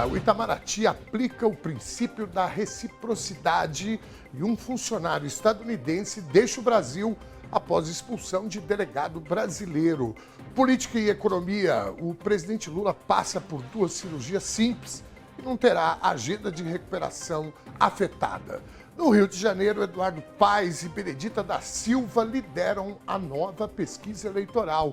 o Itamaraty aplica o princípio da reciprocidade e um funcionário estadunidense deixa o Brasil após expulsão de delegado brasileiro. Política e economia, o presidente Lula passa por 2 cirurgias simples e não terá agenda de recuperação afetada. No Rio de Janeiro, Eduardo Paes e Benedita da Silva lideram a nova pesquisa eleitoral.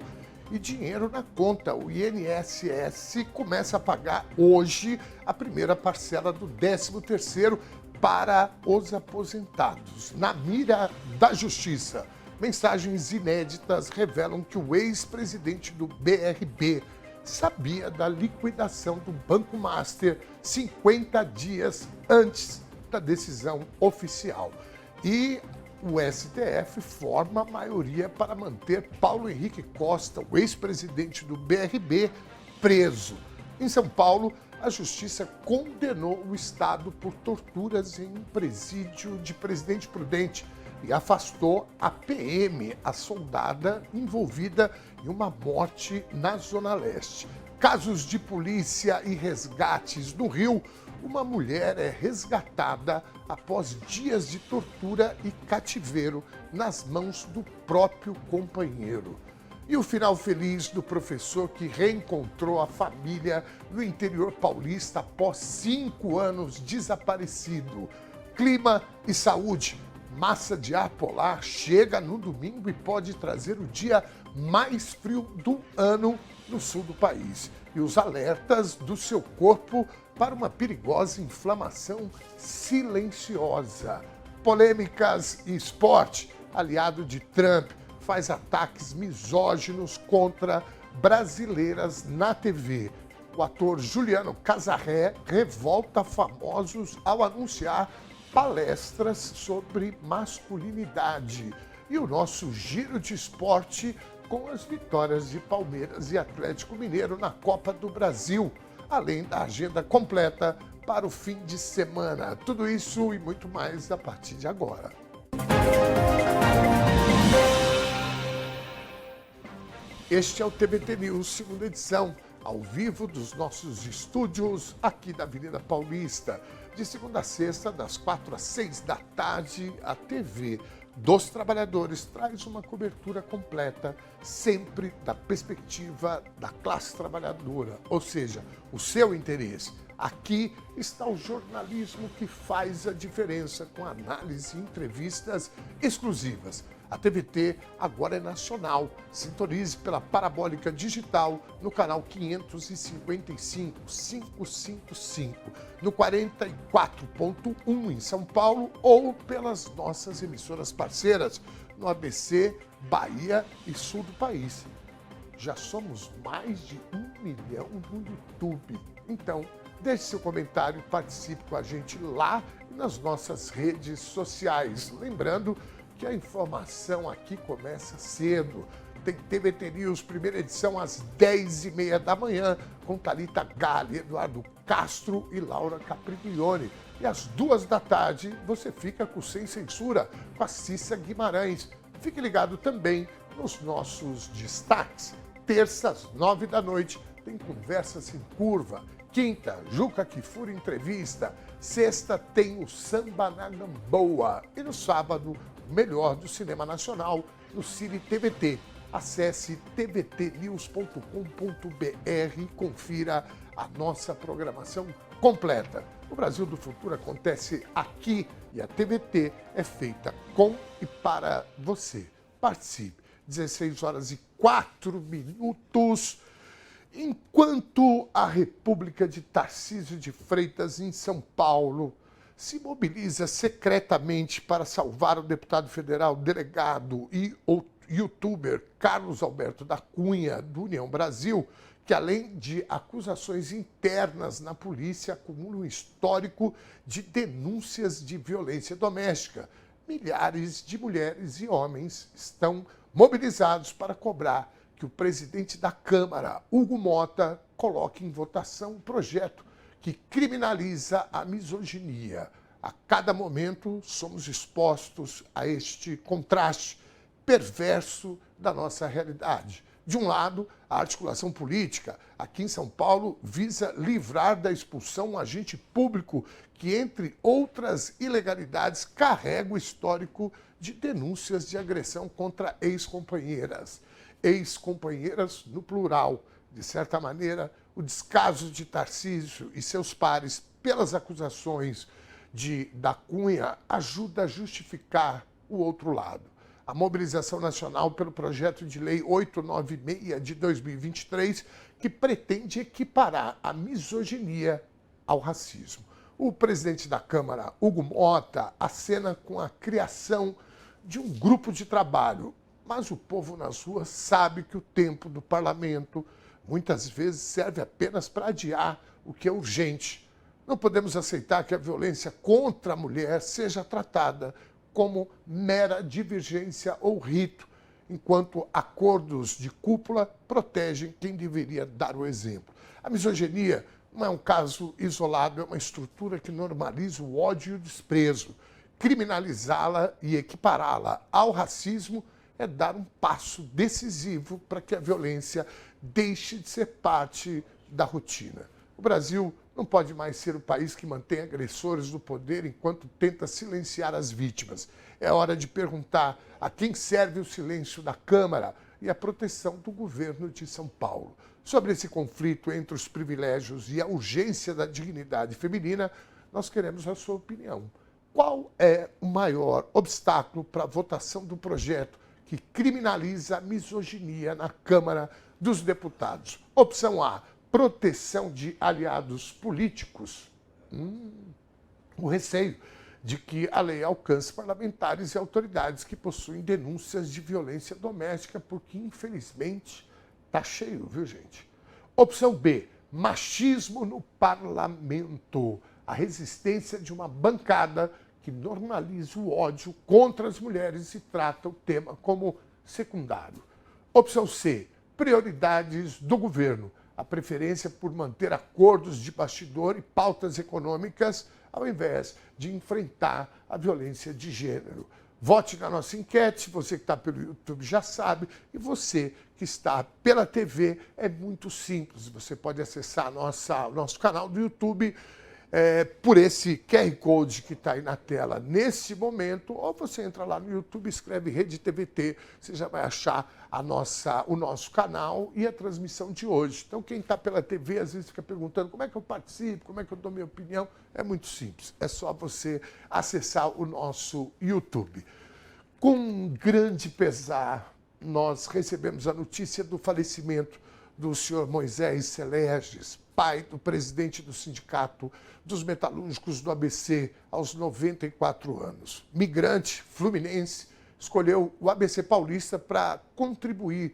E dinheiro na conta. O INSS começa a pagar hoje a primeira parcela do 13º para os aposentados. Na mira da Justiça, mensagens inéditas revelam que o ex-presidente do BRB sabia da liquidação do Banco Master 50 dias antes da decisão oficial. E o STF forma a maioria para manter Paulo Henrique Costa, o ex-presidente do BRB, preso. Em São Paulo, a Justiça condenou o Estado por torturas em um presídio de Presidente Prudente e afastou a PM, a soldada envolvida em uma morte na Zona Leste. Casos de polícia e resgates no Rio. Uma mulher é resgatada após dias de tortura e cativeiro nas mãos do próprio companheiro. E o final feliz do professor que reencontrou a família no interior paulista após 5 anos desaparecido. Clima e saúde. Massa de ar polar chega no domingo e pode trazer o dia mais frio do ano no sul do país. E os alertas do seu corpo para uma perigosa inflamação silenciosa. Polêmicas e esporte. Aliado de Trump faz ataques misóginos contra brasileiras na TV. O ator Juliano Casarré revolta famosos ao anunciar palestras sobre masculinidade. E o nosso giro de esporte com as vitórias de Palmeiras e Atlético Mineiro na Copa do Brasil, além da agenda completa para o fim de semana. Tudo isso e muito mais a partir de agora. Este é o TBT News, segunda edição, ao vivo dos nossos estúdios aqui da Avenida Paulista. De segunda a sexta, das 4 às 6 da tarde, a TV dos Trabalhadores traz uma cobertura completa, sempre da perspectiva da classe trabalhadora, ou seja, o seu interesse. Aqui está o jornalismo que faz a diferença, com análise e entrevistas exclusivas. A TVT agora é nacional. Sintonize pela Parabólica Digital no canal 555, no 44.1 em São Paulo ou pelas nossas emissoras parceiras no ABC, Bahia e sul do país. Já somos mais de 1 milhão no YouTube. Então, deixe seu comentário e participe com a gente lá e nas nossas redes sociais. Lembrando que a informação aqui começa cedo. Tem TBT News, primeira edição, às 10h30 da manhã, com Thalita Galli, Eduardo Castro e Laura Capriglione. E às 2 da tarde, você fica com Sem Censura, com a Cissa Guimarães. Fique ligado também nos nossos destaques. Terça, às 9 da noite, tem Conversas em Curva. Quinta, Juca Kfouri Entrevista. Sexta, tem o Samba na Gamboa. E no sábado, o melhor do cinema nacional no Cine TBT. Acesse tvtnews.com.br e confira a nossa programação completa. O Brasil do Futuro acontece aqui e a TBT é feita com e para você. Participe. 16h04. Enquanto a República de Tarcísio de Freitas, em São Paulo, se mobiliza secretamente para salvar o deputado federal, delegado e o youtuber Carlos Alberto da Cunha, do União Brasil, que além de acusações internas na polícia, acumula um histórico de denúncias de violência doméstica. Milhares de mulheres e homens estão mobilizados para cobrar que o presidente da Câmara, Hugo Mota, coloque em votação um projeto que criminaliza a misoginia. A cada momento somos expostos a este contraste perverso da nossa realidade. De um lado, a articulação política, aqui em São Paulo, visa livrar da expulsão um agente público que, entre outras ilegalidades, carrega o histórico de denúncias de agressão contra ex-companheiras. Ex-companheiras no plural. De certa maneira, o descaso de Tarcísio e seus pares pelas acusações da Cunha ajuda a justificar o outro lado. A mobilização nacional pelo projeto de lei 896 de 2023, que pretende equiparar a misoginia ao racismo. O presidente da Câmara, Hugo Mota, acena com a criação de um grupo de trabalho, mas o povo nas ruas sabe que o tempo do parlamento muitas vezes serve apenas para adiar o que é urgente. Não podemos aceitar que a violência contra a mulher seja tratada como mera divergência ou rito, enquanto acordos de cúpula protegem quem deveria dar o exemplo. A misoginia não é um caso isolado, é uma estrutura que normaliza o ódio e o desprezo. Criminalizá-la e equipará-la ao racismo é dar um passo decisivo para que a violência deixe de ser parte da rotina. O Brasil não pode mais ser o país que mantém agressores no poder enquanto tenta silenciar as vítimas. É hora de perguntar a quem serve o silêncio da Câmara e a proteção do governo de São Paulo. Sobre esse conflito entre os privilégios e a urgência da dignidade feminina, nós queremos a sua opinião. Qual é o maior obstáculo para a votação do projeto que criminaliza a misoginia na Câmara dos Deputados? Opção A, proteção de aliados políticos. O receio de que a lei alcance parlamentares e autoridades que possuem denúncias de violência doméstica, porque, infelizmente, está cheio, viu, gente? Opção B, machismo no parlamento. A resistência de uma bancada que normaliza o ódio contra as mulheres e trata o tema como secundário. Opção C, prioridades do governo. A preferência por manter acordos de bastidor e pautas econômicas ao invés de enfrentar a violência de gênero. Vote na nossa enquete, você que está pelo YouTube já sabe, e você que está pela TV é muito simples. Você pode acessar o nosso canal do YouTube por esse QR Code que está aí na tela nesse momento, ou você entra lá no YouTube, escreve Rede TVT, você já vai achar o nosso canal e a transmissão de hoje. Então, quem está pela TV, às vezes fica perguntando como é que eu participo, como é que eu dou minha opinião. É muito simples, é só você acessar o nosso YouTube. Com grande pesar, nós recebemos a notícia do falecimento do senhor Moisés Seleges, pai do presidente do Sindicato dos Metalúrgicos do ABC, aos 94 anos. Migrante fluminense, escolheu o ABC Paulista para construir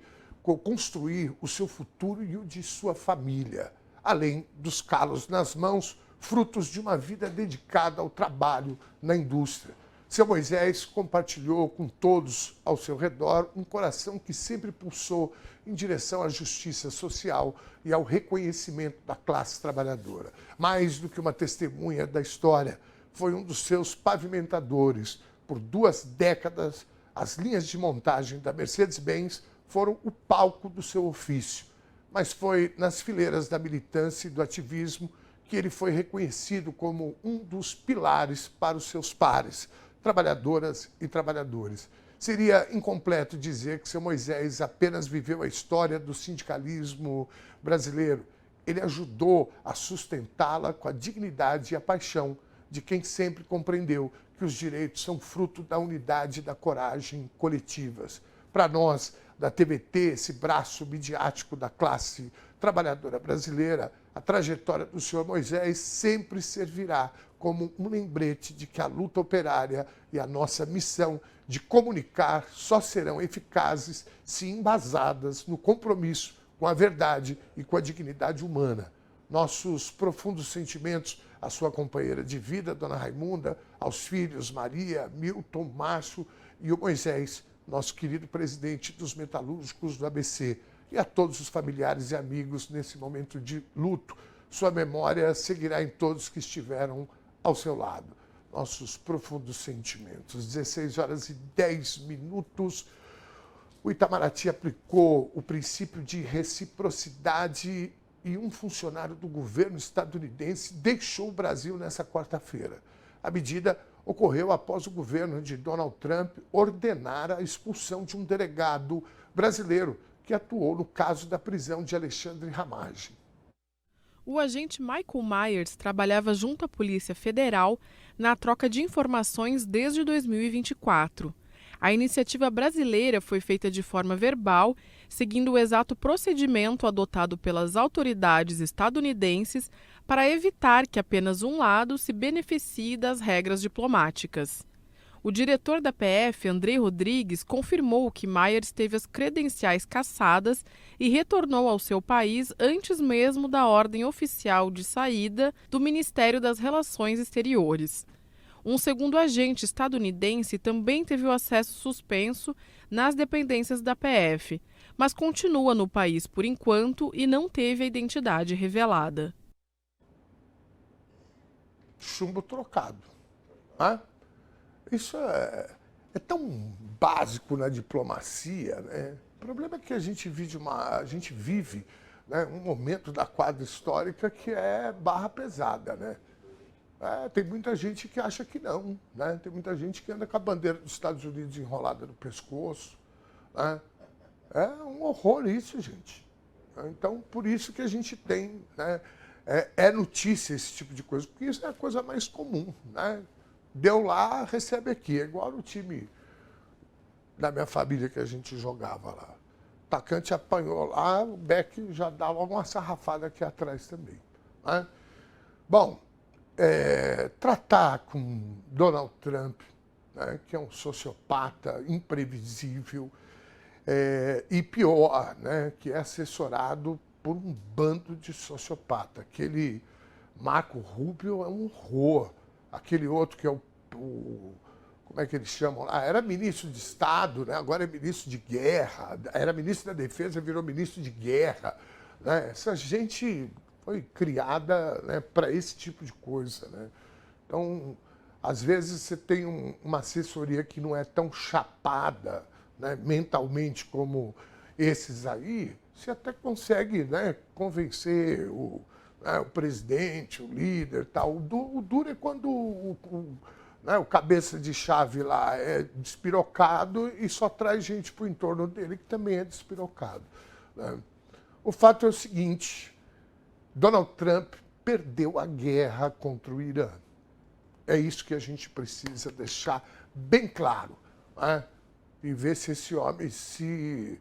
o seu futuro e o de sua família, além dos calos nas mãos, frutos de uma vida dedicada ao trabalho na indústria. Seu Moisés compartilhou com todos ao seu redor um coração que sempre pulsou em direção à justiça social e ao reconhecimento da classe trabalhadora. Mais do que uma testemunha da história, foi um dos seus pavimentadores. Por 2 décadas, as linhas de montagem da Mercedes-Benz foram o palco do seu ofício. Mas foi nas fileiras da militância e do ativismo que ele foi reconhecido como um dos pilares para os seus pares, trabalhadoras e trabalhadores. Seria incompleto dizer que seu Moisés apenas viveu a história do sindicalismo brasileiro. Ele ajudou a sustentá-la com a dignidade e a paixão de quem sempre compreendeu que os direitos são fruto da unidade e da coragem coletivas. Para nós, da TVT, esse braço midiático da classe trabalhadora brasileira, a trajetória do senhor Moisés sempre servirá como um lembrete de que a luta operária e a nossa missão de comunicar só serão eficazes se embasadas no compromisso com a verdade e com a dignidade humana. Nossos profundos sentimentos à sua companheira de vida, Dona Raimunda, aos filhos Maria, Milton, Márcio e o Moisés, nosso querido presidente dos metalúrgicos do ABC, e a todos os familiares e amigos nesse momento de luto. Sua memória seguirá em todos que estiveram ao seu lado. Nossos profundos sentimentos. 16 horas e 10 minutos. O Itamaraty aplicou o princípio de reciprocidade e um funcionário do governo estadunidense deixou o Brasil nessa quarta-feira. A medida ocorreu após o governo de Donald Trump ordenar a expulsão de um delegado brasileiro que atuou no caso da prisão de Alexandre Ramagem. O agente Michael Myers trabalhava junto à Polícia Federal na troca de informações desde 2024. A iniciativa brasileira foi feita de forma verbal, seguindo o exato procedimento adotado pelas autoridades estadunidenses para evitar que apenas um lado se beneficie das regras diplomáticas. O diretor da PF, Andrei Rodrigues, confirmou que Myers teve as credenciais cassadas e retornou ao seu país antes mesmo da ordem oficial de saída do Ministério das Relações Exteriores. Um segundo agente estadunidense também teve o acesso suspenso nas dependências da PF, mas continua no país por enquanto e não teve a identidade revelada. Chumbo trocado. Né? Isso é tão básico na diplomacia, né? O problema é que a gente vive né, um momento da quadra histórica que é barra pesada, né? Tem muita gente que acha que não, né? Tem muita gente que anda com a bandeira dos Estados Unidos enrolada no pescoço, né? É um horror isso, gente. Então, por isso que a gente tem, né, notícia esse tipo de coisa, porque isso é a coisa mais comum, né? Deu lá, recebe aqui. É igual o time da minha família que a gente jogava lá. O atacante apanhou lá, o Beck já dava uma sarrafada aqui atrás também. Né? Bom, tratar com Donald Trump, né, que é um sociopata imprevisível, e pior, né, que é assessorado por um bando de sociopata. Aquele Marco Rubio é um horror. Aquele outro que é como é que eles chamam lá? Era ministro de Estado, né? Agora é ministro de guerra. Era ministro da Defesa, virou ministro de guerra. Né? Essa gente foi criada, né, para esse tipo de coisa. Né? Então, às vezes você tem uma assessoria que não é tão chapada, né, mentalmente como esses aí, você até consegue, né, convencer o presidente, o líder, tal. O duro é quando o cabeça de chave lá é despirocado e só traz gente para o entorno dele que também é despirocado. Né? O fato é o seguinte, Donald Trump perdeu a guerra contra o Irã. É isso que a gente precisa deixar bem claro. Né? E ver se esse homem se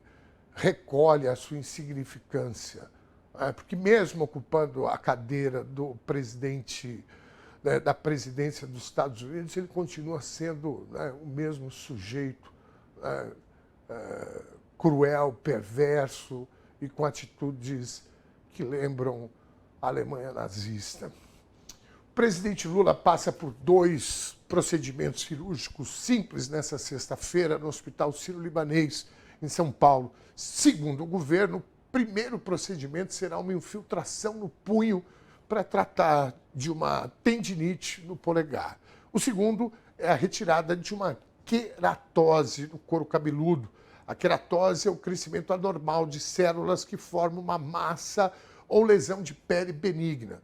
recolhe a sua insignificância. Porque mesmo ocupando a cadeira do presidente, né, da presidência dos Estados Unidos, ele continua sendo, né, o mesmo sujeito, né, cruel, perverso e com atitudes que lembram a Alemanha nazista. O presidente Lula passa por 2 procedimentos cirúrgicos simples nessa sexta-feira no Hospital Sírio-Libanês, em São Paulo. Segundo o governo, o primeiro procedimento será uma infiltração no punho para tratar de uma tendinite no polegar. O segundo é a retirada de uma queratose no couro cabeludo. A queratose é o crescimento anormal de células que formam uma massa ou lesão de pele benigna.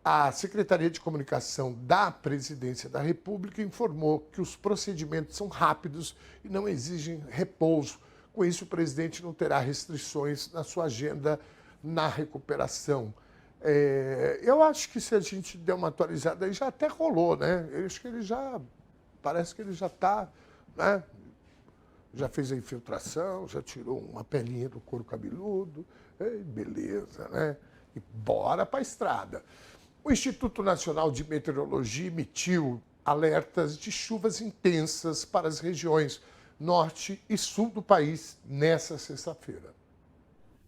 A Secretaria de Comunicação da Presidência da República informou que os procedimentos são rápidos e não exigem repouso. Com isso, o presidente não terá restrições na sua agenda na recuperação. Eu acho que se a gente der uma atualizada aí, já até rolou, né? Eu acho que parece que ele já está, né? Já fez a infiltração, já tirou uma pelinha do couro cabeludo, beleza, né? E bora para a estrada. O Instituto Nacional de Meteorologia emitiu alertas de chuvas intensas para as regiões norte e sul do país nessa sexta-feira.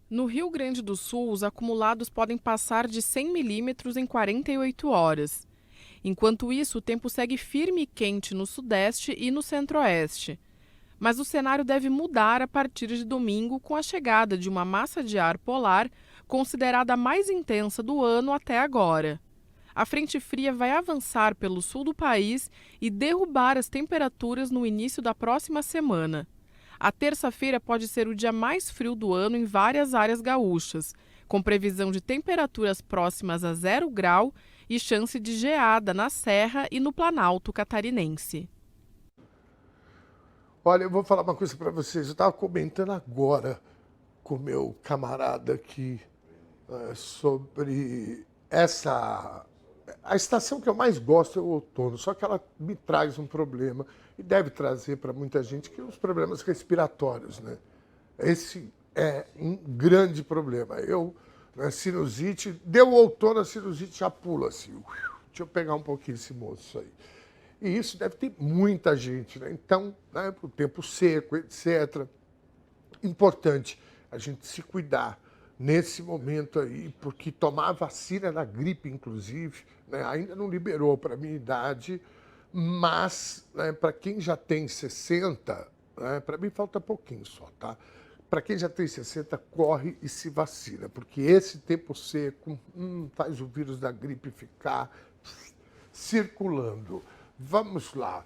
No Rio Grande do Sul, os acumulados podem passar de 100 milímetros em 48 horas. Enquanto isso, o tempo segue firme e quente no sudeste e no centro-oeste. Mas o cenário deve mudar a partir de domingo com a chegada de uma massa de ar polar considerada a mais intensa do ano até agora. A frente fria vai avançar pelo sul do país e derrubar as temperaturas no início da próxima semana. A terça-feira pode ser o dia mais frio do ano em várias áreas gaúchas, com previsão de temperaturas próximas a 0 grau e chance de geada na Serra e no Planalto Catarinense. Olha, eu vou falar uma coisa para vocês. Eu estava comentando agora com meu camarada aqui sobre a estação que eu mais gosto é o outono, só que ela me traz um problema, e deve trazer para muita gente, que é os problemas respiratórios, né? Esse é um grande problema. Sinusite, deu outono, a sinusite já pula assim. Deixa eu pegar um pouquinho esse moço aí. E isso deve ter muita gente, né? Então, né, para o tempo seco, etc. Importante a gente se cuidar nesse momento aí, porque tomar a vacina da gripe, inclusive, né, ainda não liberou para a minha idade, mas né, para quem já tem 60, né, para mim falta pouquinho só, tá? Para quem já tem 60, corre e se vacina, porque esse tempo seco faz o vírus da gripe ficar circulando. Vamos lá.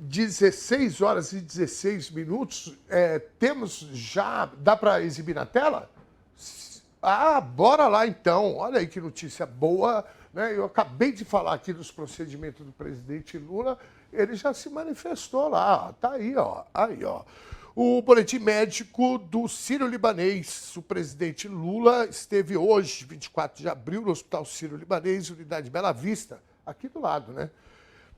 16 horas e 16 minutos. Temos já... Dá para exibir na tela? Ah, bora lá então. Olha aí que notícia boa. Né? Eu acabei de falar aqui dos procedimentos do presidente Lula. Ele já se manifestou lá. Tá aí, ó. Aí, ó. O boletim médico do Sírio-Libanês. O presidente Lula esteve hoje, 24 de abril, no Hospital Sírio-Libanês, Unidade Bela Vista, aqui do lado, né?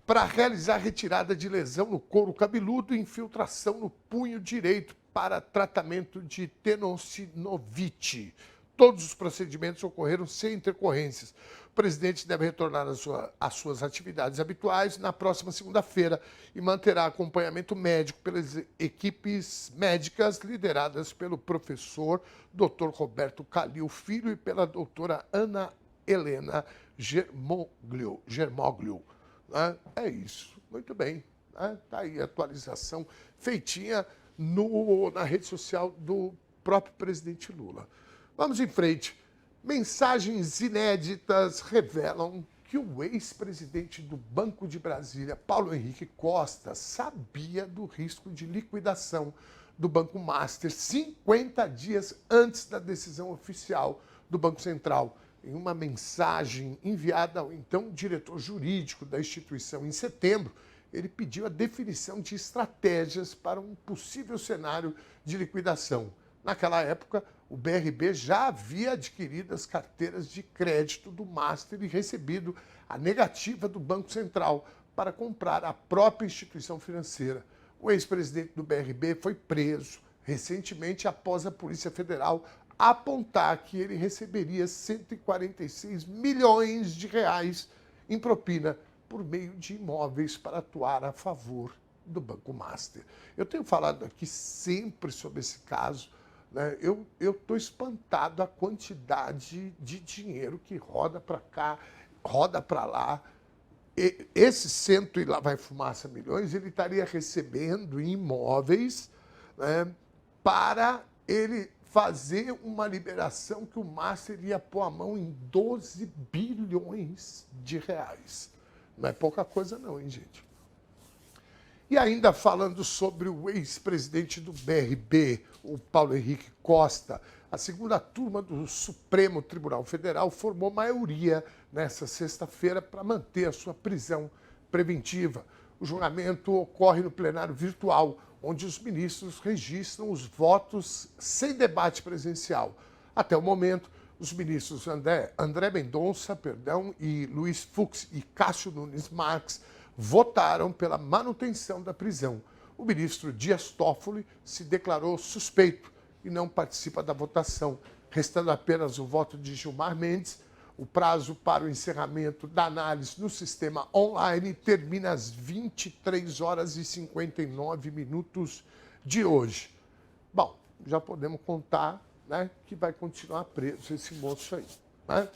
Para realizar retirada de lesão no couro cabeludo e infiltração no punho direito para tratamento de tenossinovite. Todos os procedimentos ocorreram sem intercorrências. O presidente deve retornar às suas atividades habituais na próxima segunda-feira e manterá acompanhamento médico pelas equipes médicas lideradas pelo professor Dr. Roberto Calil Filho e pela doutora Ana Helena Germoglio. Né? É isso. Muito bem. Né? Tá aí a atualização feitinha na rede social do próprio presidente Lula. Vamos em frente. Mensagens inéditas revelam que o ex-presidente do Banco de Brasília, Paulo Henrique Costa, sabia do risco de liquidação do Banco Master 50 dias antes da decisão oficial do Banco Central. Em uma mensagem enviada ao então diretor jurídico da instituição em setembro, ele pediu a definição de estratégias para um possível cenário de liquidação. Naquela época, o BRB já havia adquirido as carteiras de crédito do Master e recebido a negativa do Banco Central para comprar a própria instituição financeira. O ex-presidente do BRB foi preso recentemente após a Polícia Federal apontar que ele receberia 146 milhões de reais em propina por meio de imóveis para atuar a favor do Banco Master. Eu tenho falado aqui sempre sobre esse caso. Né? Eu estou espantado a quantidade de dinheiro que roda para cá, roda para lá. Esse cento e lá vai fumaça milhões, ele estaria recebendo em imóveis, né, para ele fazer uma liberação que o Master ia pôr a mão em 12 bilhões de reais. Não é pouca coisa não, hein, gente? E ainda falando sobre o ex-presidente do BRB, o Paulo Henrique Costa, a segunda turma do Supremo Tribunal Federal formou maioria nesta sexta-feira para manter a sua prisão preventiva. O julgamento ocorre no plenário virtual, onde os ministros registram os votos sem debate presencial. Até o momento, os ministros André Mendonça e Luiz Fux e Cássio Nunes Marques votaram pela manutenção da prisão. O ministro Dias Toffoli se declarou suspeito e não participa da votação, restando apenas o voto de Gilmar Mendes. O prazo para o encerramento da análise no sistema online termina às 23 horas e 59 minutos de hoje. Bom, já podemos contar, né, que vai continuar preso esse moço aí. Né?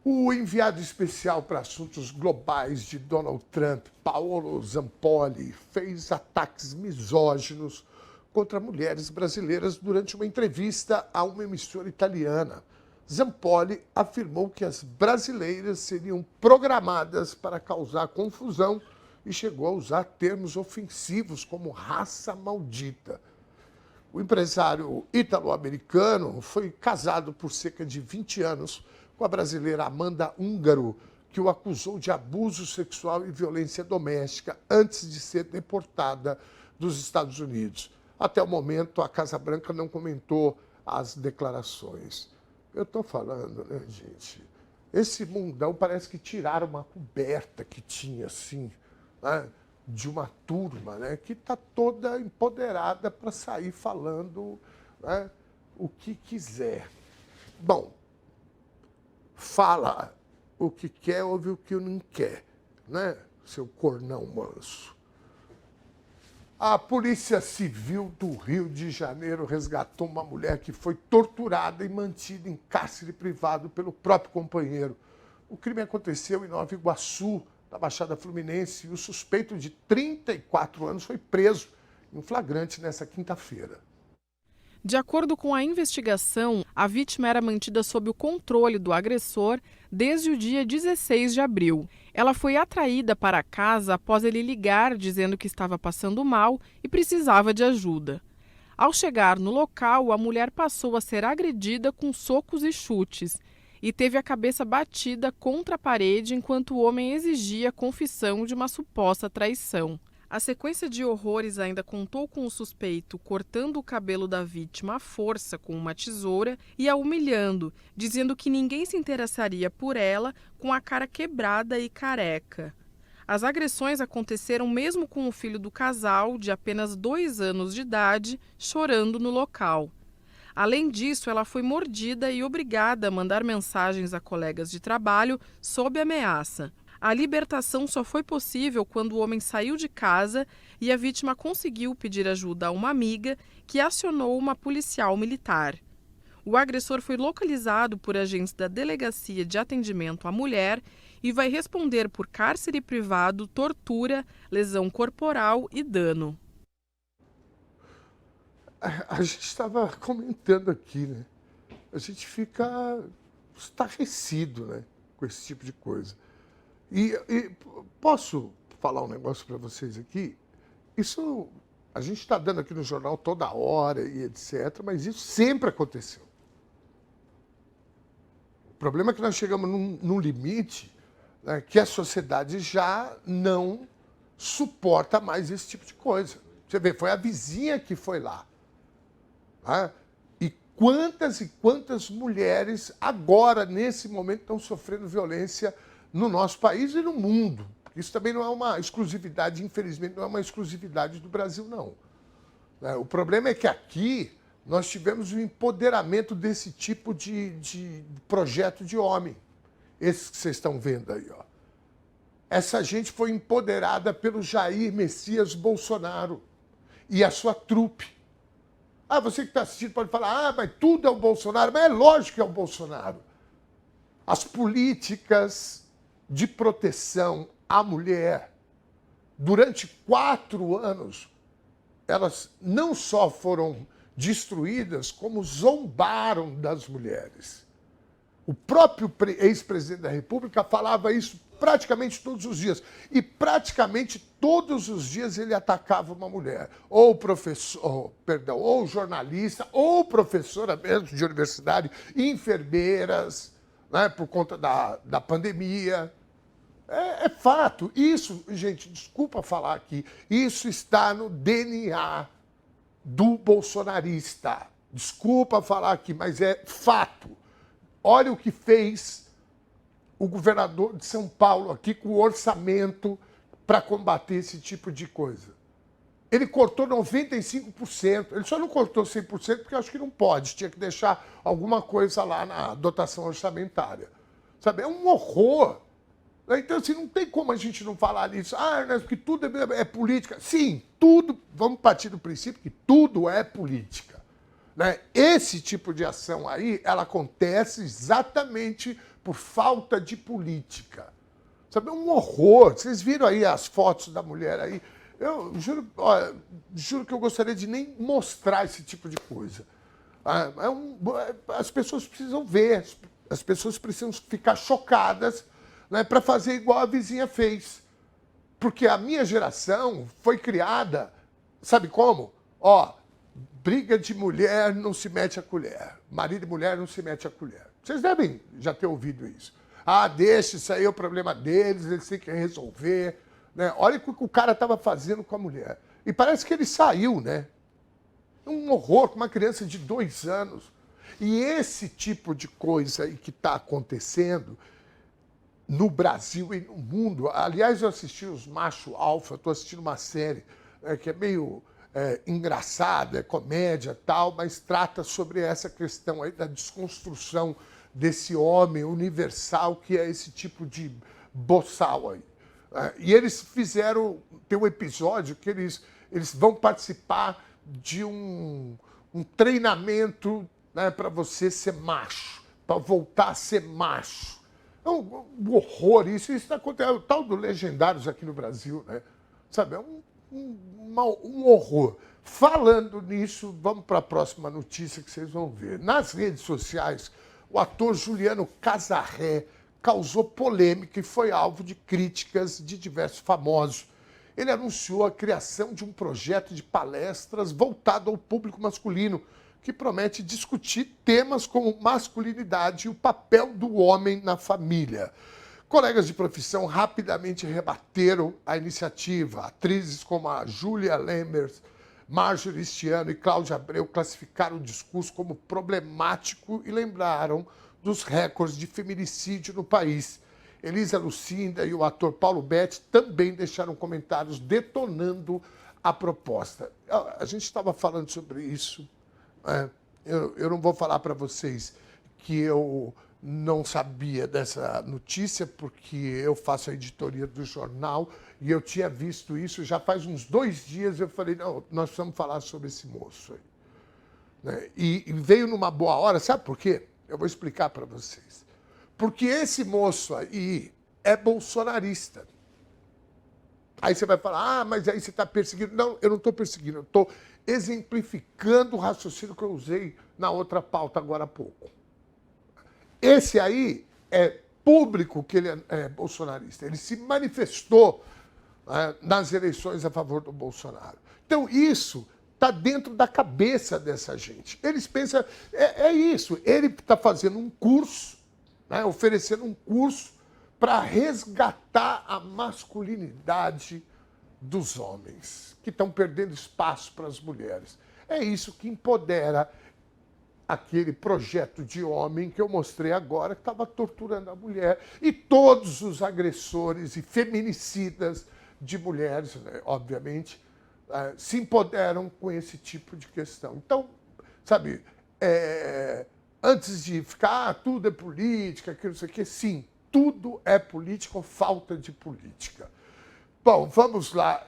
O enviado especial para assuntos globais de Donald Trump, Paolo Zampolli, fez ataques misóginos contra mulheres brasileiras durante uma entrevista a uma emissora italiana. Zampolli afirmou que as brasileiras seriam programadas para causar confusão e chegou a usar termos ofensivos como raça maldita. O empresário ítalo-americano foi casado por cerca de 20 anos com a brasileira Amanda Húngaro, que o acusou de abuso sexual e violência doméstica antes de ser deportada dos Estados Unidos. Até o momento, a Casa Branca não comentou as declarações. Eu estou falando, né, gente? Esse mundão parece que tiraram uma coberta que tinha, assim, né, de uma turma, né, que está toda empoderada para sair falando, né, o que quiser. Bom, fala o que quer, ouve o que não quer, né, seu cornão manso. A Polícia Civil do Rio de Janeiro resgatou uma mulher que foi torturada e mantida em cárcere privado pelo próprio companheiro. O crime aconteceu em Nova Iguaçu, na Baixada Fluminense, e o suspeito de 34 anos foi preso em flagrante nessa quinta-feira. De acordo com a investigação, a vítima era mantida sob o controle do agressor desde o dia 16 de abril. Ela foi atraída para casa após ele ligar dizendo que estava passando mal e precisava de ajuda. Ao chegar no local, a mulher passou a ser agredida com socos e chutes e teve a cabeça batida contra a parede enquanto o homem exigia confissão de uma suposta traição. A sequência de horrores ainda contou com o suspeito cortando o cabelo da vítima à força com uma tesoura e a humilhando, dizendo que ninguém se interessaria por ela com a cara quebrada e careca. As agressões aconteceram mesmo com o filho do casal, de apenas 2 anos de idade, chorando no local. Além disso, ela foi mordida e obrigada a mandar mensagens a colegas de trabalho sob ameaça. A libertação só foi possível quando o homem saiu de casa e a vítima conseguiu pedir ajuda a uma amiga que acionou uma policial militar. O agressor foi localizado por agentes da Delegacia de Atendimento à Mulher e vai responder por cárcere privado, tortura, lesão corporal e dano. A gente estava comentando aqui, né? A gente fica estarrecido, né, com esse tipo de coisa. E posso falar um negócio para vocês aqui? Isso a gente está dando aqui no jornal toda hora e etc., mas isso sempre aconteceu. O problema é que nós chegamos num limite, né, que a sociedade já não suporta mais esse tipo de coisa. Você vê, foi a vizinha que foi lá. Né? E quantas mulheres agora, nesse momento, estão sofrendo violência no nosso país e no mundo. Isso também não é uma exclusividade, infelizmente, não é uma exclusividade do Brasil, não. O problema é que aqui nós tivemos o empoderamento desse tipo de projeto de homem. Esse que vocês estão vendo aí, ó. Essa gente foi empoderada pelo Jair Messias Bolsonaro e a sua trupe. Ah, você que está assistindo pode falar, mas tudo é o Bolsonaro. Mas é lógico que é o Bolsonaro. As políticas de proteção à mulher, durante 4 anos, elas não só foram destruídas, como zombaram das mulheres. O próprio ex-presidente da República falava isso praticamente todos os dias. E praticamente todos os dias ele atacava uma mulher. Ou professor, ou jornalista, ou professora mesmo de universidade, enfermeiras, né, por conta da pandemia. É fato. Isso, gente, desculpa falar aqui, isso está no DNA do bolsonarista. Desculpa falar aqui, mas é fato. Olha o que fez o governador de São Paulo aqui com o orçamento para combater esse tipo de coisa. Ele cortou 95%, ele só não cortou 100% porque eu acho que não pode, tinha que deixar alguma coisa lá na dotação orçamentária. Sabe, é um horror. Então, assim, não tem como a gente não falar nisso. Ah, Ernesto, porque tudo é política. Sim, tudo, vamos partir do princípio que tudo é política. Né? Esse tipo de ação aí, ela acontece exatamente por falta de política. Sabe, é um horror. Vocês viram aí as fotos da mulher aí? Eu juro que eu gostaria de nem mostrar esse tipo de coisa. As pessoas precisam ver, as pessoas precisam ficar chocadas, né, para fazer igual a vizinha fez. Porque a minha geração foi criada, sabe como? Ó, briga de mulher não se mete a colher. Marido e mulher não se mete a colher. Vocês devem já ter ouvido isso. Ah, deixa, isso aí é o problema deles, eles têm que resolver. Né? Olha o que o cara estava fazendo com a mulher. E parece que ele saiu, né? Um horror com uma criança de 2 anos. E esse tipo de coisa aí que está acontecendo no Brasil e no mundo. Aliás, eu assisti os Macho Alfa, estou assistindo uma série que é meio engraçada, é comédia e tal, mas trata sobre essa questão aí da desconstrução desse homem universal que é esse tipo de boçal aí. E eles tem um episódio que eles vão participar de um treinamento, né, para você ser macho, para voltar a ser macho. É um horror isso está acontecendo. É o tal do Legendários aqui no Brasil, né? Sabe, é um horror. Falando nisso, vamos para a próxima notícia que vocês vão ver. Nas redes sociais, o ator Juliano Casarré causou polêmica e foi alvo de críticas de diversos famosos. Ele anunciou a criação de um projeto de palestras voltado ao público masculino, que promete discutir temas como masculinidade e o papel do homem na família. Colegas de profissão rapidamente rebateram a iniciativa. Atrizes como a Júlia Lembers, Marjorie Stiano e Cláudia Abreu classificaram o discurso como problemático e lembraram dos recordes de feminicídio no país. Elisa Lucinda e o ator Paulo Betti também deixaram comentários detonando a proposta. A gente estava falando sobre isso. Eu não vou falar para vocês que eu não sabia dessa notícia, porque eu faço a editoria do jornal e eu tinha visto isso já faz uns 2 dias. Eu falei, não, nós precisamos falar sobre esse moço aí. Né? E veio numa boa hora, sabe por quê? Eu vou explicar para vocês. Porque esse moço aí é bolsonarista. Aí você vai falar, mas aí você está perseguindo. Não, eu não estou perseguindo, eu estou exemplificando o raciocínio que eu usei na outra pauta agora há pouco. Esse aí é público que ele é bolsonarista. Ele se manifestou nas eleições a favor do Bolsonaro. Então, isso está dentro da cabeça dessa gente. Eles pensam, é isso, ele está fazendo um curso, né, oferecendo um curso para resgatar a masculinidade dos homens, que estão perdendo espaço para as mulheres. É isso que empodera aquele projeto de homem que eu mostrei agora, que estava torturando a mulher, e todos os agressores e feminicidas de mulheres, né, obviamente, se empoderam com esse tipo de questão. Então, sabe, antes de ficar, tudo é política, aquilo, não sei o quê, sim, tudo é política ou falta de política. Bom, vamos lá.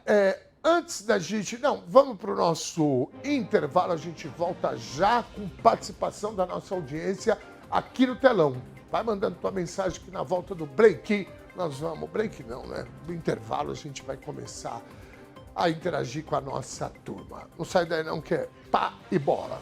Antes da gente... Não, vamos para o nosso intervalo. A gente volta já com participação da nossa audiência aqui no telão. Vai mandando tua mensagem que na volta do break nós vamos... Break não, né? No intervalo a gente vai começar a interagir com a nossa turma. Não sai daí não, que é pá e bola.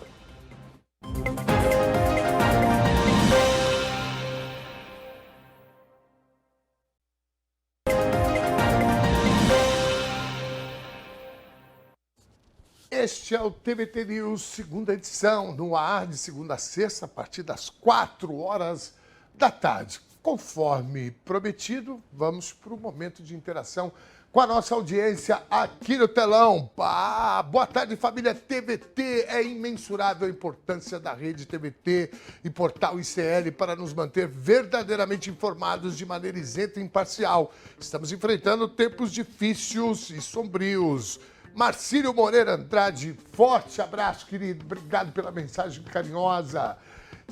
Este é o TVT News, segunda edição, no ar de segunda a sexta, a partir das 4h da tarde. Conforme prometido, vamos para o momento de interação com a nossa audiência aqui no telão. Boa tarde, família TVT. É imensurável a importância da rede TVT e portal ICL para nos manter verdadeiramente informados de maneira isenta e imparcial. Estamos enfrentando tempos difíceis e sombrios. Marcílio Moreira Andrade, forte abraço, querido. Obrigado pela mensagem carinhosa.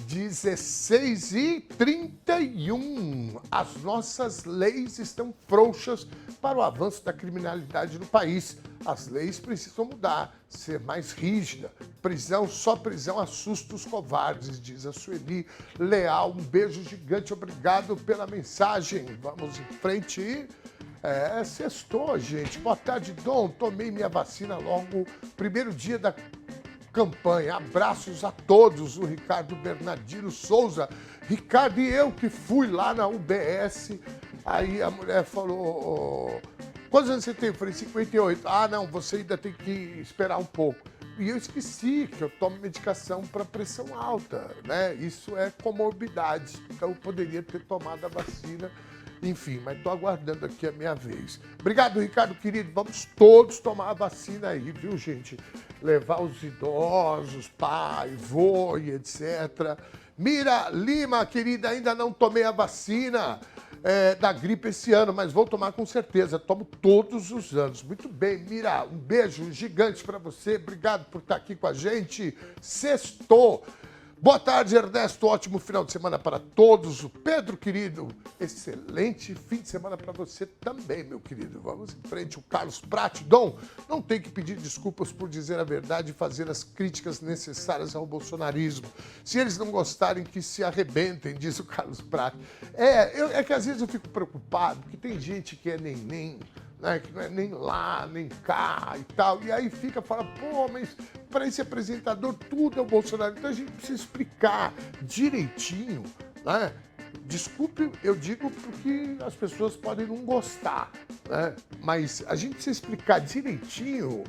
16h31. As nossas leis estão frouxas para o avanço da criminalidade no país. As leis precisam mudar, ser mais rígida. Prisão, só prisão assusta os covardes, diz a Sueli Leal. Um beijo gigante, obrigado pela mensagem. Vamos em frente. Sextou, gente. Boa tarde, Dom. Tomei minha vacina logo, primeiro dia da campanha. Abraços a todos. O Ricardo Bernardino Souza. Ricardo, e eu que fui lá na UBS, aí a mulher falou, Quantos anos você tem? Eu falei, 58. Ah, não, você ainda tem que esperar um pouco. E eu esqueci que eu tomo medicação para pressão alta, né? Isso é comorbidade. Então eu poderia ter tomado a vacina. Enfim, mas estou aguardando aqui a minha vez. Obrigado, Ricardo, querido. Vamos todos tomar a vacina aí, viu, gente? Levar os idosos, pai, vô e etc. Mira Lima, querida, ainda não tomei a vacina da gripe esse ano, mas vou tomar com certeza. Tomo todos os anos. Muito bem, Mira, um beijo gigante para você. Obrigado por estar aqui com a gente. Sextou. Boa tarde, Ernesto. Ótimo final de semana para todos. O Pedro, querido, excelente fim de semana para você também, meu querido. Vamos em frente. O Carlos Prati. Dom, não tem que pedir desculpas por dizer a verdade e fazer as críticas necessárias ao bolsonarismo. Se eles não gostarem, que se arrebentem, diz o Carlos Prati. É que às vezes eu fico preocupado, porque tem gente que é nem né, que não é nem lá, nem cá e tal. E aí fala, pô, mas para esse apresentador tudo é o Bolsonaro. Então a gente precisa explicar direitinho, né? Desculpe, eu digo porque as pessoas podem não gostar, né? Mas a gente precisa explicar direitinho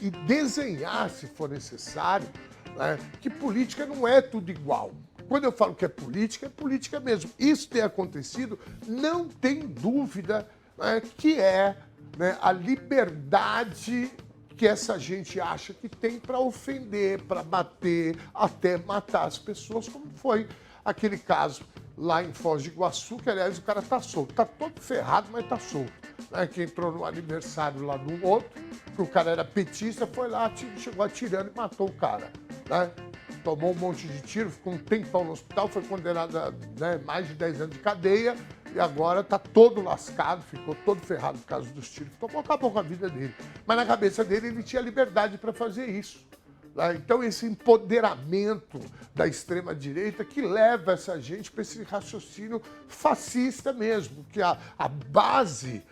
e desenhar, se for necessário, né, que política não é tudo igual. Quando eu falo que é política mesmo. Isso tem acontecido, não tem dúvida, né, que é, né, a liberdade que essa gente acha que tem para ofender, para bater, até matar as pessoas, como foi aquele caso lá em Foz do Iguaçu, que, aliás, o cara tá solto. Tá todo ferrado, mas tá solto. Né? Que entrou no aniversário lá do outro, que o cara era petista, foi lá, chegou atirando e matou o cara. Né? Tomou um monte de tiro, ficou um tempão no hospital, foi condenado a, né, mais de 10 anos de cadeia e agora está todo lascado, ficou todo ferrado por causa dos tiros. Acabou com a vida dele. Mas na cabeça dele ele tinha liberdade para fazer isso. Né? Então esse empoderamento da extrema-direita que leva essa gente para esse raciocínio fascista mesmo, que a base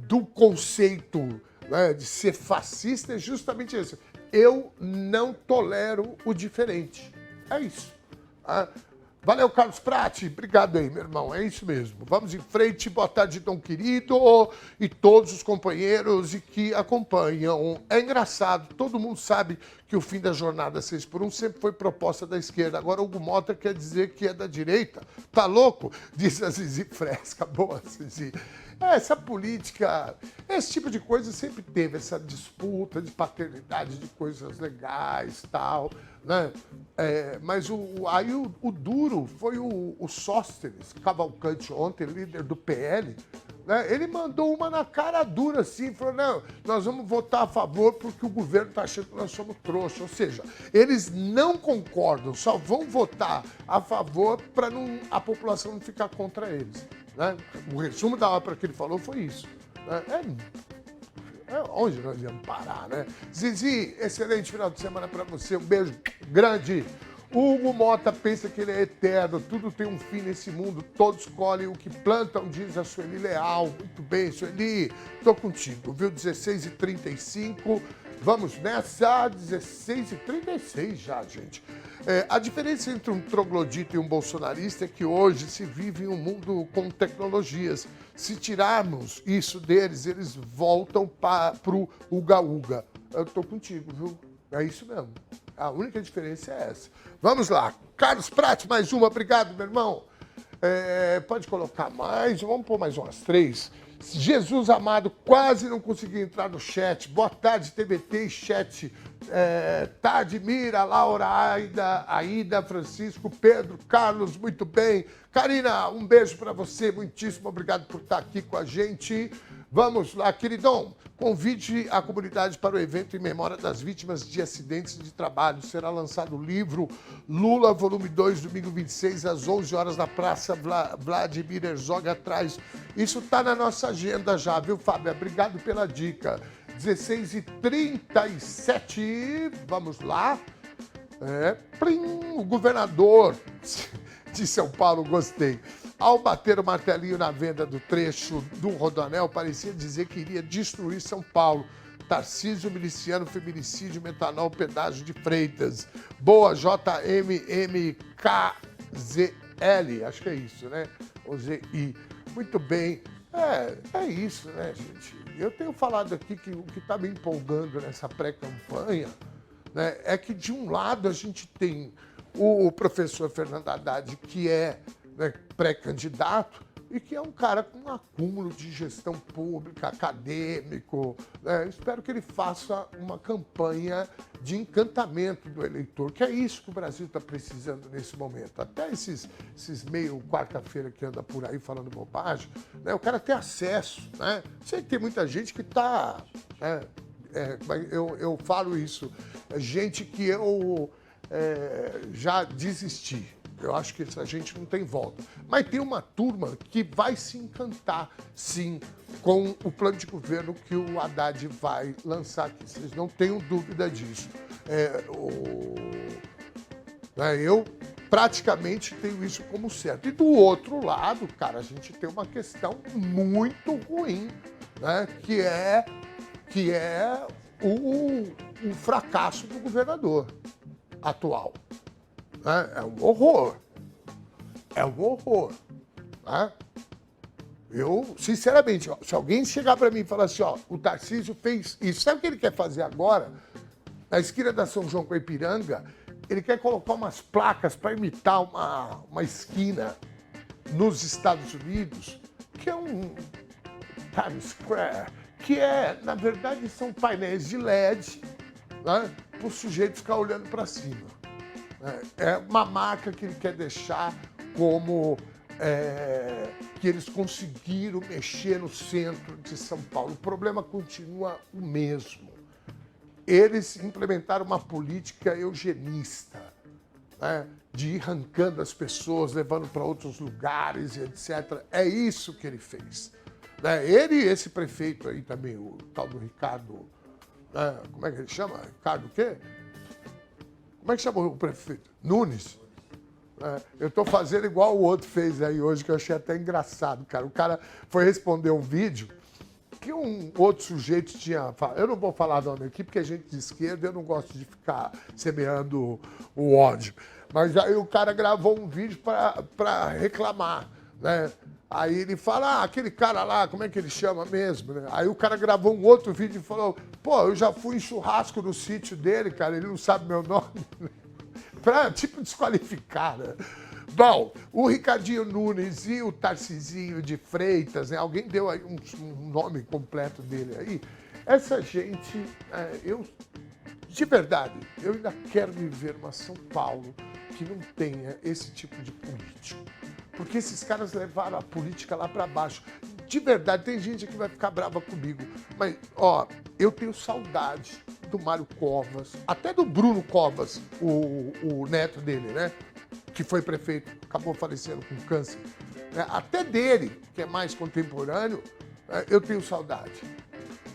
do conceito, né, de ser fascista é justamente esse. Eu não tolero o diferente. É isso. Ah, valeu, Carlos Prati. Obrigado aí, meu irmão. É isso mesmo. Vamos em frente. Boa tarde, tão querido, e todos os companheiros e que acompanham. É engraçado. Todo mundo sabe que o fim da jornada 6 por 1 sempre foi proposta da esquerda. Agora, Hugo Mota quer dizer que é da direita. Tá louco? Diz a Zizi Fresca. Boa, Zizi. Essa política, esse tipo de coisa sempre teve, essa disputa de paternidade de coisas legais e tal, né? Mas aí o duro foi o Sóstenes Cavalcante ontem, líder do PL, né? Ele mandou uma na cara dura assim, falou, não, nós vamos votar a favor porque o governo está achando que nós somos trouxa. Ou seja, eles não concordam, só vão votar a favor para a população não ficar contra eles. Né? O resumo da obra que ele falou foi isso. Né? Onde nós íamos parar, né? Zizi, excelente final de semana para você. Um beijo grande. Hugo Mota pensa que ele é eterno. Tudo tem um fim nesse mundo. Todos colhem o que plantam, diz a Sueli Leal. Muito bem, Sueli. Tô contigo, viu? 16h35. Vamos nessa. 16h36 já, gente. A diferença entre um troglodita e um bolsonarista é que hoje se vive em um mundo com tecnologias. Se tirarmos isso deles, eles voltam pro uga-uga. Eu tô contigo, viu? É isso mesmo. A única diferença é essa. Vamos lá. Carlos Prati, mais uma. Obrigado, meu irmão. Pode colocar mais. Vamos pôr mais umas 3. Jesus amado, quase não consegui entrar no chat. Boa tarde, TBT e chat. Tarde, Mira, Laura, Aida, Francisco, Pedro, Carlos, muito bem. Karina, um beijo para você, muitíssimo obrigado por estar aqui com a gente. Vamos lá, queridão, convide a comunidade para o evento em memória das vítimas de acidentes de trabalho. Será lançado o livro Lula, volume 2, domingo 26, às 11 horas, na Praça Vladimir Herzog, atrás. Isso está na nossa agenda já, viu, Fábio? Obrigado pela dica. 16h37, vamos lá. O governador de São Paulo, gostei. Ao bater o martelinho na venda do trecho do Rodoanel, parecia dizer que iria destruir São Paulo. Tarcísio, miliciano, feminicídio, metanol, pedágio de Freitas. Boa, JMMKZL, acho que é isso, né? O ZI. Muito bem. É isso, né, gente? Eu tenho falado aqui que o que está me empolgando nessa pré-campanha, né, é que, de um lado, a gente tem o professor Fernando Haddad, que é, né, pré-candidato, e que é um cara com um acúmulo de gestão pública, acadêmico, né? Espero que ele faça uma campanha de encantamento do eleitor, que é isso que o Brasil está precisando nesse momento. Até esses meio quarta-feira que anda por aí falando bobagem, né? O cara tem acesso, né? Sei que tem muita gente que está... eu falo isso, gente que eu já desisti. Eu acho que essa gente não tem volta. Mas tem uma turma que vai se encantar, sim, com o plano de governo que o Haddad vai lançar aqui. Vocês não tenham dúvida disso. Eu praticamente tenho isso como certo. E do outro lado, cara, a gente tem uma questão muito ruim, né? Que é o fracasso do governador atual. É um horror. É um horror. Né? Eu, sinceramente, se alguém chegar para mim e falar assim, o Tarcísio fez isso, sabe o que ele quer fazer agora? Na esquina da São João com a Ipiranga, ele quer colocar umas placas para imitar uma esquina nos Estados Unidos, que é um Times Square, que na verdade, são painéis de LED, né, para o sujeito ficar olhando para cima. É uma marca que ele quer deixar como que eles conseguiram mexer no centro de São Paulo. O problema continua o mesmo. Eles implementaram uma política eugenista, né, de ir arrancando as pessoas, levando para outros lugares, etc. É isso que ele fez. Ele e esse prefeito aí também, o tal do Ricardo... como é que ele chama? Ricardo o quê? Como é que chama o prefeito? Nunes. Eu estou fazendo igual o outro fez aí hoje, que eu achei até engraçado, cara. O cara foi responder um vídeo que um outro sujeito tinha... Eu não vou falar nome aqui, porque é gente de esquerda, eu não gosto de ficar semeando o ódio. Mas aí o cara gravou um vídeo para reclamar, né? Aí ele fala, aquele cara lá, como é que ele chama mesmo, né? Aí o cara gravou um outro vídeo e falou, eu já fui em churrasco no sítio dele, cara, ele não sabe meu nome. Pra, desqualificar, né? Bom, o Ricardinho Nunes e o Tarcisinho de Freitas, né? Alguém deu aí um nome completo dele aí. Essa gente, de verdade, eu ainda quero viver uma São Paulo que não tenha esse tipo de político. Porque esses caras levaram a política lá para baixo. De verdade, tem gente que vai ficar brava comigo. Mas, eu tenho saudade do Mário Covas, até do Bruno Covas, o neto dele, né? Que foi prefeito, acabou falecendo com câncer. Até dele, que é mais contemporâneo, eu tenho saudade.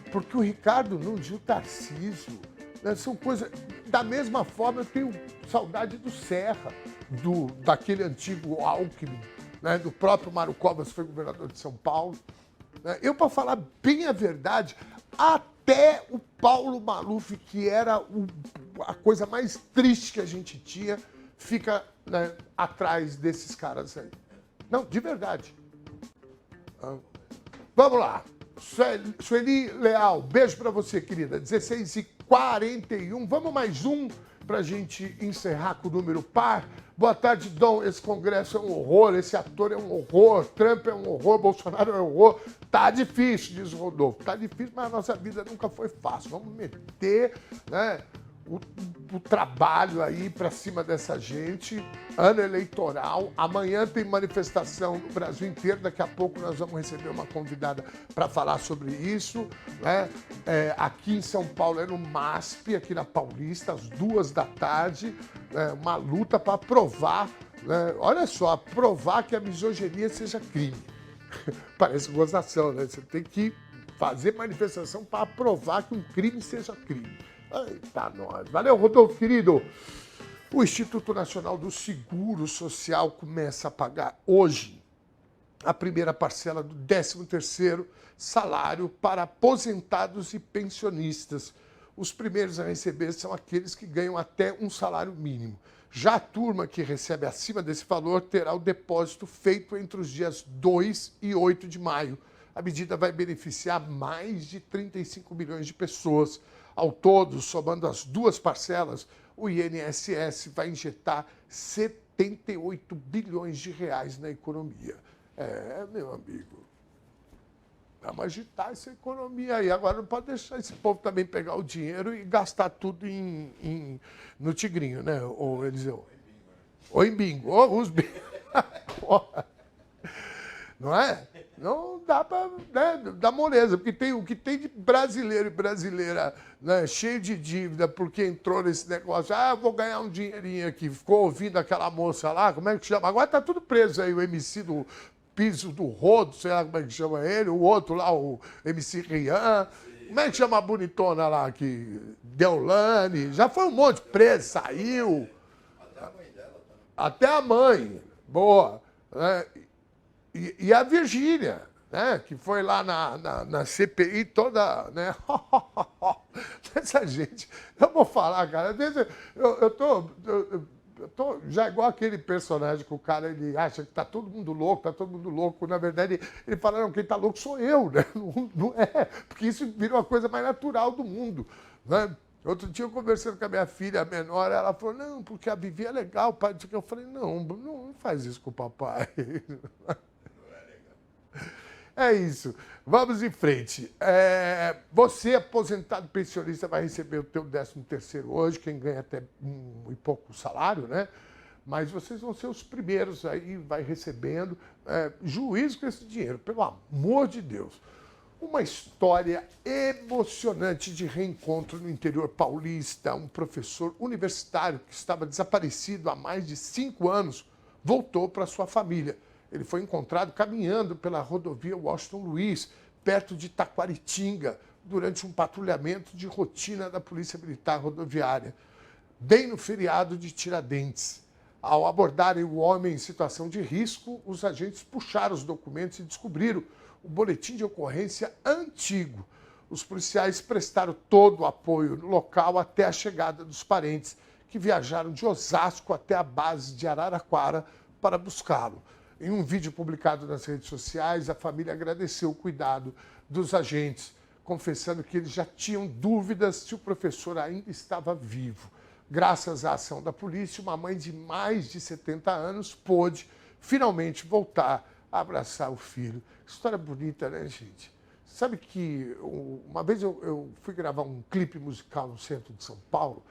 Porque o Ricardo Nunes e o Tarcísio, né, são coisas... Da mesma forma, eu tenho saudade do Serra, daquele antigo Alckmin, né, do próprio Mário Covas, que foi governador de São Paulo. Eu, para falar bem a verdade, até o Paulo Maluf, que era a coisa mais triste que a gente tinha, fica, né, atrás desses caras aí. Não, de verdade. Vamos lá. Sueli Leal, beijo para você, querida. 16h41. Vamos mais um para a gente encerrar com o número par. Boa tarde, Dom. Esse Congresso é um horror, esse ator é um horror, Trump é um horror, Bolsonaro é um horror. Tá difícil, diz o Rodolfo. Tá difícil, mas a nossa vida nunca foi fácil. Vamos meter, né, o trabalho aí para cima dessa gente. Ano eleitoral. Amanhã tem manifestação no Brasil inteiro. Daqui a pouco nós vamos receber uma convidada para falar sobre isso, né? Aqui em São Paulo é no MASP, aqui na Paulista, às 14h, né? Uma luta para provar, né? Olha só, provar que a misoginia seja crime. Parece gozação, né? Você tem que fazer manifestação para provar que um crime seja crime. Eita, nós. Valeu, Rodolfo, querido. O Instituto Nacional do Seguro Social começa a pagar hoje a primeira parcela do 13º salário para aposentados e pensionistas. Os primeiros a receber são aqueles que ganham até um salário mínimo. Já a turma que recebe acima desse valor terá o depósito feito entre os dias 2 e 8 de maio. A medida vai beneficiar mais de 35 milhões de pessoas. Ao todo, somando as duas parcelas, o INSS vai injetar 78 bilhões de reais na economia. Meu amigo, vamos agitar essa economia aí. Agora não pode deixar esse povo também pegar o dinheiro e gastar tudo no Tigrinho, né, ô Eliseu? Ou em bingo. Ou os bingos. Porra. Não é? Não dá para, né, dar moleza, porque o que tem de brasileiro e brasileira, né, cheio de dívida porque entrou nesse negócio, eu vou ganhar um dinheirinho aqui, ficou ouvindo aquela moça lá, como é que chama? Agora tá tudo preso aí, o MC do Piso do Rodo, sei lá como é que chama ele, o outro lá, o MC Rian, como é que chama a bonitona lá, que Deolane, já foi um monte preso, saiu. Até a mãe, boa. Né? E a Virgínia, né? Que foi lá na CPI toda, né? Essa gente, eu vou falar, cara, às vezes eu tô já igual aquele personagem que o cara ele acha que tá todo mundo louco, na verdade ele fala, não, quem tá louco sou eu, né? Não é, porque isso virou a coisa mais natural do mundo, né? Outro dia eu conversando com a minha filha menor, ela falou, não, porque a Vivi é legal, pai. Eu falei, não faz isso com o papai. É isso. Vamos em frente. Você, aposentado pensionista, vai receber o teu 13º hoje, quem ganha até e pouco salário, né? Mas vocês vão ser os primeiros aí, vai recebendo. Juízo com esse dinheiro, pelo amor de Deus. Uma história emocionante de reencontro no interior paulista. Um professor universitário que estava desaparecido há mais de 5 anos voltou para sua família. Ele foi encontrado caminhando pela rodovia Washington Luiz, perto de Taquaritinga, durante um patrulhamento de rotina da Polícia Militar Rodoviária, bem no feriado de Tiradentes. Ao abordarem o homem em situação de risco, os agentes puxaram os documentos e descobriram o boletim de ocorrência antigo. Os policiais prestaram todo o apoio no local até a chegada dos parentes, que viajaram de Osasco até a base de Araraquara para buscá-lo. Em um vídeo publicado nas redes sociais, a família agradeceu o cuidado dos agentes, confessando que eles já tinham dúvidas se o professor ainda estava vivo. Graças à ação da polícia, uma mãe de mais de 70 anos pôde finalmente voltar a abraçar o filho. História bonita, né, gente? Sabe que uma vez eu fui gravar um clipe musical no centro de São Paulo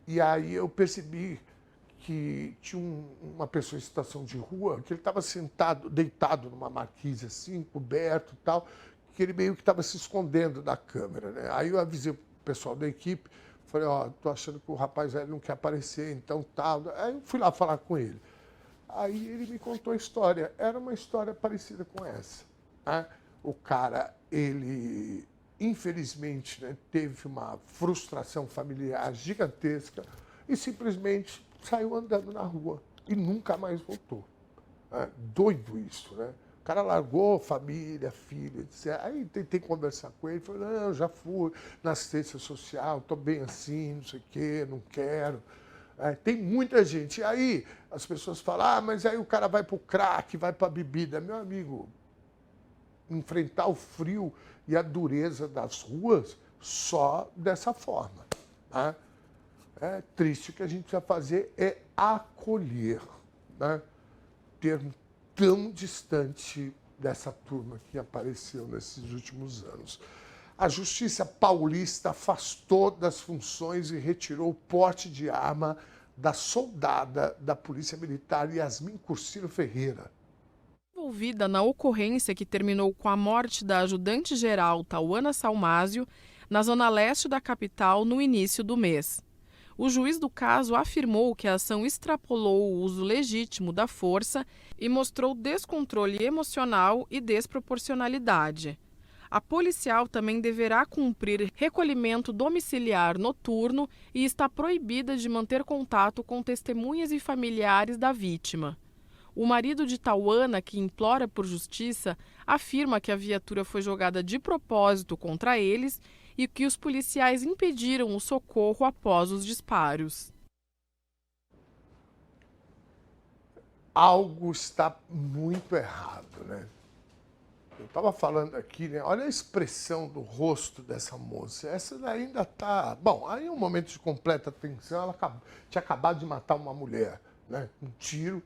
e aí eu percebi que tinha uma pessoa em situação de rua, que ele estava sentado, deitado numa marquise assim, coberto e tal, que ele meio que estava se escondendo da câmera, né? Aí eu avisei o pessoal da equipe, falei, tô achando que o rapaz velho não quer aparecer, então tal. Aí eu fui lá falar com ele. Aí ele me contou a história. Era uma história parecida com essa, né? O cara, ele, infelizmente, né, teve uma frustração familiar gigantesca e simplesmente saiu andando na rua e nunca mais voltou. Doido isso, né? O cara largou família, filho, etc. Aí tentei conversar com ele, falei, não, já fui na assistência social, estou bem assim, não sei o quê, não quero. Tem muita gente. E aí as pessoas falam, mas aí o cara vai para o crack, vai para a bebida. Meu amigo, enfrentar o frio e a dureza das ruas só dessa forma. Né? É triste. O que a gente precisa fazer é acolher, né? Termo tão distante dessa turma que apareceu nesses últimos anos. A Justiça Paulista afastou das funções e retirou o porte de arma da soldada da Polícia Militar Yasmin Cursino Ferreira. Envolvida na ocorrência que terminou com a morte da ajudante-geral Tauana Salmásio, na zona leste da capital, no início do mês. O juiz do caso afirmou que a ação extrapolou o uso legítimo da força e mostrou descontrole emocional e desproporcionalidade. A policial também deverá cumprir recolhimento domiciliar noturno e está proibida de manter contato com testemunhas e familiares da vítima. O marido de Tauana, que implora por justiça, afirma que a viatura foi jogada de propósito contra eles e que os policiais impediram o socorro após os disparos. Algo está muito errado, né? Eu estava falando aqui, né? Olha a expressão do rosto dessa moça. Essa daí ainda está... Bom, aí é um momento de completa tensão. Ela tinha acabado de matar uma mulher, né? Um tiro.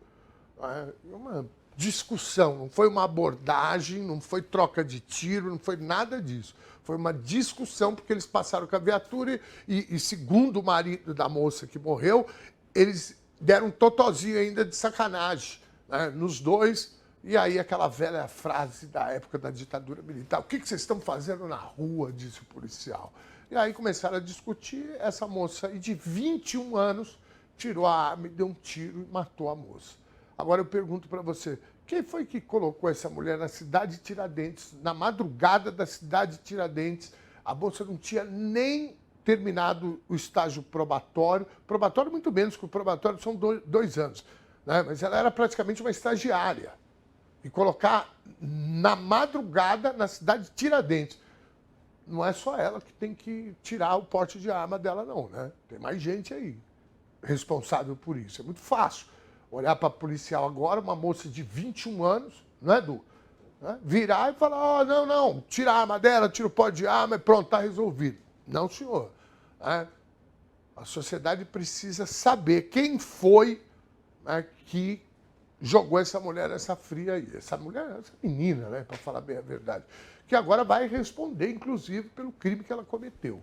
Uma discussão, não foi uma abordagem, não foi troca de tiro, não foi nada disso. Foi uma discussão, porque eles passaram com a viatura e segundo o marido da moça que morreu, eles deram um totozinho ainda de sacanagem, né, nos dois. E aí aquela velha frase da época da ditadura militar: o que vocês estão fazendo na rua, disse o policial. E aí começaram a discutir. Essa moça aí de 21 anos tirou a arma e deu um tiro e matou a moça. Agora eu pergunto para você, quem foi que colocou essa mulher na cidade de Tiradentes, na madrugada da cidade de Tiradentes? A moça não tinha nem terminado o estágio probatório muito menos, porque o probatório são 2 anos, né? Mas ela era praticamente uma estagiária. E colocar na madrugada na cidade de Tiradentes. Não é só ela que tem que tirar o porte de arma dela, não, né? Tem mais gente aí responsável por isso. É muito fácil olhar para a policial agora, uma moça de 21 anos, não é, Edu? Né? Virar e falar: não, tira a arma dela, tira o porte de arma e pronto, está resolvido. Não, senhor. Né? A sociedade precisa saber quem foi, né, que jogou essa mulher nessa fria aí. Essa mulher, essa menina, né, para falar bem a verdade, que agora vai responder, inclusive, pelo crime que ela cometeu.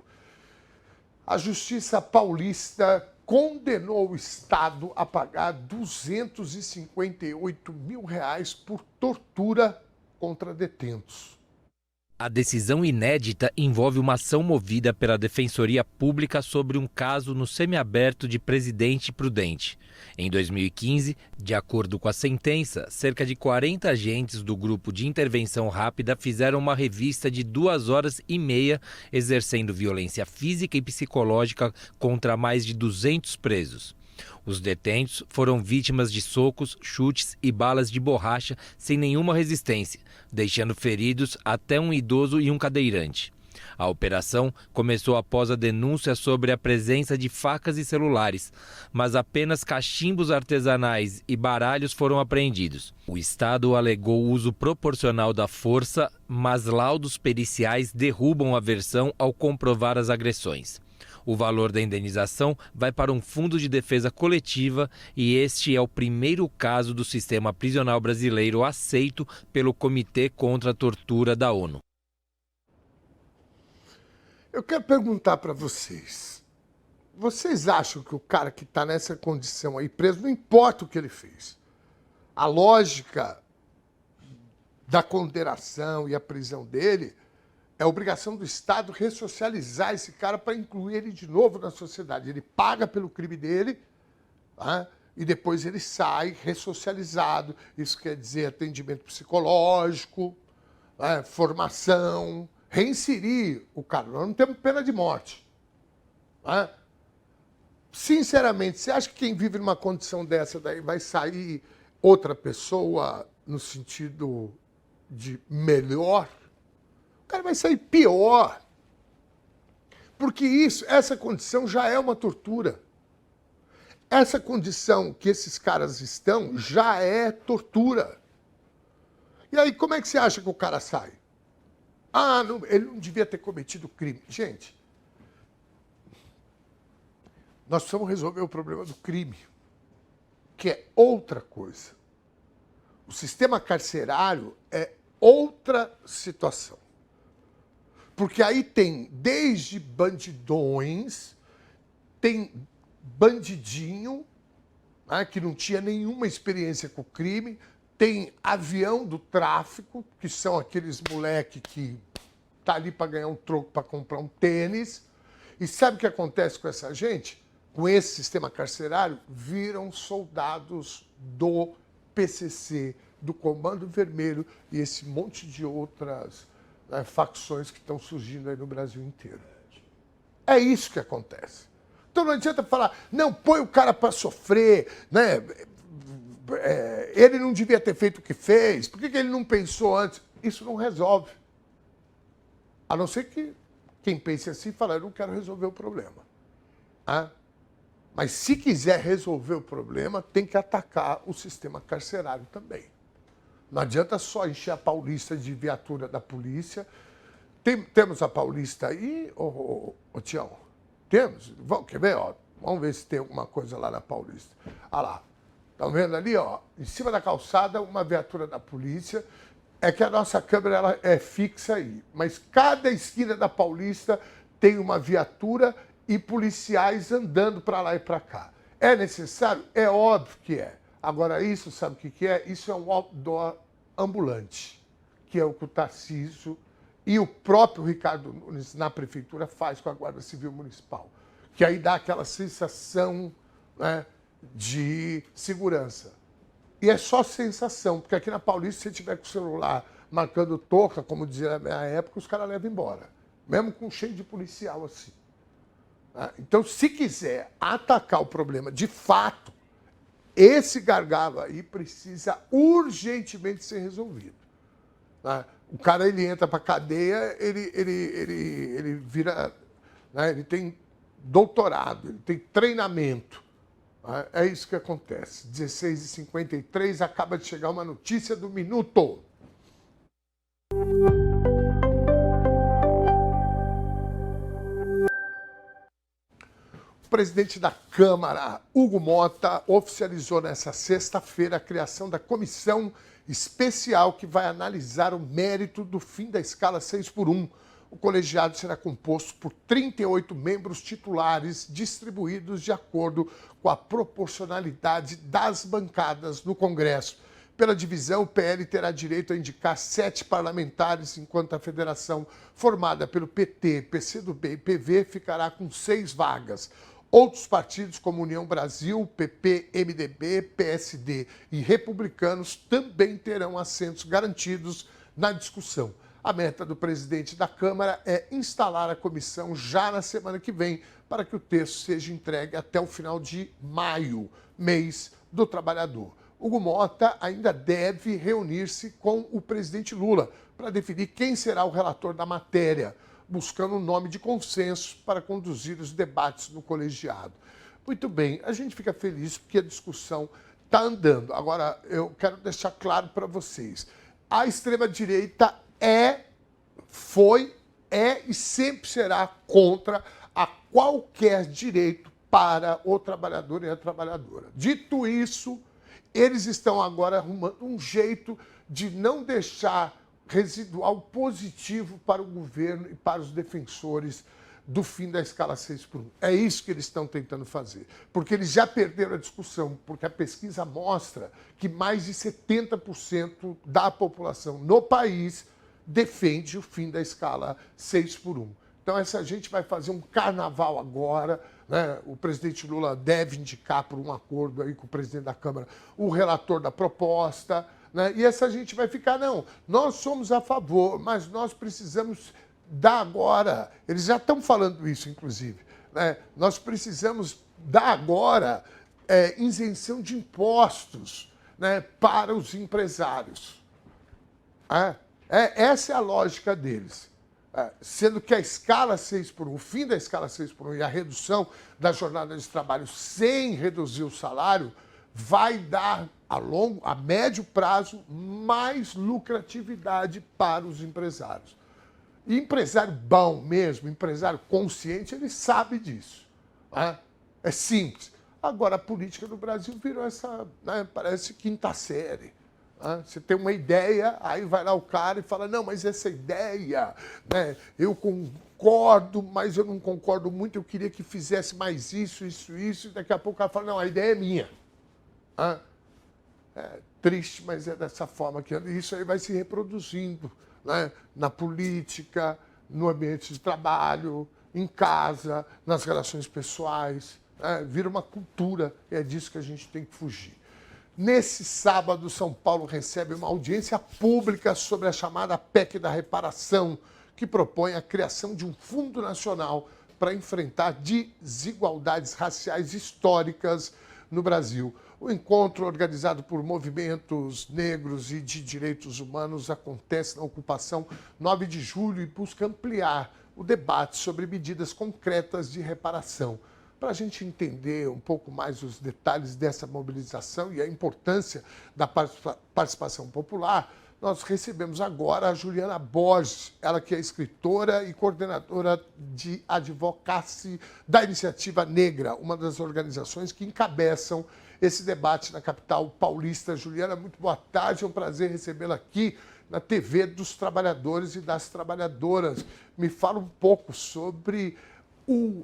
A Justiça Paulista condenou o Estado a pagar R$258 mil por tortura contra detentos. A decisão inédita envolve uma ação movida pela Defensoria Pública sobre um caso no semiaberto de Presidente Prudente. Em 2015, de acordo com a sentença, cerca de 40 agentes do Grupo de Intervenção Rápida fizeram uma revista de 2 horas e meia, exercendo violência física e psicológica contra mais de 200 presos. Os detentos foram vítimas de socos, chutes e balas de borracha sem nenhuma resistência, deixando feridos até um idoso e um cadeirante. A operação começou após a denúncia sobre a presença de facas e celulares, mas apenas cachimbos artesanais e baralhos foram apreendidos. O Estado alegou o uso proporcional da força, mas laudos periciais derrubam a versão ao comprovar as agressões. O valor da indenização vai para um fundo de defesa coletiva e este é o primeiro caso do sistema prisional brasileiro aceito pelo Comitê contra a Tortura da ONU. Eu quero perguntar para vocês. Vocês acham que o cara que está nessa condição aí preso, não importa o que ele fez, a lógica da condenação e a prisão dele é a obrigação do Estado ressocializar esse cara para incluir ele de novo na sociedade. Ele paga pelo crime dele, tá? E depois ele sai ressocializado. Isso quer dizer atendimento psicológico, né? Formação, reinserir o cara. Nós não temos pena de morte. Né? Sinceramente, você acha que quem vive numa condição dessa daí vai sair outra pessoa no sentido de melhor? O cara vai sair pior. Porque essa condição já é uma tortura. Essa condição que esses caras estão já é tortura. E aí, como é que você acha que o cara sai? Não, ele não devia ter cometido crime. Gente, nós precisamos resolver o problema do crime, que é outra coisa. O sistema carcerário é outra situação. Porque aí tem desde bandidões, tem bandidinho, né, que não tinha nenhuma experiência com o crime, tem avião do tráfico, que são aqueles moleque que tá ali para ganhar um troco para comprar um tênis. E sabe o que acontece com essa gente? Com esse sistema carcerário, viram soldados do PCC, do Comando Vermelho e esse monte de outras, né, facções que estão surgindo aí no Brasil inteiro. É isso que acontece. Então não adianta falar, não, põe o cara para sofrer, né? Ele não devia ter feito o que fez, por que ele não pensou antes? Isso não resolve. A não ser que quem pense assim fala, eu não quero resolver o problema. Mas se quiser resolver o problema, tem que atacar o sistema carcerário também. Não adianta só encher a Paulista de viatura da polícia. Temos a Paulista aí, ô Tião? Temos? Quer ver? Ó, vamos ver se tem alguma coisa lá na Paulista. Olha lá. Estão vendo ali, ó? Em cima da calçada, uma viatura da polícia. É que a nossa câmera ela é fixa aí. Mas cada esquina da Paulista tem uma viatura e policiais andando para lá e para cá. É necessário? É óbvio que é. Agora, isso, sabe o que é? Isso é um outdoor ambulante, que é o que o Tarcísio e o próprio Ricardo Nunes, na prefeitura, faz com a Guarda Civil Municipal. Que aí dá aquela sensação, né, de segurança. E é só sensação, porque aqui na Paulista, se você tiver com o celular marcando toca, como dizia na minha época, os caras levam embora. Mesmo com cheio de policial assim. Então, se quiser atacar o problema de fato, esse gargalo aí precisa urgentemente ser resolvido. O cara, ele entra para a cadeia, ele vira... Ele tem doutorado, ele tem treinamento. É isso que acontece. 16h53, acaba de chegar uma notícia do minuto. O presidente da Câmara, Hugo Mota, oficializou nesta sexta-feira a criação da comissão especial que vai analisar o mérito do fim da escala 6x1. O colegiado será composto por 38 membros titulares distribuídos de acordo com a proporcionalidade das bancadas no Congresso. Pela divisão, o PL terá direito a indicar 7 parlamentares, enquanto a federação, formada pelo PT, PCdoB e PV, ficará com 6 vagas. Outros partidos, como União Brasil, PP, MDB, PSD e Republicanos, também terão assentos garantidos na discussão. A meta do presidente da Câmara é instalar a comissão já na semana que vem, para que o texto seja entregue até o final de maio, mês do trabalhador. Hugo Mota ainda deve reunir-se com o presidente Lula para definir quem será o relator da matéria, buscando um nome de consenso para conduzir os debates no colegiado. Muito bem, a gente fica feliz porque a discussão está andando. Agora, eu quero deixar claro para vocês, a extrema-direita foi e sempre será contra a qualquer direito para o trabalhador e a trabalhadora. Dito isso, eles estão agora arrumando um jeito de não deixar residual positivo para o governo e para os defensores do fim da escala 6x1. É isso que eles estão tentando fazer, porque eles já perderam a discussão, porque a pesquisa mostra que mais de 70% da população no país defende o fim da escala 6x1. Então, essa gente vai fazer um carnaval agora, né? O presidente Lula deve indicar, por um acordo aí com o presidente da Câmara, o relator da proposta, né? E essa gente vai ficar, não, nós somos a favor, mas nós precisamos dar agora, eles já estão falando isso, inclusive, né? Nós precisamos dar agora isenção de impostos, né, para os empresários. Essa é a lógica deles. Sendo que a escala 6x1, o fim da escala 6x1 e a redução da jornada de trabalho sem reduzir o salário vai dar a médio prazo mais lucratividade para os empresários. E empresário bom mesmo, empresário consciente, ele sabe disso. É simples. Agora, a política do Brasil virou essa, parece quinta série. Você tem uma ideia, aí vai lá o cara e fala, não, mas essa ideia, né, eu concordo, mas eu não concordo muito, eu queria que fizesse mais isso, e daqui a pouco o cara fala, não, a ideia é minha. É triste, mas é dessa forma que isso aí vai se reproduzindo, né, na política, no ambiente de trabalho, em casa, nas relações pessoais, vira uma cultura, e é disso que a gente tem que fugir. Nesse sábado, São Paulo recebe uma audiência pública sobre a chamada PEC da reparação, que propõe a criação de um fundo nacional para enfrentar desigualdades raciais históricas no Brasil. O encontro, organizado por movimentos negros e de direitos humanos, acontece na ocupação 9 de julho e busca ampliar o debate sobre medidas concretas de reparação. para a gente entender um pouco mais os detalhes dessa mobilização e a importância da participação popular, nós recebemos agora a Juliana Borges, ela que é escritora e coordenadora de advocacy da Iniciativa Negra, uma das organizações que encabeçam esse debate na capital paulista. Juliana, muito boa tarde, é um prazer recebê-la aqui na TV dos trabalhadores e das trabalhadoras. Me fala um pouco sobre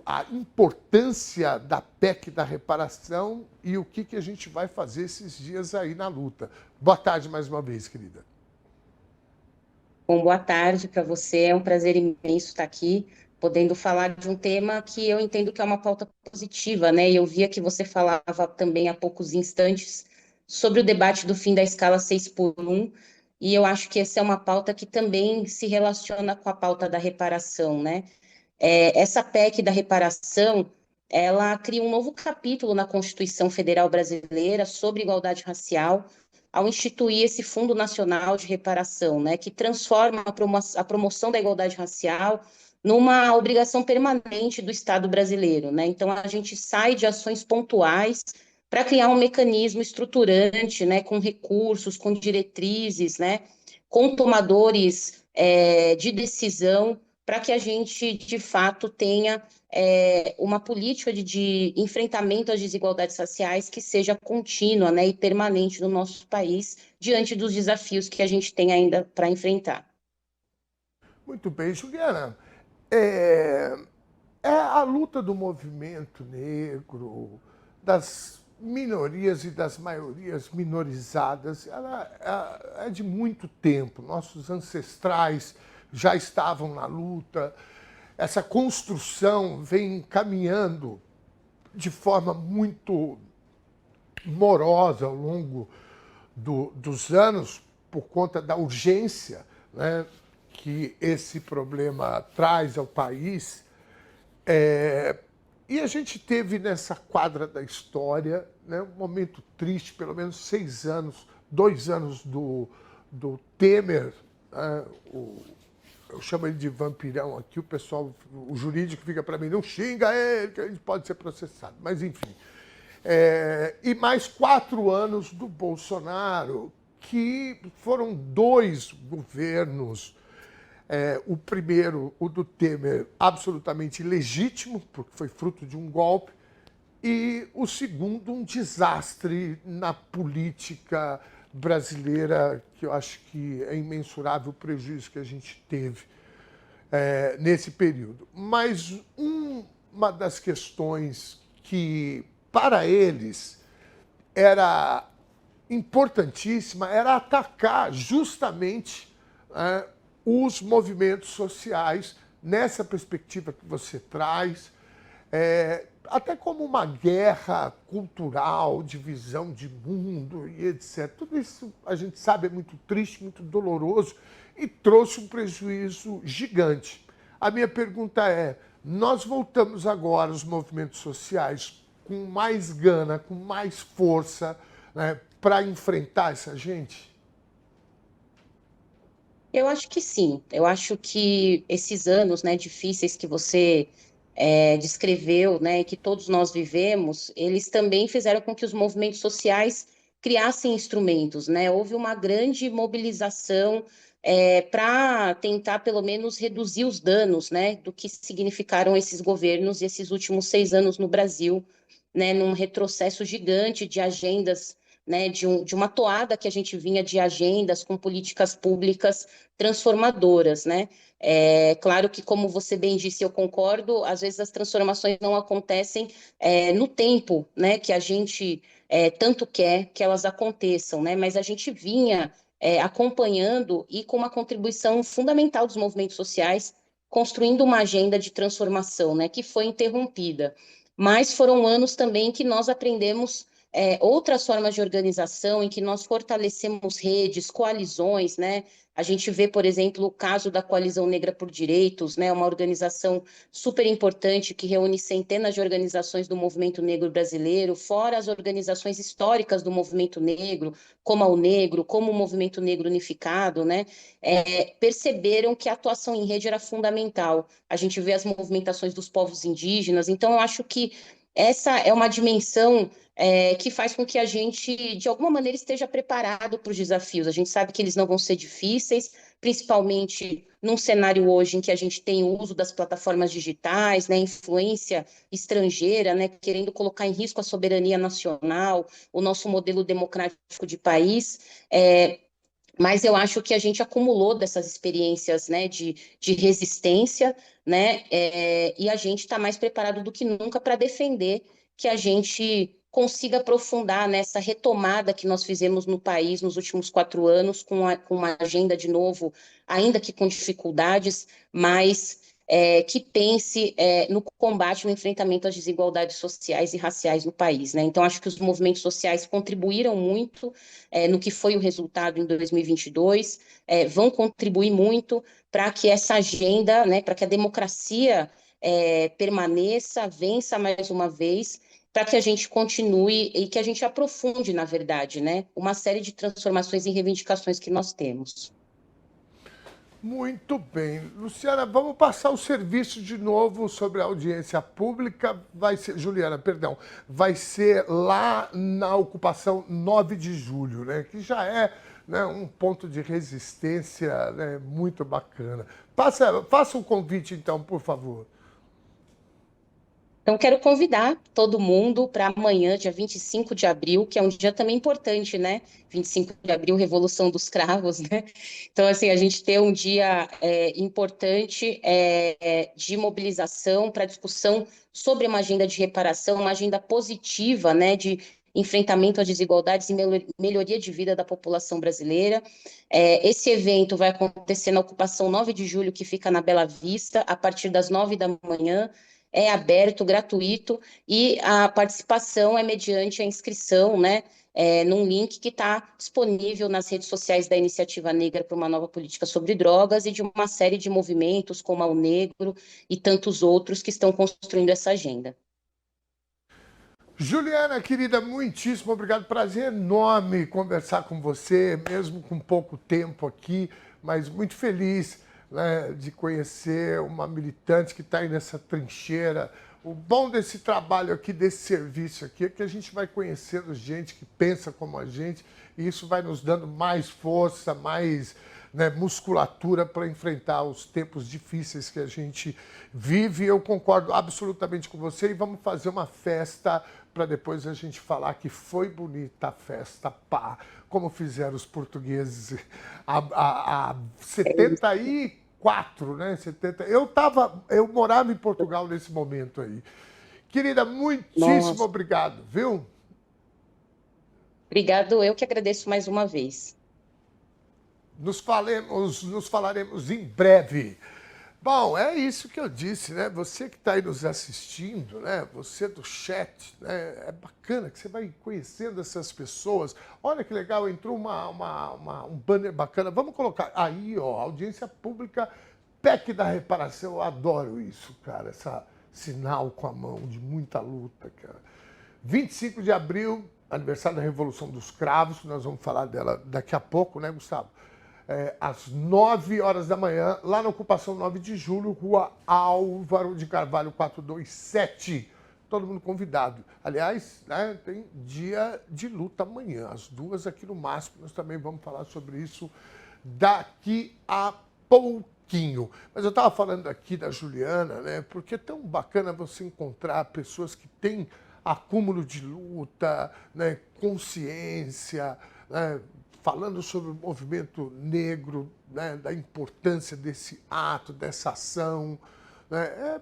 a importância da PEC da reparação e o que a gente vai fazer esses dias aí na luta. Boa tarde mais uma vez, querida. Bom, boa tarde para você, é um prazer imenso estar aqui, podendo falar de um tema que eu entendo que é uma pauta positiva, né? E eu via que você falava também há poucos instantes sobre o debate do fim da escala 6x1, e eu acho que essa é uma pauta que também se relaciona com a pauta da reparação, né? Essa PEC da reparação, ela cria um novo capítulo na Constituição Federal Brasileira sobre igualdade racial, ao instituir esse Fundo Nacional de Reparação, né, que transforma a promoção da igualdade racial numa obrigação permanente do Estado brasileiro, né? Então, a gente sai de ações pontuais para criar um mecanismo estruturante, né, com recursos, com diretrizes, né, com tomadores de decisão, para que a gente, de fato, tenha uma política de enfrentamento às desigualdades raciais que seja contínua, né, e permanente no nosso país, diante dos desafios que a gente tem ainda para enfrentar. Muito bem, Juliana. A luta do movimento negro, das minorias e das maiorias minorizadas, ela é de muito tempo. Nossos ancestrais já estavam na luta. Essa construção vem caminhando de forma muito morosa ao longo dos anos, por conta da urgência, né, que esse problema traz ao país. E a gente teve nessa quadra da história, né, um momento triste, pelo menos 6 anos, 2 anos do Temer, né, eu chamo ele de vampirão aqui, o pessoal, o jurídico fica para mim, não xinga ele, que a gente pode ser processado. Mas, enfim. E mais 4 anos do Bolsonaro, que foram 2 governos. O primeiro, o do Temer, absolutamente legítimo, porque foi fruto de um golpe, e o segundo, um desastre na política brasileira, que eu acho que é imensurável o prejuízo que a gente teve nesse período. Mas uma das questões que, para eles, era importantíssima era atacar justamente os movimentos sociais nessa perspectiva que você traz, até como uma guerra cultural, de visão de mundo e etc. Tudo isso, a gente sabe, é muito triste, muito doloroso e trouxe um prejuízo gigante. A minha pergunta é, nós voltamos agora os movimentos sociais com mais gana, com mais força, né, para enfrentar essa gente? Eu acho que sim. Eu acho que esses anos, né, difíceis que você descreveu, né, e que todos nós vivemos, eles também fizeram com que os movimentos sociais criassem instrumentos, né? Houve uma grande mobilização para tentar, pelo menos, reduzir os danos, né, do que significaram esses governos e esses últimos 6 anos no Brasil, né, num retrocesso gigante de agendas, né, de uma toada que a gente vinha de agendas com políticas públicas transformadoras, né? Claro que, como você bem disse, eu concordo, às vezes as transformações não acontecem no tempo, né, que a gente tanto quer que elas aconteçam, né? Mas a gente vinha acompanhando e com uma contribuição fundamental dos movimentos sociais, construindo uma agenda de transformação, né, que foi interrompida. Mas foram anos também que nós aprendemos outras formas de organização, em que nós fortalecemos redes, coalizões, né? A gente vê, por exemplo, o caso da Coalizão Negra por Direitos, né? Uma organização super importante que reúne centenas de organizações do movimento negro brasileiro, fora as organizações históricas do movimento negro, como a UNEGRO, como o Movimento Negro Unificado, né? Perceberam que a atuação em rede era fundamental. A gente vê as movimentações dos povos indígenas, então eu acho que essa é uma dimensão que faz com que a gente, de alguma maneira, esteja preparado para os desafios. A gente sabe que eles não vão ser difíceis, principalmente num cenário hoje em que a gente tem o uso das plataformas digitais, né, influência estrangeira, né, querendo colocar em risco a soberania nacional, o nosso modelo democrático de país. Mas eu acho que a gente acumulou dessas experiências, né, de resistência, né, e a gente está mais preparado do que nunca para defender que a gente consiga aprofundar nessa retomada que nós fizemos no país nos últimos 4 anos, com uma agenda, de novo, ainda que com dificuldades, mas que pense no combate, no enfrentamento às desigualdades sociais e raciais no país, né? Então, acho que os movimentos sociais contribuíram muito no que foi o resultado em 2022, vão contribuir muito para que essa agenda, né, para que a democracia permaneça, vença mais uma vez, para que a gente continue e que a gente aprofunde, na verdade, né, uma série de transformações e reivindicações que nós temos. Muito bem. Luciana, vamos passar o serviço de novo sobre a audiência pública. Vai ser, Juliana, perdão, vai ser lá na ocupação 9 de julho, né? Que já é, né, um ponto de resistência, né, muito bacana. Faça um convite, então, por favor. Então, quero convidar todo mundo para amanhã, dia 25 de abril, que é um dia também importante, né? 25 de abril, Revolução dos Cravos, né? Então, assim, a gente ter um dia importante de mobilização para discussão sobre uma agenda de reparação, uma agenda positiva, né? De enfrentamento às desigualdades e melhoria de vida da população brasileira. Esse evento vai acontecer na ocupação 9 de julho, que fica na Bela Vista, a partir das 9 da manhã. É aberto, gratuito, e a participação é mediante a inscrição, né, num link que está disponível nas redes sociais da Iniciativa Negra para uma Nova Política sobre Drogas e de uma série de movimentos como a O Negro e tantos outros que estão construindo essa agenda. Juliana, querida, muitíssimo obrigado. Prazer enorme conversar com você, mesmo com pouco tempo aqui, mas muito feliz, né, de conhecer uma militante que está aí nessa trincheira. O bom desse trabalho aqui, desse serviço aqui, é que a gente vai conhecendo gente que pensa como a gente e isso vai nos dando mais força, mais, né, musculatura para enfrentar os tempos difíceis que a gente vive. Eu concordo absolutamente com você e vamos fazer uma festa para depois a gente falar que foi bonita a festa, pá, como fizeram os portugueses há 74, né? 70. Eu morava em Portugal nesse momento aí. Querida, muitíssimo obrigado, viu? Obrigado, eu que agradeço mais uma vez. Nos falaremos em breve. Bom, é isso que eu disse, né? Você que está aí nos assistindo, né? Você do chat, né? É bacana que você vai conhecendo essas pessoas. Olha que legal, entrou um banner bacana. Vamos colocar aí, ó, audiência pública, PEC da reparação. Eu adoro isso, cara, essa sinal com a mão de muita luta, cara. 25 de abril, aniversário da Revolução dos Cravos, nós vamos falar dela daqui a pouco, né, Gustavo? Às 9 horas da manhã, lá na ocupação 9 de julho, Rua Álvaro de Carvalho 427. Todo mundo convidado. Aliás, né, tem dia de luta amanhã, às 2 aqui no MASP. Nós também vamos falar sobre isso daqui a pouquinho. Mas eu estava falando aqui da Juliana, né, porque é tão bacana você encontrar pessoas que têm acúmulo de luta, né, consciência, né, falando sobre o movimento negro, né, da importância desse ato, dessa ação. Né,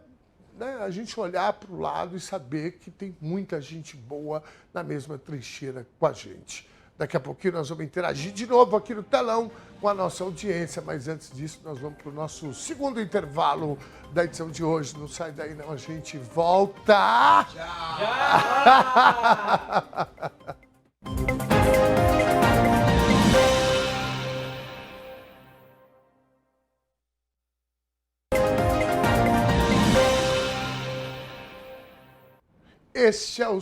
a gente olhar para o lado e saber que tem muita gente boa na mesma trincheira com a gente. Daqui a pouquinho nós vamos interagir de novo aqui no telão com a nossa audiência, mas antes disso nós vamos para o nosso segundo intervalo da edição de hoje. Não sai daí não, a gente volta! Tchau! Este é o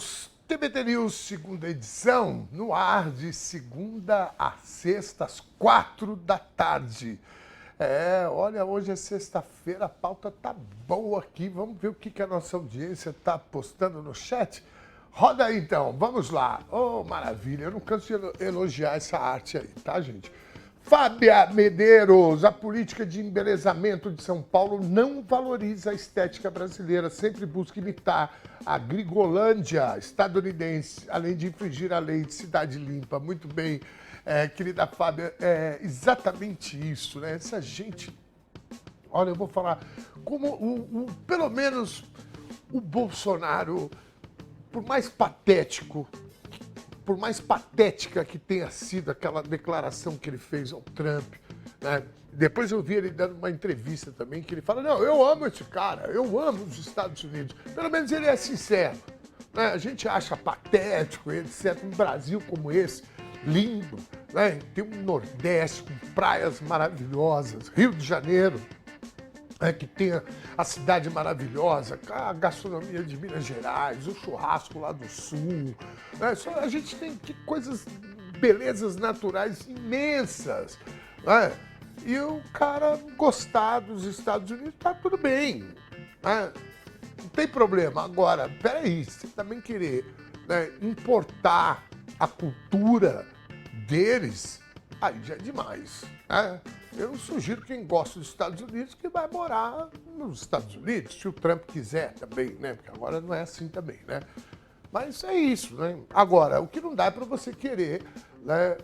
TBT News, segunda edição, no ar de segunda a sexta, às 4 da tarde. Olha, hoje é sexta-feira, a pauta tá boa aqui. Vamos ver o que a nossa audiência tá postando no chat? Roda aí, então, vamos lá. Oh, maravilha, eu não canso de elogiar essa arte aí, tá, gente? Fábia Medeiros, a política de embelezamento de São Paulo não valoriza a estética brasileira, sempre busca imitar a Grigolândia estadunidense, além de infringir a lei de cidade limpa. Muito bem, querida Fábia, é exatamente isso, né? Essa gente, olha, eu vou falar, como pelo menos o Bolsonaro, por mais patética que tenha sido aquela declaração que ele fez ao Trump, né? Depois eu vi ele dando uma entrevista também, que ele fala, não, eu amo esse cara, eu amo os Estados Unidos. Pelo menos ele é sincero, né? A gente acha patético, etc. Um Brasil como esse, lindo, né? Tem um Nordeste com praias maravilhosas, Rio de Janeiro, que tem a cidade maravilhosa, a gastronomia de Minas Gerais, o churrasco lá do Sul. Né? A gente tem coisas, belezas naturais imensas. Né? E o cara gostar dos Estados Unidos, tá tudo bem. Né? Não tem problema. Agora, peraí, você também querer, né, importar a cultura deles, aí já é demais. Né? Eu sugiro quem gosta dos Estados Unidos que vai morar nos Estados Unidos, se o Trump quiser também, né? Porque agora não é assim também, né? Mas é isso, né? Agora, o que não dá é para você querer, né,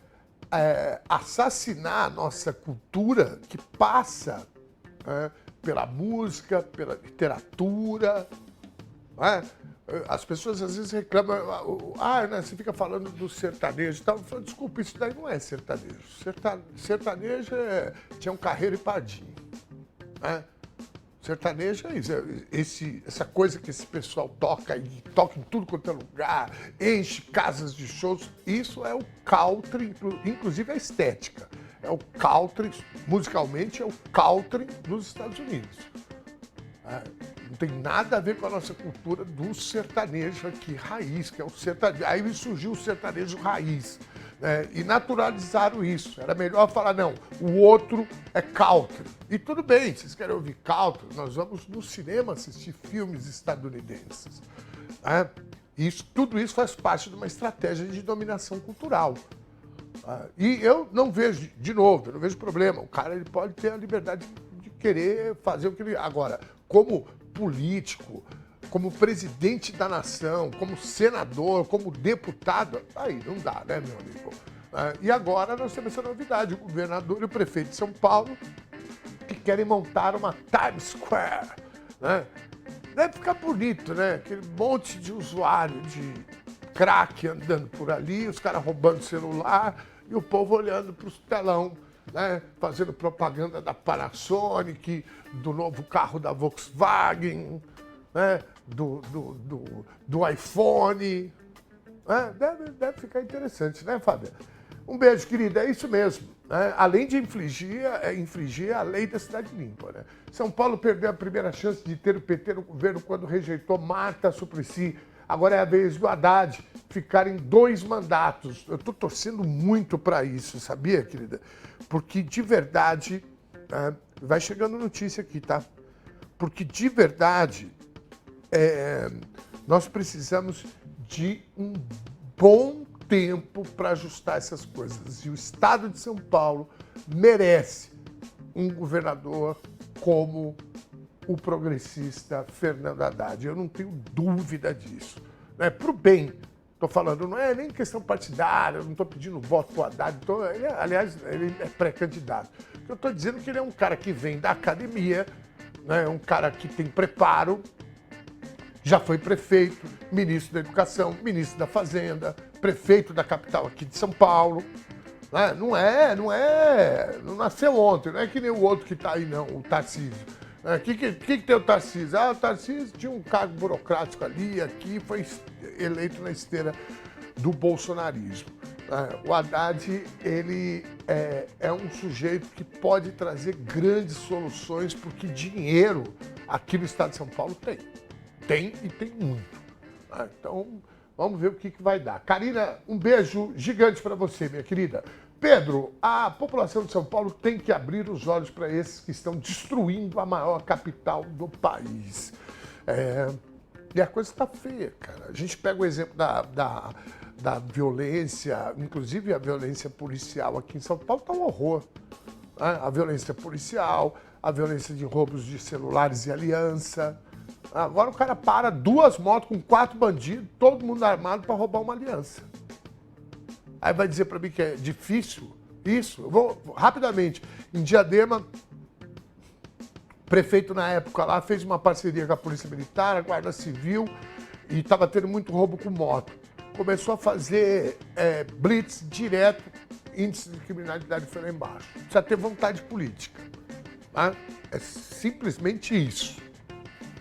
assassinar a nossa cultura que passa, né, pela música, pela literatura, né? As pessoas às vezes reclamam, né, você fica falando do sertanejo e tal. Eu falo, desculpa, isso daí não é sertanejo. Sertanejo é Tião Carreiro e Pardinho. Né? Sertanejo é isso, essa coisa que esse pessoal toca, e toca em tudo quanto é lugar, enche casas de shows. Isso é o country, inclusive a estética. É o country, musicalmente, é o country dos Estados Unidos. Não tem nada a ver com a nossa cultura do sertanejo aqui, raiz, que é o sertanejo. Aí surgiu o sertanejo raiz, né? E naturalizaram isso. Era melhor falar, não, o outro é country. E tudo bem, vocês querem ouvir country, nós vamos no cinema assistir filmes estadunidenses. Né? Tudo isso faz parte de uma estratégia de dominação cultural. E eu não vejo, de novo, eu não vejo problema. O cara ele pode ter a liberdade de querer fazer o que ele... Agora, como político, como presidente da nação, como senador, como deputado, aí não dá, né, meu amigo? E agora nós temos essa novidade, o governador e o prefeito de São Paulo que querem montar uma Times Square, né? Deve ficar bonito, né? Aquele monte de usuário de crack andando por ali, os caras roubando celular e o povo olhando para os telão, né, fazendo propaganda da Panasonic, do novo carro da Volkswagen, né, do iPhone. Né? Deve ficar interessante, né, Fábio? Um beijo, querida. É isso mesmo. Né? Além de infringir a lei da cidade limpa. Né? São Paulo perdeu a primeira chance de ter o PT no governo quando rejeitou Marta Suplicy. Agora é a vez do Haddad ficar em 2 mandatos. Eu estou torcendo muito para isso, sabia, querida? Porque de verdade, vai chegando notícia aqui, tá? Porque de verdade, nós precisamos de um bom tempo para ajustar essas coisas. E o Estado de São Paulo merece um governador como o progressista Fernando Haddad. Eu não tenho dúvida disso. Né? Para o bem, estou falando, não é nem questão partidária, eu não estou pedindo voto para o Haddad. Aliás, ele é pré-candidato. Eu estou dizendo que ele é um cara que vem da academia, né? Um cara que tem preparo, já foi prefeito, ministro da Educação, ministro da Fazenda, prefeito da capital aqui de São Paulo. Né? Não nasceu ontem, não é que nem o outro que está aí, não, o Tarcísio. O que tem o Tarcísio? O Tarcísio tinha um cargo burocrático ali, aqui, foi eleito na esteira do bolsonarismo. O Haddad, ele é um sujeito que pode trazer grandes soluções, porque dinheiro aqui no estado de São Paulo tem. Tem e tem muito. Então, vamos ver o que vai dar. Karina, um beijo gigante para você, minha querida. Pedro, a população de São Paulo tem que abrir os olhos para esses que estão destruindo a maior capital do país. E a coisa está feia, cara. A gente pega o exemplo da violência, inclusive a violência policial aqui em São Paulo está um horror. Né? A violência policial, a violência de roubos de celulares e aliança. Agora o cara para 2 motos com 4 bandidos, todo mundo armado para roubar uma aliança. Aí vai dizer para mim que é difícil isso? Eu vou rapidamente. Em Diadema, o prefeito na época lá fez uma parceria com a Polícia Militar, a Guarda Civil, e estava tendo muito roubo com moto. Começou a fazer blitz direto, índice de criminalidade foi lá embaixo. Precisa ter vontade política. Tá? É simplesmente isso.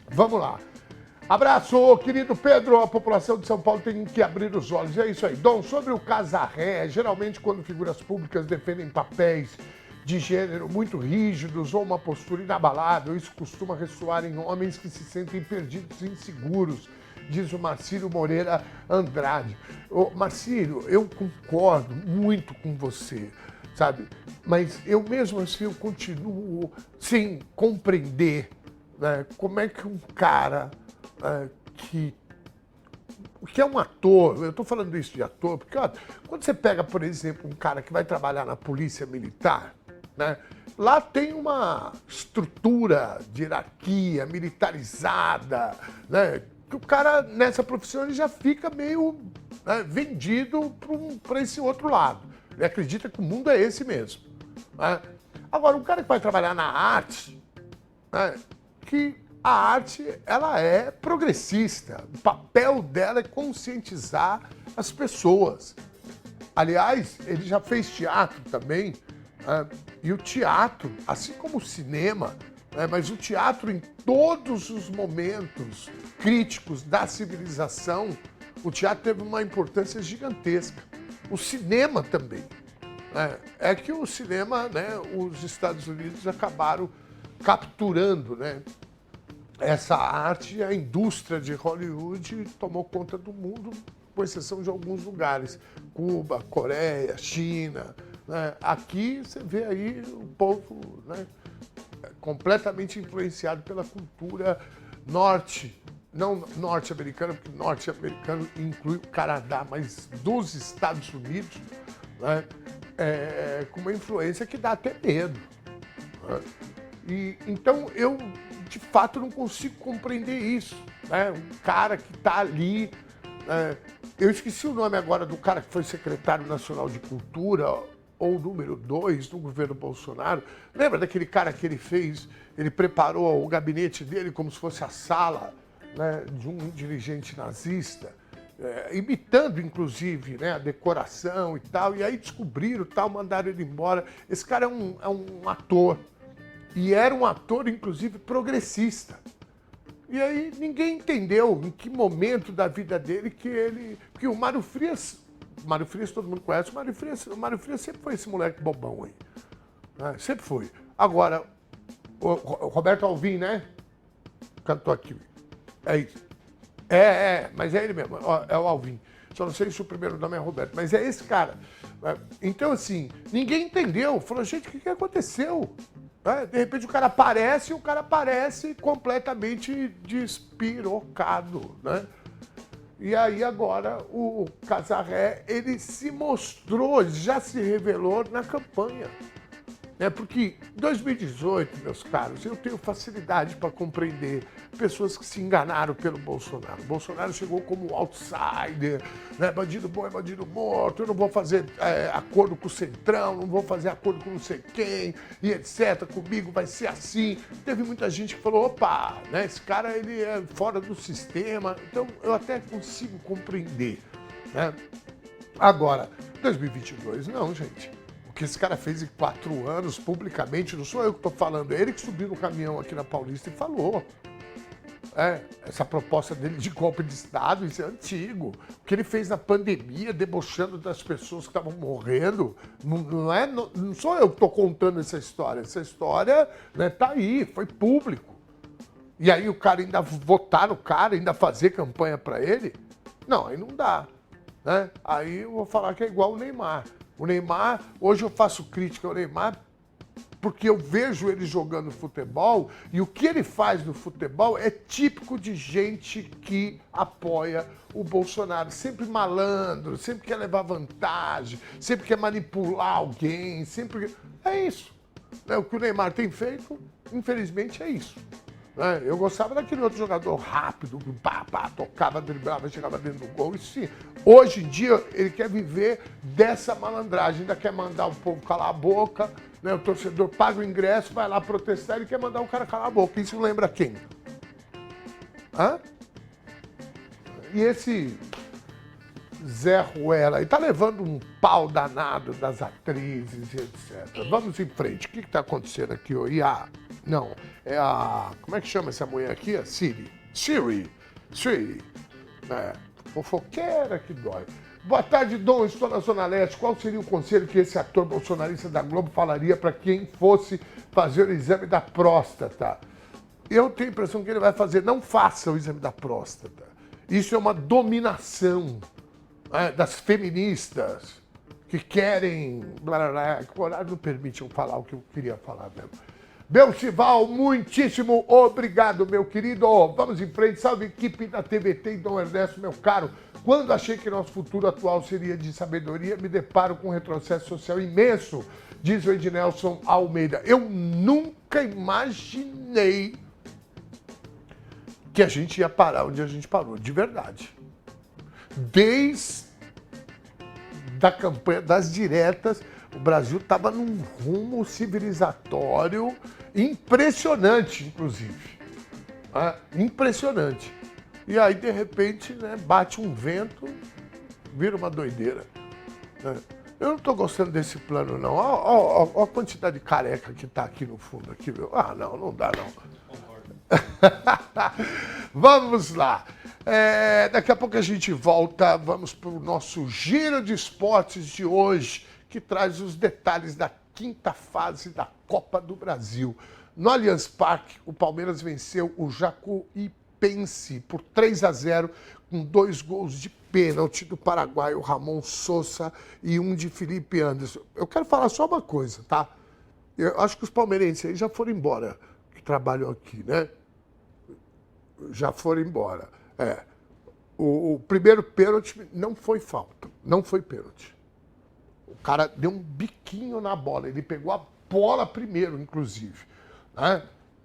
Vamos lá. Abraço, querido Pedro. A população de São Paulo tem que abrir os olhos. É isso aí. Dom, sobre o casarré, geralmente quando figuras públicas defendem papéis de gênero muito rígidos ou uma postura inabalável, isso costuma ressoar em homens que se sentem perdidos e inseguros, diz o Marcílio Moreira Andrade. Marcílio, eu concordo muito com você, sabe? Mas eu mesmo assim eu continuo sem compreender, né, como é que um cara que é um ator, eu estou falando isso de ator, porque ó, quando você pega, por exemplo, um cara que vai trabalhar na polícia militar, né, lá tem uma estrutura de hierarquia militarizada, né, que o cara nessa profissão ele já fica meio, né, vendido para esse outro lado. Ele acredita que o mundo é esse mesmo. Né? Agora, um cara que vai trabalhar na arte, né, que a arte ela é progressista, o papel dela é conscientizar as pessoas. Aliás, ele já fez teatro também, e o teatro, assim como o cinema, mas o teatro em todos os momentos críticos da civilização, o teatro teve uma importância gigantesca. O cinema também. É que o cinema, né, os Estados Unidos acabaram capturando, né, essa arte, a indústria de Hollywood tomou conta do mundo, com exceção de alguns lugares. Cuba, Coreia, China. Né? Aqui você vê aí o povo, né, completamente influenciado pela cultura não norte-americana, porque norte-americano inclui o Canadá, mas dos Estados Unidos, né, com uma influência que dá até medo. Né? E, então eu, de fato, não consigo compreender isso. Né? Um cara que está ali... eu esqueci o nome agora do cara que foi secretário nacional de cultura, ou número 2 do governo Bolsonaro. Lembra daquele cara que ele preparou o gabinete dele como se fosse a sala, né, de um dirigente nazista, imitando, inclusive, né, a decoração e tal, e aí descobriram tal, mandaram ele embora. Esse cara é um ator, e era um ator, inclusive, progressista. E aí ninguém entendeu em que momento da vida dele que o Mário Frias todo mundo conhece, o Mário Frias sempre foi esse moleque bobão aí, né? Sempre foi. Agora, o Roberto Alvim, né? Cantou aqui. É isso. Mas é ele mesmo, é o Alvim. Só não sei se o primeiro nome é Roberto, mas é esse cara. Então, assim, ninguém entendeu. Falou, gente, o que aconteceu? De repente o cara aparece completamente despirocado, né? E aí agora o Casarré, ele se mostrou, já se revelou na campanha. Porque em 2018, meus caros, eu tenho facilidade para compreender pessoas que se enganaram pelo Bolsonaro. O Bolsonaro chegou como outsider, né? Bandido bom é bandido morto, eu não vou fazer acordo com o Centrão, não vou fazer acordo com não sei quem, e etc. Comigo vai ser assim. Teve muita gente que falou, opa, né? Esse cara ele é fora do sistema. Então eu até consigo compreender. Né? Agora, 2022, não, gente. O que esse cara fez em 4 anos, publicamente, não sou eu que estou falando, é ele que subiu no caminhão aqui na Paulista e falou. Essa proposta dele de golpe de Estado, isso é antigo. O que ele fez na pandemia, debochando das pessoas que estavam morrendo, não sou eu que estou contando essa história. Essa história, né, tá aí, foi público. E aí o cara ainda votar no cara, ainda fazer campanha para ele? Não, aí não dá. Né? Aí eu vou falar que é igual o Neymar. O Neymar, hoje eu faço crítica ao Neymar porque eu vejo ele jogando futebol e o que ele faz no futebol é típico de gente que apoia o Bolsonaro. Sempre malandro, sempre quer levar vantagem, sempre quer manipular alguém, sempre... É isso. O que o Neymar tem feito, infelizmente, é isso. Eu gostava daquele outro jogador rápido, que tocava, driblava, chegava dentro do gol. Isso sim. Hoje em dia, ele quer viver dessa malandragem, ainda quer mandar o povo calar a boca, o torcedor paga o ingresso, vai lá protestar, ele quer mandar o cara calar a boca. Isso lembra quem? E esse Zé Ruela aí tá levando um pau danado das atrizes e etc. Vamos em frente. O que tá acontecendo aqui? Não, é a... Como é que chama essa mulher aqui? A Siri. Fofoqueira que dói. Boa tarde, Dom. Estou na Zona Leste. Qual seria o conselho que esse ator bolsonarista da Globo falaria para quem fosse fazer o exame da próstata? Eu tenho a impressão que ele vai fazer. Não faça o exame da próstata. Isso é uma dominação das feministas que querem... O horário não permite eu falar o que eu queria falar mesmo. Belchival, muitíssimo obrigado, meu querido. Vamos em frente. Salve, equipe da TVT e Dom Ernesto, meu caro. Quando achei que nosso futuro atual seria de sabedoria, me deparo com um retrocesso social imenso, diz o Ednelson Almeida. Eu nunca imaginei que a gente ia parar onde a gente parou, de verdade. Desde a campanha das diretas, o Brasil estava num rumo civilizatório impressionante, inclusive. Impressionante. E aí, de repente, bate um vento, vira uma doideira. Eu não estou gostando desse plano, não. Olha a quantidade de careca que está aqui no fundo. Aqui, meu. Não dá, não. Vamos lá. Daqui a pouco a gente volta. Vamos para o nosso giro de esportes de hoje, que traz os detalhes da quinta fase da Copa do Brasil. No Allianz Parque, o Palmeiras venceu o Jacuipense por 3-0, com 2 gols de pênalti do paraguaio Ramon Sosa e um de Felipe Anderson. Eu quero falar só uma coisa, tá? Eu acho que os palmeirenses aí já foram embora, que trabalham aqui, né? Já foram embora. O primeiro pênalti não foi falta, não foi pênalti. O cara deu um biquinho na bola, ele pegou a bola primeiro, inclusive.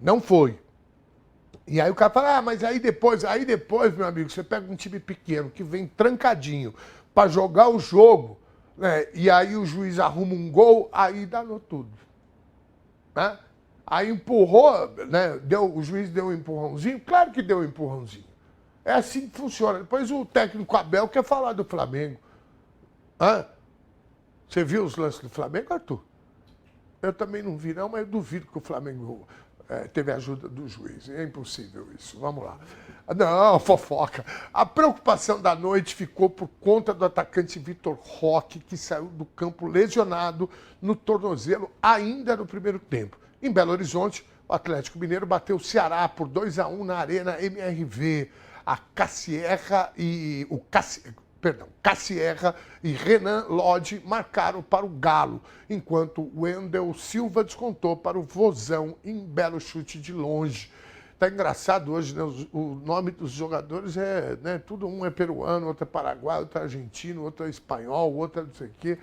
Não foi. E aí o cara fala, mas aí depois, meu amigo, você pega um time pequeno que vem trancadinho para jogar o jogo, e aí o juiz arruma um gol, aí danou tudo. Aí empurrou, o juiz deu um empurrãozinho, claro que deu um empurrãozinho. É assim que funciona. Depois o técnico Abel quer falar do Flamengo. Você viu os lances do Flamengo, Arthur? Eu também não vi, não, mas eu duvido que o Flamengo teve a ajuda do juiz. É impossível isso. Vamos lá. Não, fofoca. A preocupação da noite ficou por conta do atacante Vitor Roque, que saiu do campo lesionado no tornozelo ainda no primeiro tempo. Em Belo Horizonte, o Atlético Mineiro bateu o Ceará por 2-1 na Arena MRV. A Cassierra e Renan Lodge marcaram para o Galo, enquanto o Wendel Silva descontou para o Vozão em belo chute de longe. Tá engraçado hoje, o nome dos jogadores tudo um é peruano, outro é paraguaio, outro é argentino, outro é espanhol, outro é não sei o quê.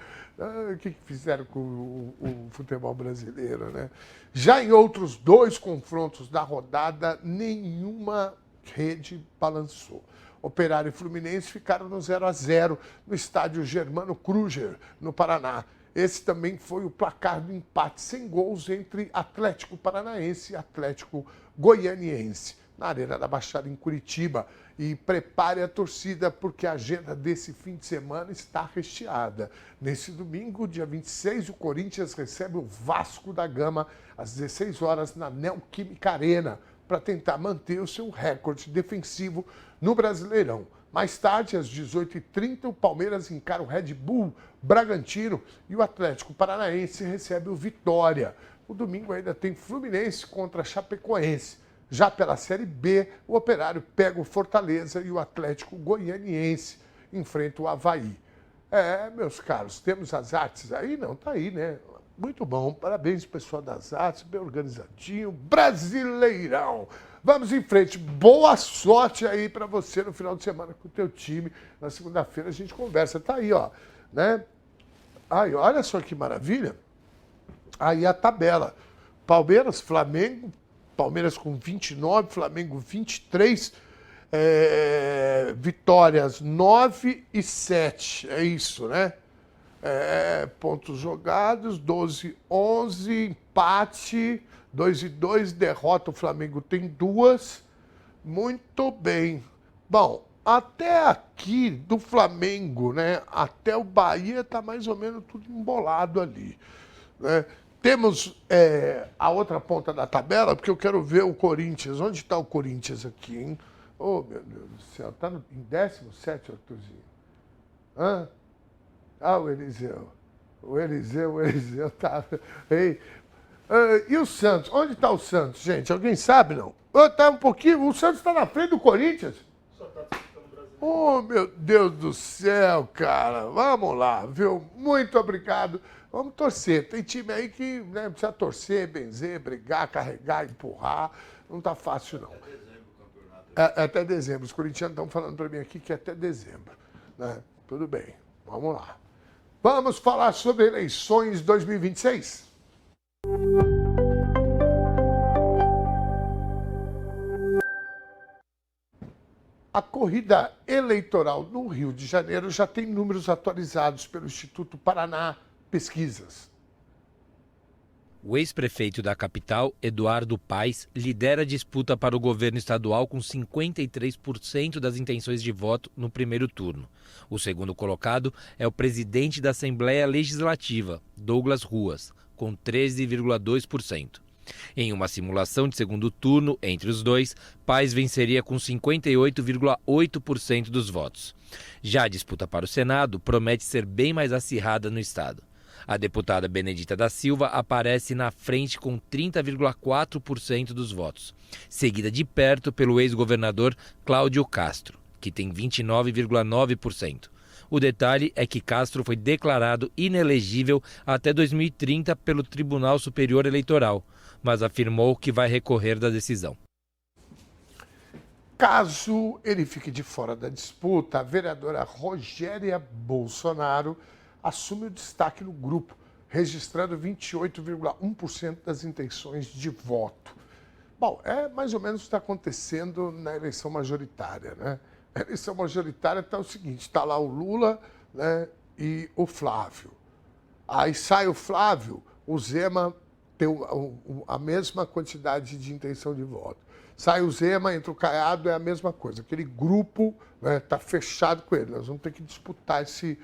O que fizeram com o futebol brasileiro, né? Já em outros 2 confrontos da rodada, nenhuma rede balançou. Operário e Fluminense ficaram no 0-0 no estádio Germano Kruger, no Paraná. Esse também foi o placar do empate sem gols entre Atlético Paranaense e Atlético Goianiense, na Arena da Baixada, em Curitiba. E prepare a torcida, porque a agenda desse fim de semana está recheada. Nesse domingo, dia 26, o Corinthians recebe o Vasco da Gama às 16 horas na Neoquímica Arena, para tentar manter o seu recorde defensivo no Brasileirão. Mais tarde, às 18h30, o Palmeiras encara o Red Bull Bragantino e o Atlético Paranaense recebe o Vitória. O domingo ainda tem Fluminense contra Chapecoense. Já pela Série B, o Operário pega o Fortaleza e o Atlético Goianiense enfrenta o Avaí. Meus caros, temos as artes aí? Não, tá aí, né? Muito bom, parabéns pessoal das artes, bem organizadinho, brasileirão. Vamos em frente, boa sorte aí para você no final de semana com o teu time. Na segunda-feira a gente conversa, tá aí, ó, né? Aí, olha só que maravilha. Aí a tabela, Palmeiras, Flamengo, Palmeiras com 29, Flamengo 23, vitórias 9 e 7, é isso, né? Pontos jogados, 12, 11, empate, 2 e 2, derrota, o Flamengo tem 2. Muito bem. Bom, até aqui do Flamengo, né, até o Bahia tá mais ou menos tudo embolado ali, né? Temos a outra ponta da tabela, porque eu quero ver o Corinthians. Onde está o Corinthians aqui, hein? Oh, meu Deus do céu, está em 17º, Arthurzinho? Hã? Ah, o Eliseu. O Eliseu tá... Ei. E o Santos? Onde está o Santos, gente? Alguém sabe, não? Tá um pouquinho... O Santos está na frente do Corinthians? Oh, meu Deus do céu, cara. Vamos lá, viu? Muito obrigado. Vamos torcer. Tem time aí que, né, precisa torcer, benzer, brigar, carregar, empurrar. Não tá fácil, não. Até dezembro. Os corintianos estão falando para mim aqui que é até dezembro, né? Tudo bem. Vamos lá. Vamos falar sobre eleições 2026? A corrida eleitoral no Rio de Janeiro já tem números atualizados pelo Instituto Paraná Pesquisas. O ex-prefeito da capital, Eduardo Paes, lidera a disputa para o governo estadual com 53% das intenções de voto no primeiro turno. O segundo colocado é o presidente da Assembleia Legislativa, Douglas Ruas, com 13,2%. Em uma simulação de segundo turno entre os dois, Paes venceria com 58,8% dos votos. Já a disputa para o Senado promete ser bem mais acirrada no estado. A deputada Benedita da Silva aparece na frente com 30,4% dos votos, seguida de perto pelo ex-governador Cláudio Castro, que tem 29,9%. O detalhe é que Castro foi declarado inelegível até 2030 pelo Tribunal Superior Eleitoral, mas afirmou que vai recorrer da decisão. Caso ele fique de fora da disputa, a vereadora Rogéria Bolsonaro assume o destaque no grupo, registrando 28,1% das intenções de voto. Bom, é mais ou menos o que está acontecendo na eleição majoritária, né? A eleição majoritária está o seguinte, está lá o Lula, né, e o Flávio. Aí sai o Flávio, o Zema tem a mesma quantidade de intenção de voto. Sai o Zema, entra o Caiado, é a mesma coisa. Aquele grupo está fechado com ele. Nós vamos ter que disputar essa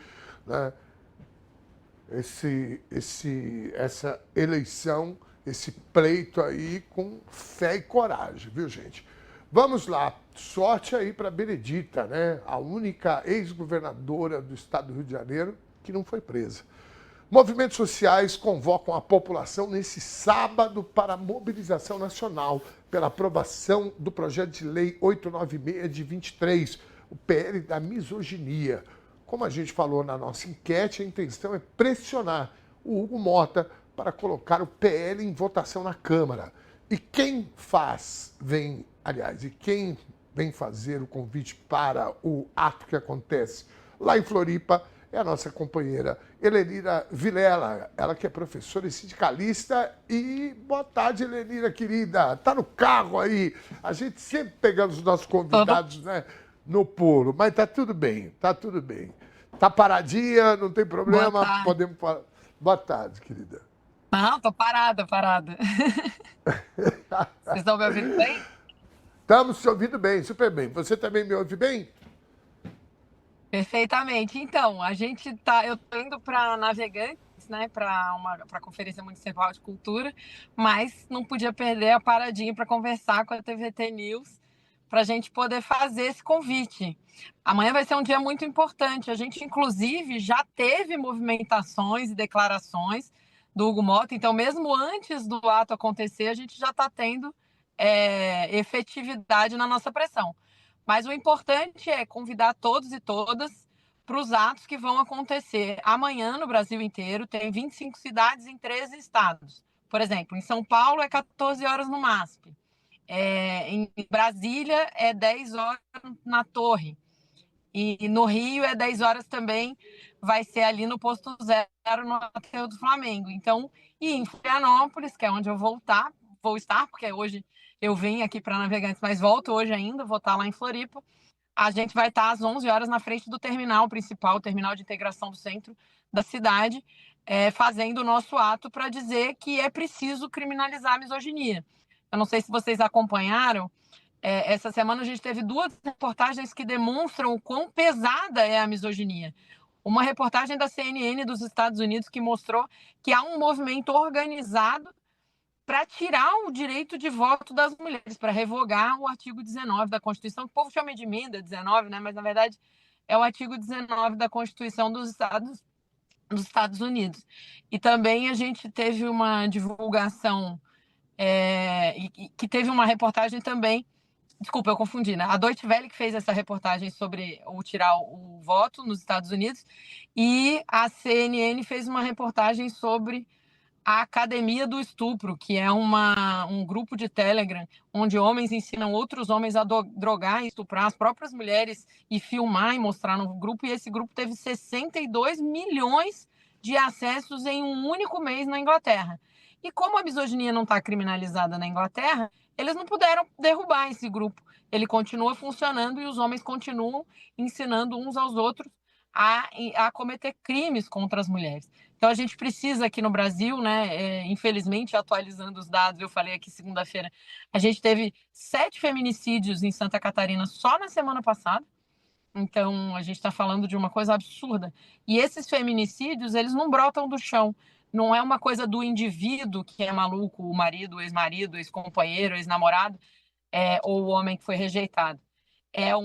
eleição, esse pleito aí com fé e coragem, viu, gente? Vamos lá, sorte aí para Benedita, né? A única ex-governadora do estado do Rio de Janeiro que não foi presa. Movimentos sociais convocam a população nesse sábado para a mobilização nacional pela aprovação do projeto de lei 896 de 23, o PL da misoginia. Como a gente falou na nossa enquete, a intenção é pressionar o Hugo Mota para colocar o PL em votação na Câmara. E quem vem fazer o convite para o ato que acontece lá em Floripa é a nossa companheira Helenira Vilela, ela que é professora e sindicalista. E boa tarde, Helenira, querida. Tá no carro aí. A gente sempre pegando os nossos convidados, né, no pulo, mas tá tudo bem, tá tudo bem. Tá paradinha, não tem problema, podemos falar. Boa tarde, querida. Não, tô parada. Vocês estão me ouvindo bem? Estamos te ouvindo bem, super bem. Você também me ouve bem? Perfeitamente. Então, eu tô indo para Navegantes, né, para a Conferência Municipal de Cultura, mas não podia perder a paradinha para conversar com a TVT News, para a gente poder fazer esse convite. Amanhã vai ser um dia muito importante. A gente, inclusive, já teve movimentações e declarações do Hugo Mota, então, mesmo antes do ato acontecer, a gente já está tendo efetividade na nossa pressão. Mas o importante é convidar todos e todas para os atos que vão acontecer amanhã no Brasil inteiro. Tem 25 cidades em 13 estados. Por exemplo, em São Paulo é 14 horas no MASP. Em Brasília é 10 horas na Torre. E no Rio é 10 horas também, vai ser ali no Posto Zero, no Aterro do Flamengo. Então, e em Florianópolis, que é onde eu vou estar, porque hoje eu vim aqui para Navegantes, mas volto hoje ainda, vou estar lá em Floripa. A gente vai estar às 11 horas na frente do terminal principal, o terminal de integração do centro da cidade, fazendo o nosso ato para dizer que é preciso criminalizar a misoginia. Eu não sei se vocês acompanharam, essa semana a gente teve 2 reportagens que demonstram o quão pesada é a misoginia. Uma reportagem da CNN dos Estados Unidos que mostrou que há um movimento organizado para tirar o direito de voto das mulheres, para revogar o artigo 19 da Constituição, que o povo chama de emenda 19, né? Mas na verdade é o artigo 19 da Constituição dos Estados Unidos. E também a gente teve uma divulgação, que teve uma reportagem também. Desculpa, eu confundi, né? A Deutsche Welle que fez essa reportagem sobre o tirar o voto nos Estados Unidos, e a CNN fez uma reportagem sobre a Academia do Estupro, que é um grupo de Telegram onde homens ensinam outros homens a drogar e estuprar as próprias mulheres e filmar e mostrar no grupo. E esse grupo teve 62 milhões de acessos em um único mês na Inglaterra. E como a misoginia não está criminalizada na Inglaterra, eles não puderam derrubar esse grupo. Ele continua funcionando e os homens continuam ensinando uns aos outros a cometer crimes contra as mulheres. Então, a gente precisa aqui no Brasil, né, infelizmente, atualizando os dados, eu falei aqui segunda-feira, a gente teve 7 feminicídios em Santa Catarina só na semana passada. Então, a gente está falando de uma coisa absurda. E esses feminicídios, eles não brotam do chão. Não é uma coisa do indivíduo que é maluco, o marido, o ex-marido, ex-companheiro, ex-namorado, ou o homem que foi rejeitado. É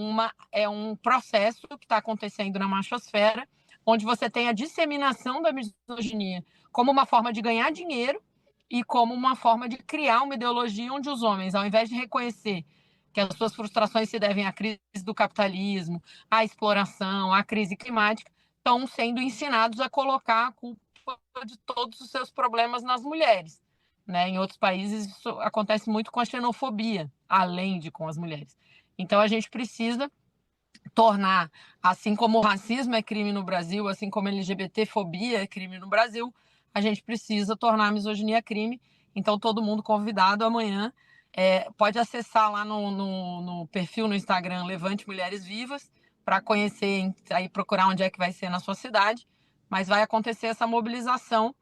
um processo que está acontecendo na machosfera, onde você tem a disseminação da misoginia como uma forma de ganhar dinheiro e como uma forma de criar uma ideologia onde os homens, ao invés de reconhecer que as suas frustrações se devem à crise do capitalismo, à exploração, à crise climática, estão sendo ensinados a colocar a culpa de todos os seus problemas nas mulheres. Né? Em outros países, isso acontece muito com a xenofobia, além de com as mulheres. Então, a gente precisa tornar, assim como o racismo é crime no Brasil, assim como a LGBTfobia é crime no Brasil, a gente precisa tornar a misoginia crime. Então, todo mundo convidado amanhã pode acessar lá no perfil no Instagram Levante Mulheres Vivas para conhecer, aí procurar onde é que vai ser na sua cidade, mas vai acontecer essa mobilização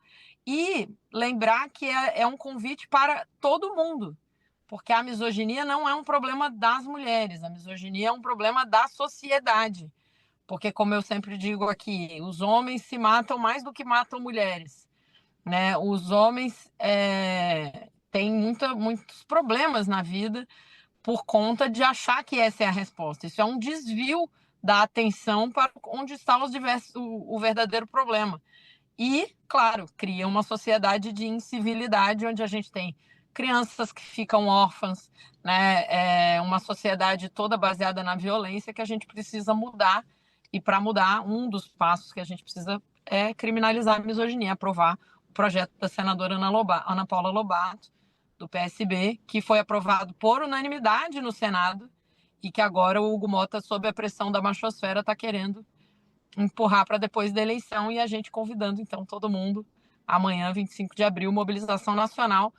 e lembrar que é um convite para todo mundo, porque a misoginia não é um problema das mulheres, a misoginia é um problema da sociedade, porque, como eu sempre digo aqui, os homens se matam mais do que matam mulheres, né? Os homens têm muitos problemas na vida por conta de achar que essa é a resposta. Isso é um desvio da atenção para onde está o verdadeiro problema. E, claro, cria uma sociedade de incivilidade, onde a gente tem crianças que ficam órfãs, né? Uma sociedade toda baseada na violência que a gente precisa mudar. E, para mudar, um dos passos que a gente precisa é criminalizar a misoginia, aprovar o projeto da senadora Ana Paula Lobato, do PSB, que foi aprovado por unanimidade no Senado e que agora o Hugo Mota, sob a pressão da machosfera, está querendo empurrar para depois da eleição, e a gente convidando, então, todo mundo, amanhã, 25 de abril, mobilização nacional.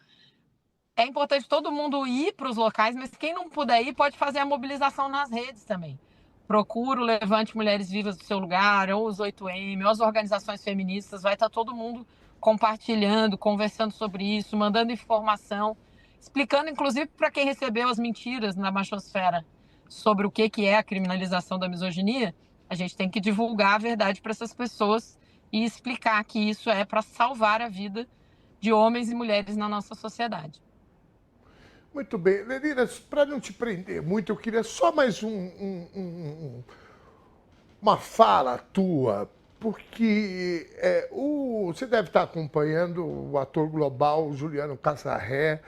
É importante todo mundo ir para os locais, mas quem não puder ir pode fazer a mobilização nas redes também. Procura o Levante Mulheres Vivas do seu lugar, ou os 8M, ou as organizações feministas, vai estar todo mundo compartilhando, conversando sobre isso, mandando informação, explicando, inclusive, para quem recebeu as mentiras na machosfera sobre o que é a criminalização da misoginia. A gente tem que divulgar a verdade para essas pessoas e explicar que isso é para salvar a vida de homens e mulheres na nossa sociedade. Muito bem. Lenira, para não te prender muito, eu queria só mais uma fala tua, porque você deve estar acompanhando o ator global Juliano Casarré,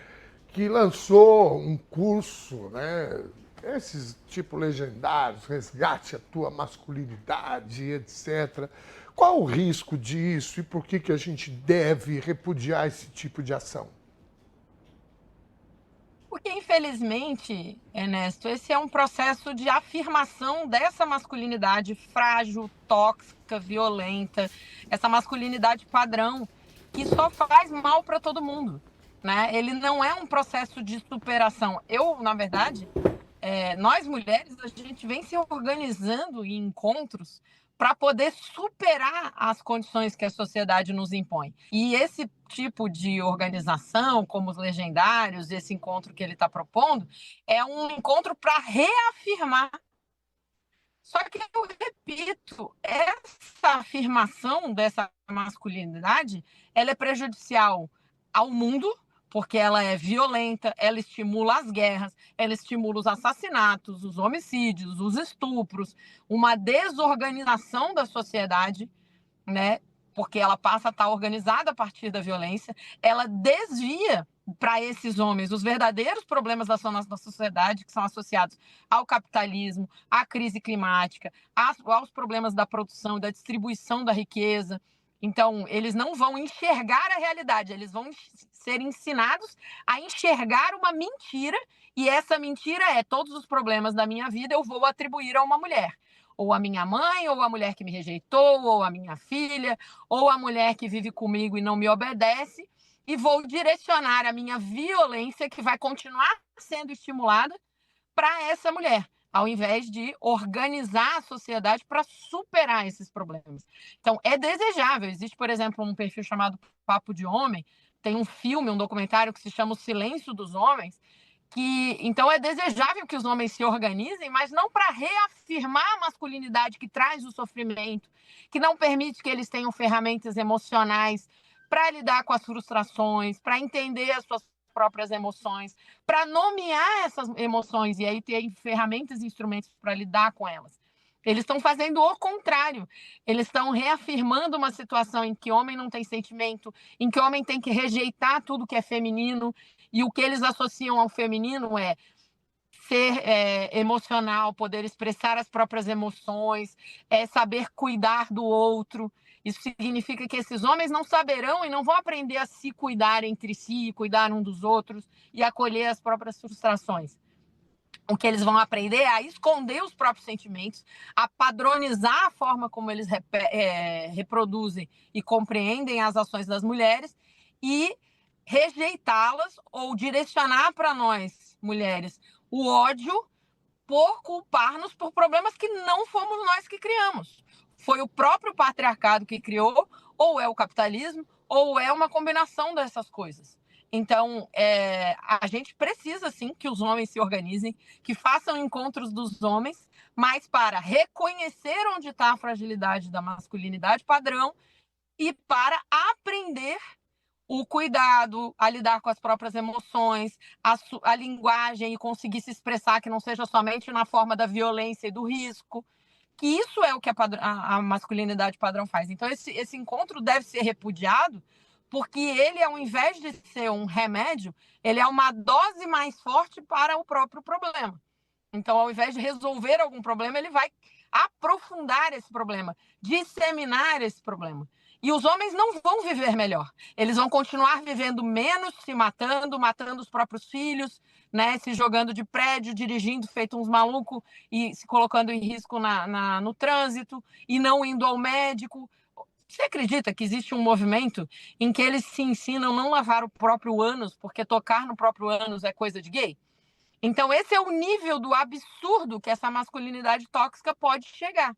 que lançou um curso, né, esses tipo legendários, resgate a tua masculinidade, etc. Qual o risco disso e por que a gente deve repudiar esse tipo de ação? Porque, infelizmente, Ernesto, esse é um processo de afirmação dessa masculinidade frágil, tóxica, violenta, essa masculinidade padrão, que só faz mal para todo mundo, né? Ele não é um processo de superação. Na verdade, nós mulheres, a gente vem se organizando em encontros para poder superar as condições que a sociedade nos impõe. E esse tipo de organização, como os legendários, esse encontro que ele está propondo, é um encontro para reafirmar. Só que eu repito, essa afirmação dessa masculinidade, ela é prejudicial ao mundo, porque ela é violenta, ela estimula as guerras, ela estimula os assassinatos, os homicídios, os estupros, uma desorganização da sociedade, né? Porque ela passa a estar organizada a partir da violência, ela desvia para esses homens os verdadeiros problemas da sociedade, que são associados ao capitalismo, à crise climática, aos problemas da produção, da distribuição da riqueza. Então, eles não vão enxergar a realidade, eles vão ser ensinados a enxergar uma mentira, e essa mentira é: todos os problemas da minha vida eu vou atribuir a uma mulher. Ou a minha mãe, ou a mulher que me rejeitou, ou a minha filha, ou a mulher que vive comigo e não me obedece, e vou direcionar a minha violência, que vai continuar sendo estimulada, para essa mulher, ao invés de organizar a sociedade para superar esses problemas. Então, é desejável. Existe, por exemplo, um perfil chamado Papo de Homem, tem um filme, um documentário que se chama O Silêncio dos Homens, que então é desejável que os homens se organizem, mas não para reafirmar a masculinidade que traz o sofrimento, que não permite que eles tenham ferramentas emocionais para lidar com as frustrações, para entender as suas próprias emoções, para nomear essas emoções e aí ter ferramentas e instrumentos para lidar com elas. Eles estão fazendo o contrário. Eles estão reafirmando uma situação em que homem não tem sentimento, em que homem tem que rejeitar tudo que é feminino, e o que eles associam ao feminino é ser emocional, poder expressar as próprias emoções, saber cuidar do outro. Isso significa que esses homens não saberão e não vão aprender a se cuidar entre si, cuidar um dos outros e acolher as próprias frustrações. O que eles vão aprender é a esconder os próprios sentimentos, a padronizar a forma como eles reproduzem e compreendem as ações das mulheres e rejeitá-las ou direcionar para nós, mulheres, o ódio por culpar-nos por problemas que não fomos nós que criamos. Foi o próprio patriarcado que criou, ou é o capitalismo, ou é uma combinação dessas coisas. Então, a gente precisa, sim, que os homens se organizem, que façam encontros dos homens, mas para reconhecer onde está a fragilidade da masculinidade padrão e para aprender o cuidado, a lidar com as próprias emoções, a linguagem e conseguir se expressar, que não seja somente na forma da violência e do risco, que isso é o que a masculinidade padrão faz. Então, esse encontro deve ser repudiado, porque ele, ao invés de ser um remédio, ele é uma dose mais forte para o próprio problema. Então, ao invés de resolver algum problema, ele vai aprofundar esse problema, disseminar esse problema. E os homens não vão viver melhor. Eles vão continuar vivendo menos, se matando, matando os próprios filhos, né, se jogando de prédio, dirigindo feito uns malucos e se colocando em risco no trânsito e não indo ao médico. Você acredita que existe um movimento em que eles se ensinam a não lavar o próprio ânus, porque tocar no próprio ânus é coisa de gay? Então, esse é o nível do absurdo que essa masculinidade tóxica pode chegar.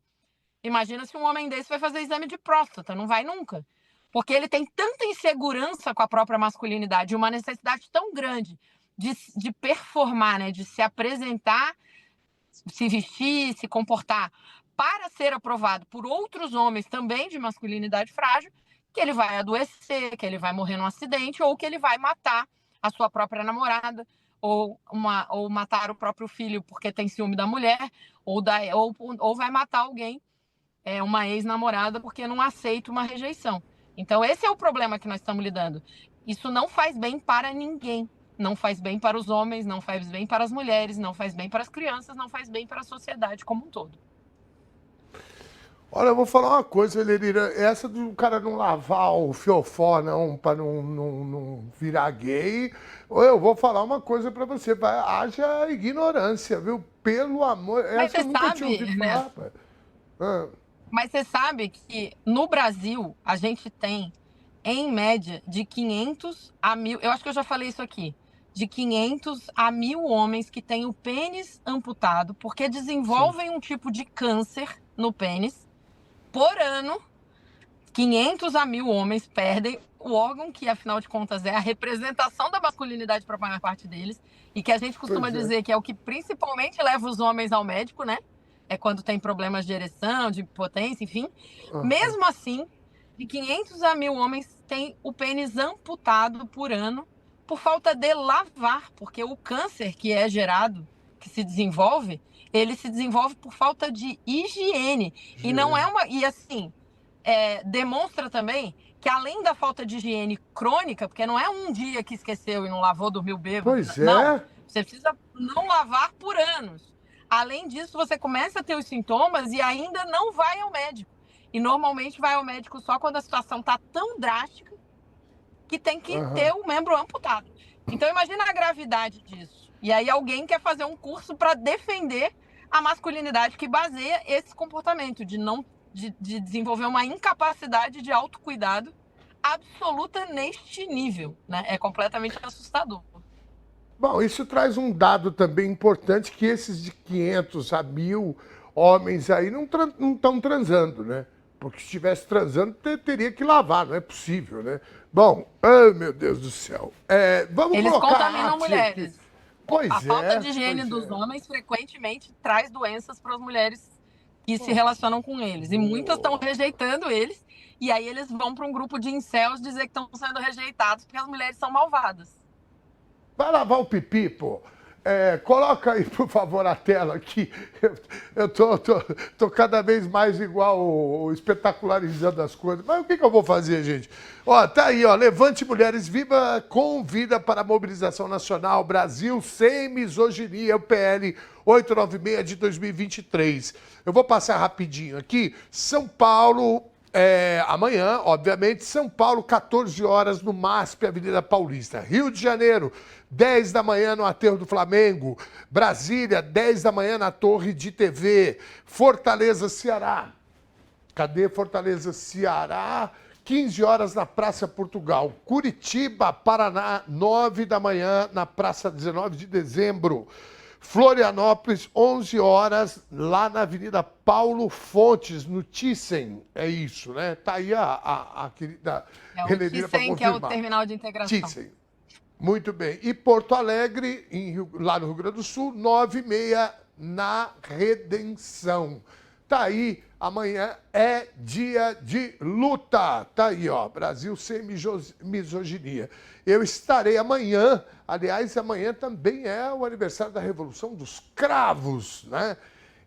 Imagina se um homem desse vai fazer exame de próstata, não vai nunca. Porque ele tem tanta insegurança com a própria masculinidade, uma necessidade tão grande de performar, né, de se apresentar, se vestir, se comportar, para ser aprovado por outros homens também de masculinidade frágil, que ele vai adoecer, que ele vai morrer num acidente ou que ele vai matar a sua própria namorada ou matar o próprio filho porque tem ciúme da mulher ou vai matar alguém, uma ex-namorada, porque não aceita uma rejeição. Então, esse é o problema que nós estamos lidando. Isso não faz bem para ninguém. não faz bem para os homens, não faz bem para as mulheres, não faz bem para as crianças, não faz bem para a sociedade como um todo. Olha, eu vou falar uma coisa, Elenira, essa do cara não lavar o fiofó, não, para não virar gay, eu vou falar uma coisa para você, haja ignorância, viu? Pelo amor, essa eu nunca tinha ouvido falar, rapaz. Mas você sabe que no Brasil a gente tem, em média, de 500 a 1.000, eu acho que eu já falei isso aqui, de 500 a 1.000 homens que têm o pênis amputado porque desenvolvem um tipo de câncer no pênis. Por ano, 500 a 1.000 homens perdem o órgão que, afinal de contas, é a representação da masculinidade para a maior parte deles e que a gente costuma dizer que é o que principalmente leva os homens ao médico, né? É quando tem problemas de ereção, de impotência, enfim. Mesmo assim, de 500 a 1.000 homens têm o pênis amputado por ano por falta de lavar, porque o câncer que é gerado, que se desenvolve, ele se desenvolve por falta de higiene. E não é uma. E assim, demonstra também que além da falta de higiene crônica, porque não é um dia que esqueceu e não lavou, dormiu bêbado. Pois é. Não, você precisa não lavar por anos. Além disso, você começa a ter os sintomas e ainda não vai ao médico. E normalmente vai ao médico só quando a situação está tão drástica que tem que ter o membro amputado. Então imagina a gravidade disso. E aí alguém quer fazer um curso para defender a masculinidade que baseia esse comportamento de desenvolver uma incapacidade de autocuidado absoluta neste nível, né? É completamente assustador. Bom, isso traz um dado também importante, que esses de 500 a 1.000 homens aí não estão transando, né? Porque se estivesse transando, teria que lavar, não é possível, né? Bom, ai meu Deus do céu. Vamos Eles colocar contaminam mulheres. Aqui. Pois a falta de higiene dos homens frequentemente traz doenças para as mulheres que se relacionam com eles. E muitas estão rejeitando eles. E aí eles vão para um grupo de incels dizer que estão sendo rejeitados porque as mulheres são malvadas. Vai lavar o pipi, pô. Coloca aí, por favor, a tela aqui. Eu tô cada vez mais igual espetacularizando as coisas. Mas o que eu vou fazer, gente? Ó, tá aí, ó. Levante Mulheres Viva convida para a mobilização nacional Brasil Sem Misoginia, o PL 896 de 2023. Eu vou passar rapidinho aqui. São Paulo, amanhã, obviamente, São Paulo, 14 horas no MASP, Avenida Paulista. Rio de Janeiro, 10 da manhã no Aterro do Flamengo. Brasília, 10 da manhã na Torre de TV. Fortaleza, Ceará. Cadê Fortaleza, Ceará? 15 horas na Praça Portugal. Curitiba, Paraná, 9 da manhã na Praça 19 de Dezembro. Florianópolis, 11 horas, lá na Avenida Paulo Fontes, no Thyssen. É isso, né? Tá aí a querida Elenira para confirmar. Que é o terminal de integração. Thyssen. Muito bem. E Porto Alegre, lá no Rio Grande do Sul, 9h30 na Redenção. Tá aí, amanhã é dia de luta. Tá aí, ó, Brasil Sem Misoginia. Eu estarei amanhã, aliás, amanhã também é o aniversário da Revolução dos Cravos, né?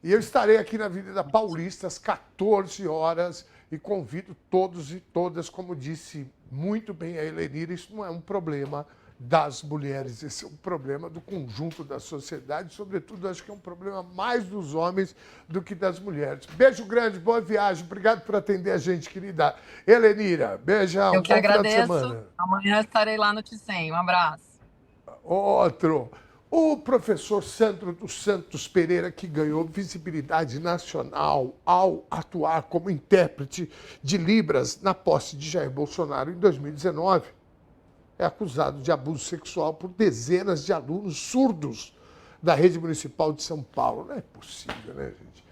E eu estarei aqui na Avenida Paulista às 14 horas e convido todos e todas, como disse muito bem a Elenira, isso não é um problema das mulheres, esse é um problema do conjunto da sociedade, sobretudo acho que é um problema mais dos homens do que das mulheres. Beijo grande, boa viagem, obrigado por atender a gente, querida Elenira. Beijão, eu que bom agradeço. Final de semana. Amanhã estarei lá no Thyssen, um abraço. Outro. O professor Sandro dos Santos Pereira, que ganhou visibilidade nacional ao atuar como intérprete de Libras na posse de Jair Bolsonaro em 2019, é acusado de abuso sexual por dezenas de alunos surdos da rede municipal de São Paulo. Não é possível, né, gente?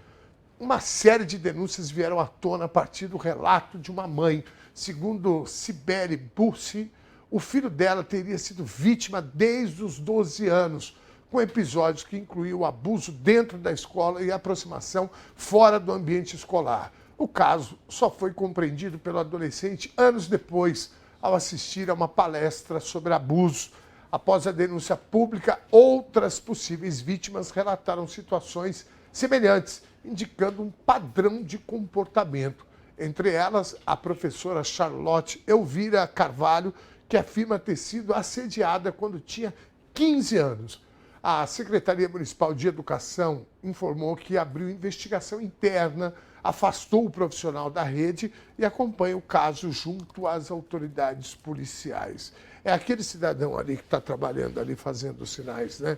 Uma série de denúncias vieram à tona a partir do relato de uma mãe. Segundo Sibeli Bussi, o filho dela teria sido vítima desde os 12 anos, com episódios que incluíam o abuso dentro da escola e a aproximação fora do ambiente escolar. O caso só foi compreendido pelo adolescente anos depois, ao assistir a uma palestra sobre abuso. Após a denúncia pública, outras possíveis vítimas relataram situações semelhantes, indicando um padrão de comportamento. Entre elas, a professora Charlotte Elvira Carvalho, que afirma ter sido assediada quando tinha 15 anos. A Secretaria Municipal de Educação informou que abriu investigação interna, afastou o profissional da rede e acompanha o caso junto às autoridades policiais. É aquele cidadão ali que está trabalhando ali, fazendo sinais, né?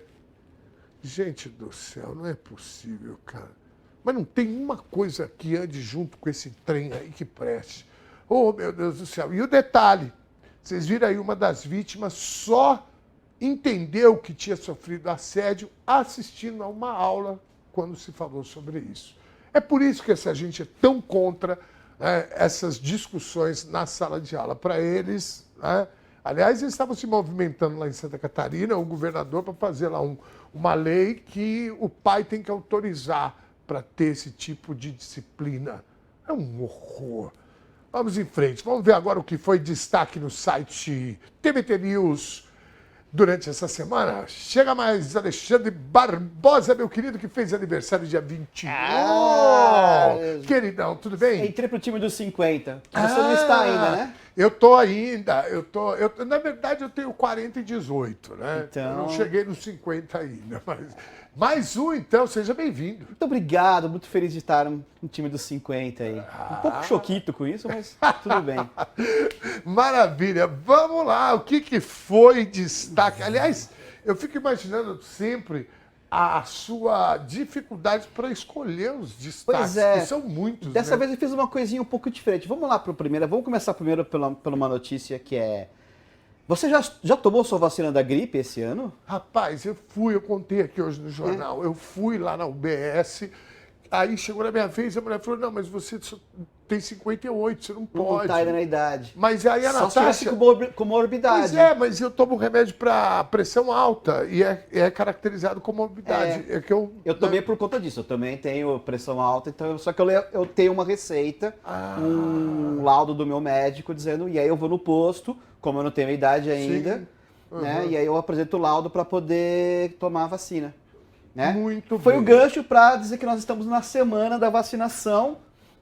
Gente do céu, não é possível, cara. Mas não tem uma coisa que ande junto com esse trem aí que preste. Oh, meu Deus do céu. E o detalhe, vocês viram aí uma das vítimas só entendeu que tinha sofrido assédio assistindo a uma aula quando se falou sobre isso. É por isso que essa gente é tão contra, né, essas discussões na sala de aula. Para eles, né, aliás, eles estavam se movimentando lá em Santa Catarina, o governador, para fazer lá uma lei que o pai tem que autorizar para ter esse tipo de disciplina. É um horror. Vamos em frente. Vamos ver agora o que foi destaque no site TVT News durante essa semana. Chega mais Alexandre Barbosa, meu querido, que fez aniversário dia 21. Queridão, tudo bem? Entrei pro time dos 50. Você não está ainda, né? Eu tô ainda. Na verdade, eu tenho 40 e 18, né? Então... Eu não cheguei nos 50 ainda, mas... Mais um, então, seja bem-vindo. Muito obrigado, muito feliz de estar no time dos 50 aí. Um pouco choquito com isso, mas tudo bem. Maravilha. Vamos lá, o que foi destaque? Aliás, eu fico imaginando sempre a sua dificuldade para escolher os destaques, Pois é. que são muitos. Dessa né? vez eu fiz uma coisinha um pouco diferente. Vamos lá para o primeiro. Vamos começar primeiro por uma notícia que é... Você já tomou sua vacina da gripe esse ano? Rapaz, eu contei aqui hoje no jornal, eu fui lá na UBS, aí chegou na minha vez, a mulher falou, não, mas você tem 58, você não pode. Não está ainda na idade. Mas aí a Só se Natasha... tivesse comorbidade. Pois é, mas eu tomo remédio para pressão alta e é caracterizado como morbidade. É que eu tomei por conta disso, eu também tenho pressão alta, então só que eu tenho uma receita, um laudo do meu médico dizendo, e aí eu vou no posto, como eu não tenho idade ainda, né? E aí eu apresento o laudo para poder tomar a vacina. Né? Muito Foi bem. o gancho para dizer que nós estamos na semana da vacinação,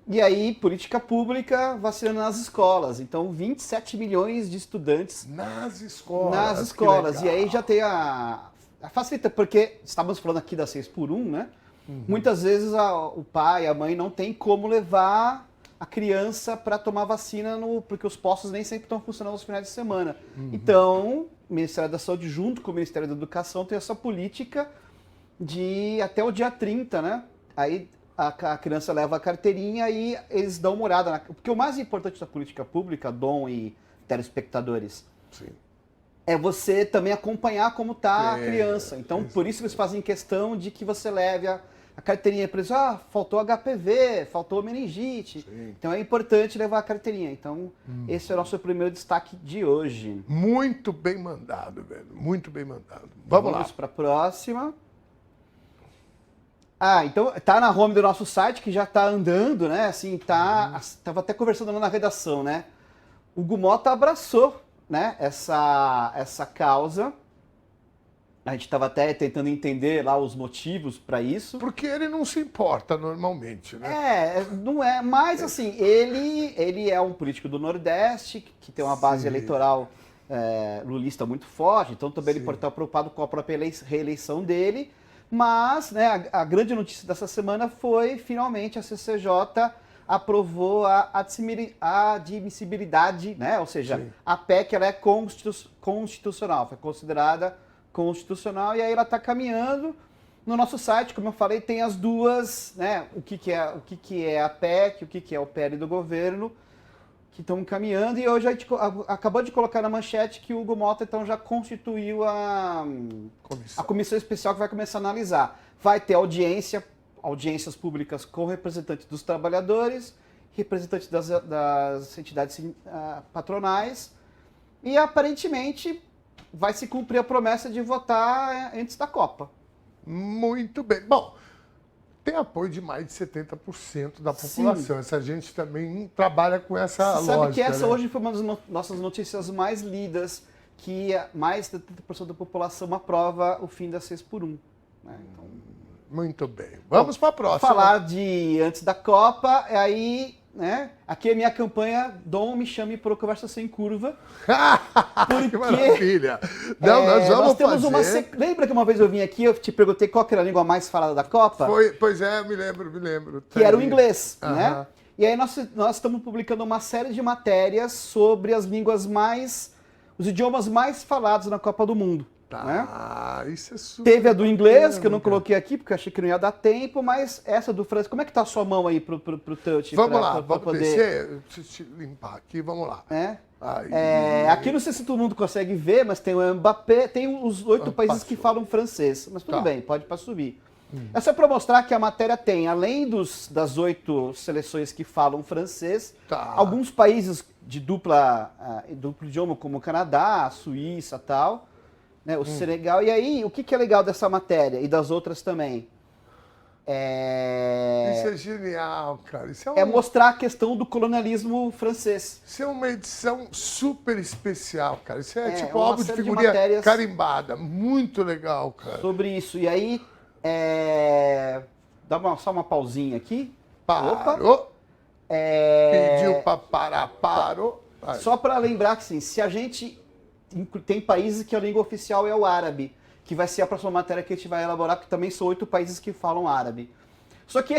e aí política pública vacinando nas escolas. Então 27 milhões de estudantes nas escolas. Nas escolas. E aí já tem a facilita, porque estávamos falando aqui da 6x1, né? Muitas vezes o pai, a mãe não tem como levar a criança para tomar vacina, porque os postos nem sempre estão funcionando nos finais de semana. Então, o Ministério da Saúde, junto com o Ministério da Educação, tem essa política de até o dia 30, né? Aí a criança leva a carteirinha e eles dão uma olhada. Porque o mais importante da política pública, Dom e telespectadores, Sim. é você também acompanhar como está a criança. Então, por isso eles fazem questão de que você leve a carteirinha para eles. Faltou HPV, faltou meningite. Sim. Então é importante levar a carteirinha. Então, esse é o nosso primeiro destaque de hoje. Muito bem mandado, velho. Muito bem mandado. Vamos lá. para a próxima. Então tá na home do nosso site, que já tá andando, né? Assim, tava até conversando lá na redação, né? O Hugo Motta abraçou, né, essa causa. A gente estava até tentando entender lá os motivos para isso. Porque ele não se importa normalmente, né? Não é, mas assim, ele é um político do Nordeste, que tem uma base eleitoral lulista muito forte, então também ele pode estar preocupado com a própria reeleição dele. Mas, né, a grande notícia dessa semana foi, finalmente, a CCJ aprovou a admissibilidade, né? Ou seja, a PEC ela é constitucional, foi considerada constitucional, e aí ela está caminhando. No nosso site, como eu falei, tem as duas, né? O que é a PEC, o que é o PL do governo, que estão caminhando, e hoje a gente acabou de colocar na manchete que o Hugo Motta então já constituiu a comissão especial que vai começar a analisar. Vai ter audiências públicas com representantes dos trabalhadores, representantes das entidades patronais, e aparentemente vai se cumprir a promessa de votar antes da Copa. Muito bem. Bom, tem apoio de mais de 70% da população. Essa gente também trabalha com essa lógica. Sabe que essa né? hoje foi uma das nossas notícias mais lidas, que mais de 70% da população aprova o fim da 6x1. Né? Então, muito bem. Vamos para a próxima. Falar de antes da Copa, aí né? Aqui é minha campanha, Dom, me chame para o Conversa Sem Curva. Que maravilha! Não, nós vamos nós temos fazer... Lembra que uma vez eu vim aqui, eu te perguntei qual que era a língua mais falada da Copa? Pois é, me lembro. Que era o inglês, né? E aí nós estamos publicando uma série de matérias sobre as línguas os idiomas mais falados na Copa do Mundo. Né? Isso é super. Teve a do inglês, que eu não coloquei aqui, porque eu achei que não ia dar tempo, mas essa do francês, como é que tá a sua mão aí pro touch? Vamos lá, pra vamos descer, deixa eu limpar aqui, vamos lá. Aqui não sei se todo mundo consegue ver, mas tem o Mbappé, tem os 8 países que falam francês, mas tudo bem, pode para subir. É só para mostrar que a matéria tem, além das 8 seleções que falam francês, alguns países de duplo idioma, como o Canadá, a Suíça e tal, né, o Senegal. E aí, o que é legal dessa matéria e das outras também? Isso é genial, cara. Isso é mostrar a questão do colonialismo francês. Isso é uma edição super especial, cara. Isso é tipo uma álbum de figurinha carimbada. Muito legal, cara. Sobre isso. E aí, dá só uma pausinha aqui. Parou. Pediu pra parar, parou. Só para lembrar que, assim, se a gente... Tem países que a língua oficial é o árabe, que vai ser a próxima matéria que a gente vai elaborar, porque também são 8 países que falam árabe. Só que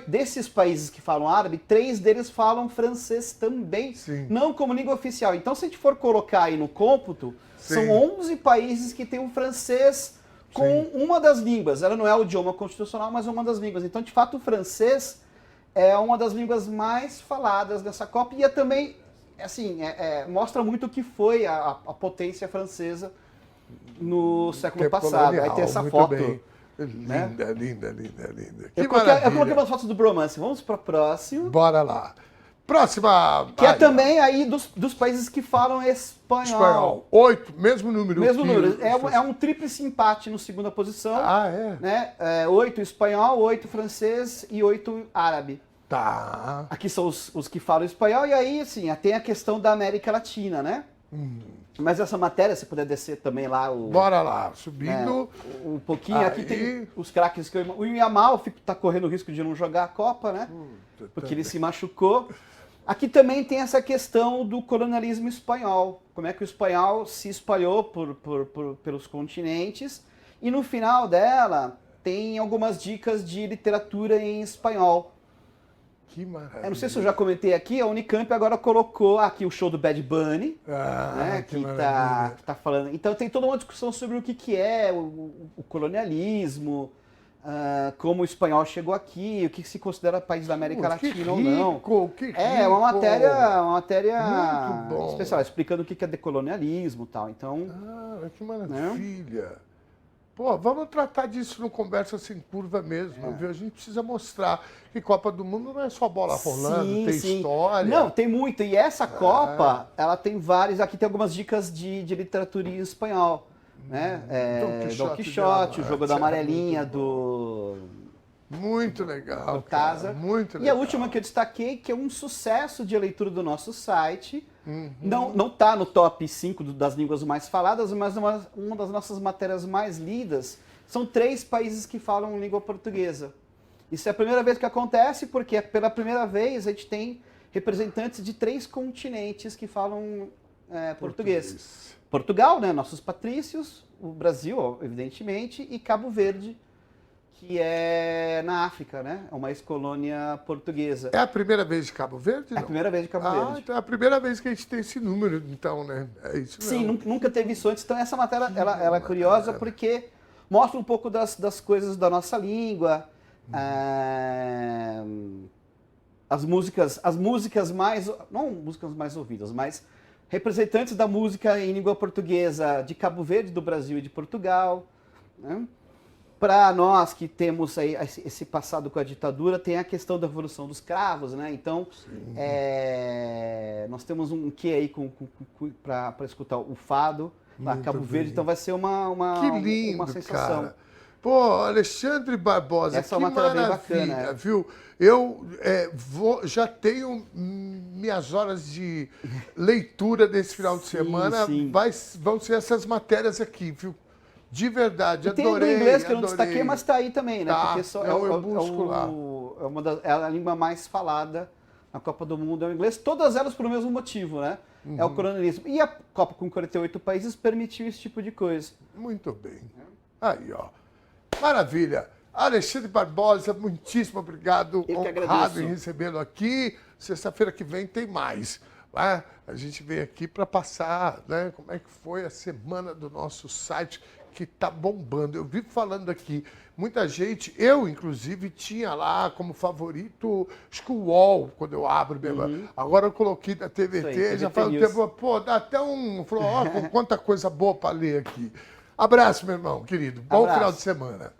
desses países que falam árabe, 3 deles falam francês também, não como língua oficial. Então, se a gente for colocar aí no cômputo, são 11 países que têm o francês com uma das línguas. Ela não é o idioma constitucional, mas é uma das línguas. Então, de fato, o francês é uma das línguas mais faladas dessa Copa e é também... Assim, mostra muito o que foi a potência francesa no século passado. Aí tem essa foto. Bem. Né? Linda. Eu coloquei umas fotos do Bromance. Vamos para o próximo. Bora lá. Próxima. Que é também aí dos países que falam espanhol. 8, mesmo número. Mesmo número. É um tríplice empate na segunda posição. Né? 8 espanhol, 8 francês e 8 árabe. Tá. Aqui são os que falam espanhol, e aí, assim, tem a questão da América Latina, né? Mas essa matéria, se puder descer também lá... Bora lá, subindo. Um pouquinho. Aí. Aqui tem os craques que o Yamal tá correndo o risco de não jogar a Copa, né? Porque ele se machucou. Aqui também tem essa questão do colonialismo espanhol. Como é que o espanhol se espalhou pelos continentes. E no final dela, tem algumas dicas de literatura em espanhol. Que maravilha. Eu não sei se eu já comentei aqui, a Unicamp agora colocou aqui o show do Bad Bunny, né, que tá falando. Então tem toda uma discussão sobre o que é o colonialismo, como o espanhol chegou aqui, o que se considera país da América Latina ou não. É uma matéria especial, explicando o que é decolonialismo e tal. Então, que maravilha. Né? Pô, vamos tratar disso no Conversa Sem Curva mesmo, viu? A gente precisa mostrar que Copa do Mundo não é só bola rolando, tem história. Não, tem muito. E essa Copa, ela tem várias... Aqui tem algumas dicas de literatura em espanhol. Né? Don Quixote, o Jogo da Amarelinha, do... Muito legal, cara. Muito legal. E a última que eu destaquei, que é um sucesso de leitura do nosso site. Não está no top 5 das línguas mais faladas, mas uma das nossas matérias mais lidas são 3 países que falam língua portuguesa. Isso é a primeira vez que acontece, porque pela primeira vez a gente tem representantes de 3 continentes que falam português. Portugal, né, nossos patrícios, o Brasil, evidentemente, e Cabo Verde, que é na África, né? É uma ex-colônia portuguesa. É a primeira vez de Cabo Verde? É a primeira vez de Cabo Verde. Então é a primeira vez que a gente tem esse número, então, né? É isso mesmo. Sim, nunca teve isso antes. Então essa matéria, ela é curiosa porque mostra um pouco das coisas da nossa língua, as músicas mais... Não músicas mais ouvidas, mas representantes da música em língua portuguesa de Cabo Verde, do Brasil e de Portugal, né? Para nós que temos aí esse passado com a ditadura, tem a questão da Revolução dos Cravos, né? Então, nós temos um quê aí para escutar o fado, lá Cabo Verde, então vai ser uma sensação. Cara. Pô, Alexandre Barbosa, essa que maravilha, bacana, viu? Eu já tenho minhas horas de leitura desse final de semana, vão ser essas matérias aqui, viu? De verdade, adorei. Tem o inglês que eu não destaquei, mas está aí também, né? Tá, porque eu busco lá. É a língua mais falada a Copa do Mundo é o inglês, todas elas por mesmo motivo, né? É o coronelismo. E a Copa com 48 países permitiu esse tipo de coisa. Muito bem. Aí, ó. Maravilha. Alexandre Barbosa, muitíssimo obrigado. Eu que Honrado agradeço. em recebê-lo aqui. Sexta-feira que vem tem mais. Né? A gente vem aqui para passar, né, como é que foi a semana do nosso site, que está bombando. Eu vivo falando aqui, muita gente, eu inclusive tinha lá como favorito, acho que o UOL, quando eu abro mesmo. Agora eu coloquei da TVT, Isso aí, já TVT falo News. tempo, pô, dá até um. Falou, ó, quanta coisa boa para ler aqui. Abraço, meu irmão, querido. Bom Abraço. final de semana.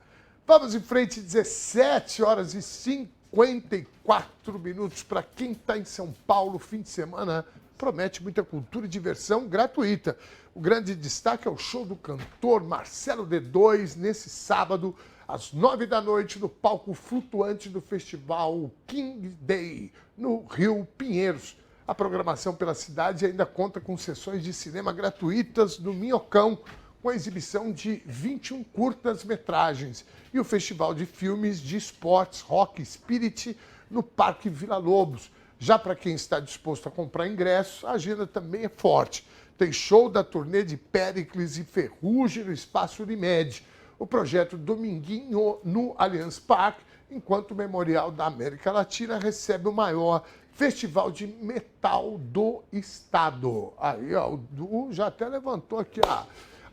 Vamos em frente, 17 horas e 54 minutos. Para quem está em São Paulo, fim de semana promete muita cultura e diversão gratuita. O grande destaque é o show do cantor Marcelo D2, nesse sábado, às 9 da noite, no palco flutuante do festival King Day, no Rio Pinheiros. A programação pela cidade ainda conta com sessões de cinema gratuitas no Minhocão, com a exibição de 21 curtas-metragens, e o Festival de Filmes de Esportes Rock Spirit no Parque Vila Lobos. Já para quem está disposto a comprar ingressos, a agenda também é forte. Tem show da turnê de Péricles e Ferrugem no Espaço Unimed, o projeto Dominguinho no Allianz Parque, enquanto o Memorial da América Latina recebe o maior festival de metal do estado. Aí, ó, o Du já até levantou aqui, ó.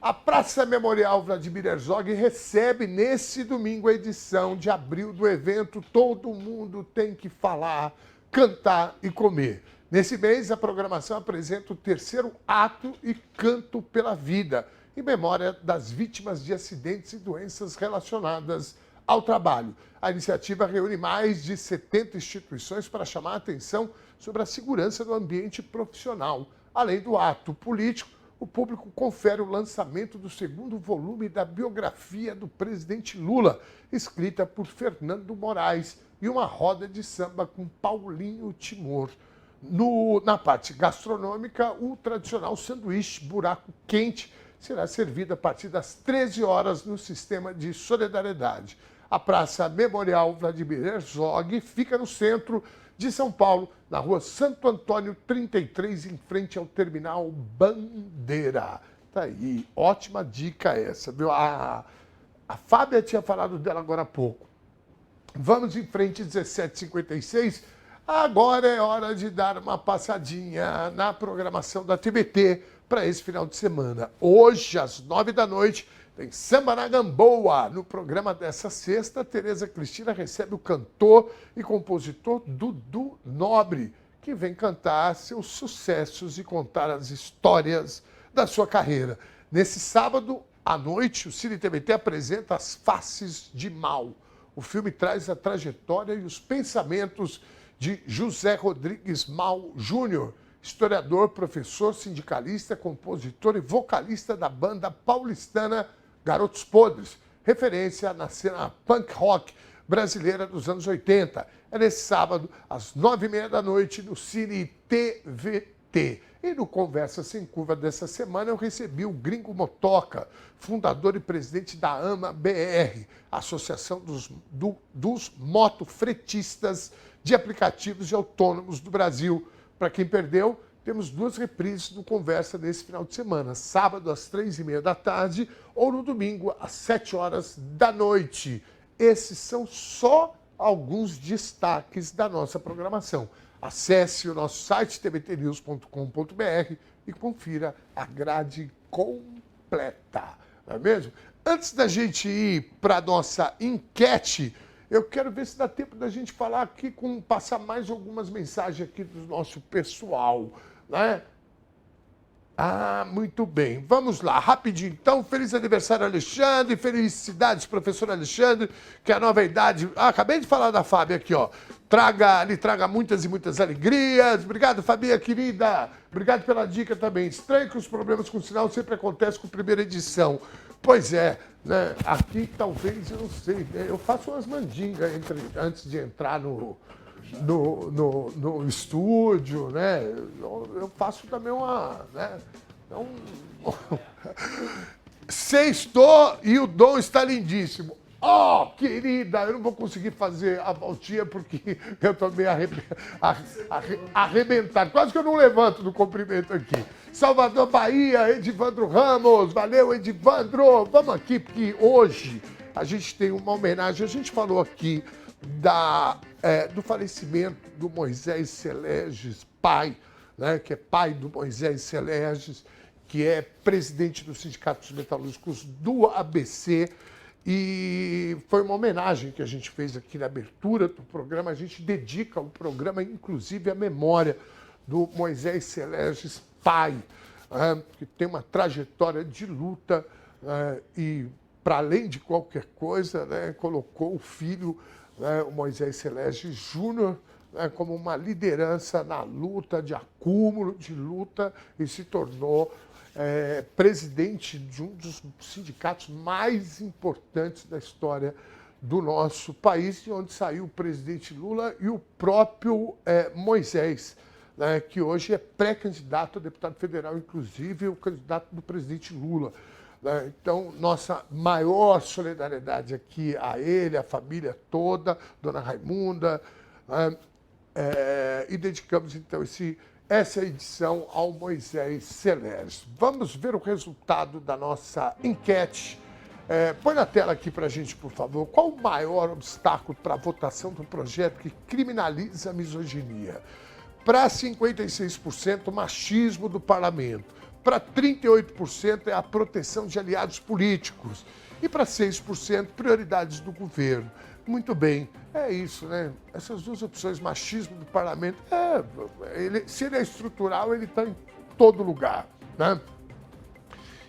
A Praça Memorial Vladimir Herzog recebe nesse domingo a edição de abril do evento Todo Mundo Tem que Falar, Cantar e Comer. Nesse mês, a programação apresenta o terceiro ato e Canto pela Vida, em memória das vítimas de acidentes e doenças relacionadas ao trabalho. A iniciativa reúne mais de 70 instituições para chamar a atenção sobre a segurança no ambiente profissional. Além do ato político, o público confere o lançamento do segundo volume da biografia do presidente Lula, escrita por Fernando Moraes, e uma roda de samba com Paulinho Timor. Na parte gastronômica, o tradicional sanduíche buraco quente será servido a partir das 13 horas no Sistema de Solidariedade. A Praça Memorial Vladimir Herzog fica no centro de São Paulo, na rua Santo Antônio 33, em frente ao Terminal Bandeira. Tá aí, ótima dica essa, viu? A Fábia tinha falado dela agora há pouco. Vamos em frente, 17h56. Agora é hora de dar uma passadinha na programação da TBT para esse final de semana. Hoje, às 9 da noite, tem Samba na Gamboa. No programa dessa sexta, Tereza Cristina recebe o cantor e compositor Dudu Nobre, que vem cantar seus sucessos e contar as histórias da sua carreira. Nesse sábado, à noite, o Cine TBT apresenta As Faces de Mal. O filme traz a trajetória e os pensamentos de José Rodrigues Mal Júnior, historiador, professor, sindicalista, compositor e vocalista da banda paulistana Garotos Podres, referência na cena punk rock brasileira dos anos 80. É nesse sábado, às 9h30 da noite, no Cine TVT. E no Conversa Sem Curva dessa semana, eu recebi o Gringo Motoca, fundador e presidente da AMA BR, Associação dos Motofretistas de Aplicativos e Autônomos do Brasil. Para quem perdeu, temos 2 reprises do Conversa nesse final de semana, sábado às 3h30 da tarde ou no domingo às 7 horas da noite. Esses são só alguns destaques da nossa programação. Acesse o nosso site tbtnews.com.br e confira a grade completa, não é mesmo? Antes da gente ir para a nossa enquete, eu quero ver se dá tempo da gente falar aqui, passar mais algumas mensagens aqui do nosso pessoal, né? Ah, muito bem. Vamos lá, rapidinho. Então, feliz aniversário, Alexandre. Felicidades, professor Alexandre, que a nova idade... Ah, acabei de falar da Fábia aqui, ó. Lhe traga muitas e muitas alegrias. Obrigado, Fabinha, querida. Obrigado pela dica também. Estranho que os problemas com o sinal sempre acontecem com a primeira edição. Pois é, né? Aqui talvez, eu não sei, né? Eu faço umas mandingas antes de entrar no estúdio, né? Eu faço também uma, né? Sextou e o Dom está lindíssimo. Oh, querida, eu não vou conseguir fazer a voltinha porque eu tô meio arrebentado. Quase que eu não levanto do cumprimento aqui. Salvador, Bahia, Edivandro Ramos. Valeu, Edivandro. Vamos aqui, porque hoje a gente tem uma homenagem. A gente falou aqui do falecimento do Moisés Seleges, pai, né, que é pai do Moisés Seleges, que é presidente do Sindicato dos Metalúrgicos do ABC. E foi uma homenagem que a gente fez aqui na abertura do programa. A gente dedica o programa, inclusive, à memória do Moisés Seleges, pai, que tem uma trajetória de luta e, para além de qualquer coisa, né, colocou o filho, o Moisés Seleges Júnior, como uma liderança na luta, de acúmulo de luta, e se tornou presidente de um dos sindicatos mais importantes da história do nosso país, de onde saiu o presidente Lula e o próprio Moisés, né, que hoje é pré-candidato a deputado federal, inclusive o candidato do presidente Lula. Né? Então, nossa maior solidariedade aqui a ele, a família toda, dona Raimunda, e dedicamos, então, essa edição ao Moisés Seleges. Vamos ver o resultado da nossa enquete. Põe na tela aqui para a gente, por favor. Qual o maior obstáculo para a votação do projeto que criminaliza a misoginia? Para 56%, machismo do parlamento. Para 38% é a proteção de aliados políticos. E para 6%, prioridades do governo. Muito bem, é isso, né? Essas duas opções, machismo do parlamento, se ele é estrutural, ele está em todo lugar, né?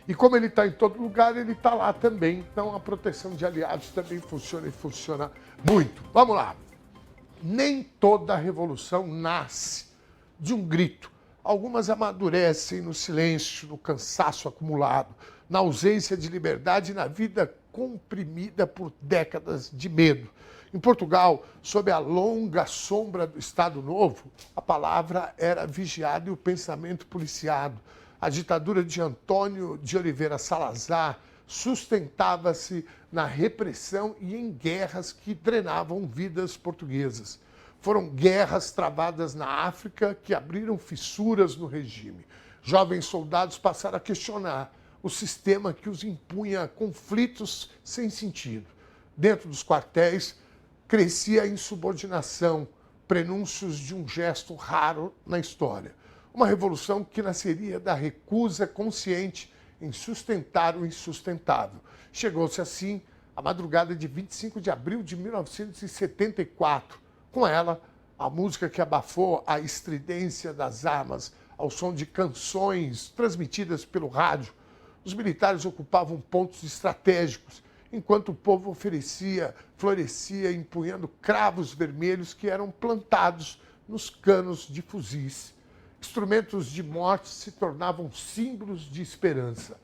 E como ele está em todo lugar, ele está lá também. Então, a proteção de aliados também funciona e funciona muito. Vamos lá. Nem toda revolução nasce de um grito. Algumas amadurecem no silêncio, no cansaço acumulado, na ausência de liberdade e na vida comprimida por décadas de medo. Em Portugal, sob a longa sombra do Estado Novo, a palavra era vigiada e o pensamento policiado. A ditadura de Antônio de Oliveira Salazar sustentava-se na repressão e em guerras que drenavam vidas portuguesas. Foram guerras travadas na África que abriram fissuras no regime. Jovens soldados passaram a questionar o sistema que os impunha conflitos sem sentido. Dentro dos quartéis, crescia a insubordinação, prenúncios de um gesto raro na história. Uma revolução que nasceria da recusa consciente em sustentar o insustentável. Chegou-se assim à madrugada de 25 de abril de 1974. Com ela, a música que abafou a estridência das armas ao som de canções transmitidas pelo rádio. Os militares ocupavam pontos estratégicos, enquanto o povo florescia empunhando cravos vermelhos que eram plantados nos canos de fuzis. Instrumentos de morte se tornavam símbolos de esperança.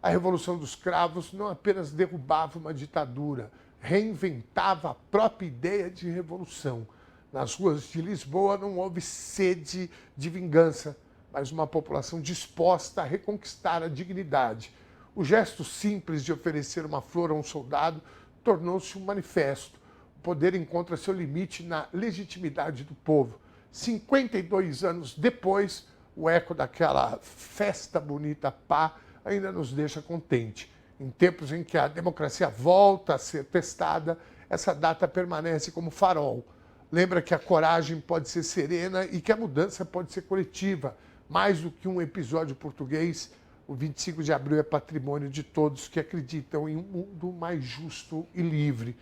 A Revolução dos Cravos não apenas derrubava uma ditadura, reinventava a própria ideia de revolução. Nas ruas de Lisboa não houve sede de vingança, mas uma população disposta a reconquistar a dignidade. O gesto simples de oferecer uma flor a um soldado tornou-se um manifesto. O poder encontra seu limite na legitimidade do povo. 52 anos depois, o eco daquela festa bonita pá ainda nos deixa contente. Em tempos em que a democracia volta a ser testada, essa data permanece como farol. Lembra que a coragem pode ser serena e que a mudança pode ser coletiva. Mais do que um episódio português, o 25 de abril é patrimônio de todos que acreditam em um mundo mais justo e livre.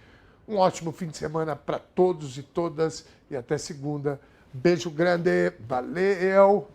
Um ótimo fim de semana para todos e todas e até segunda. Beijo grande, valeu!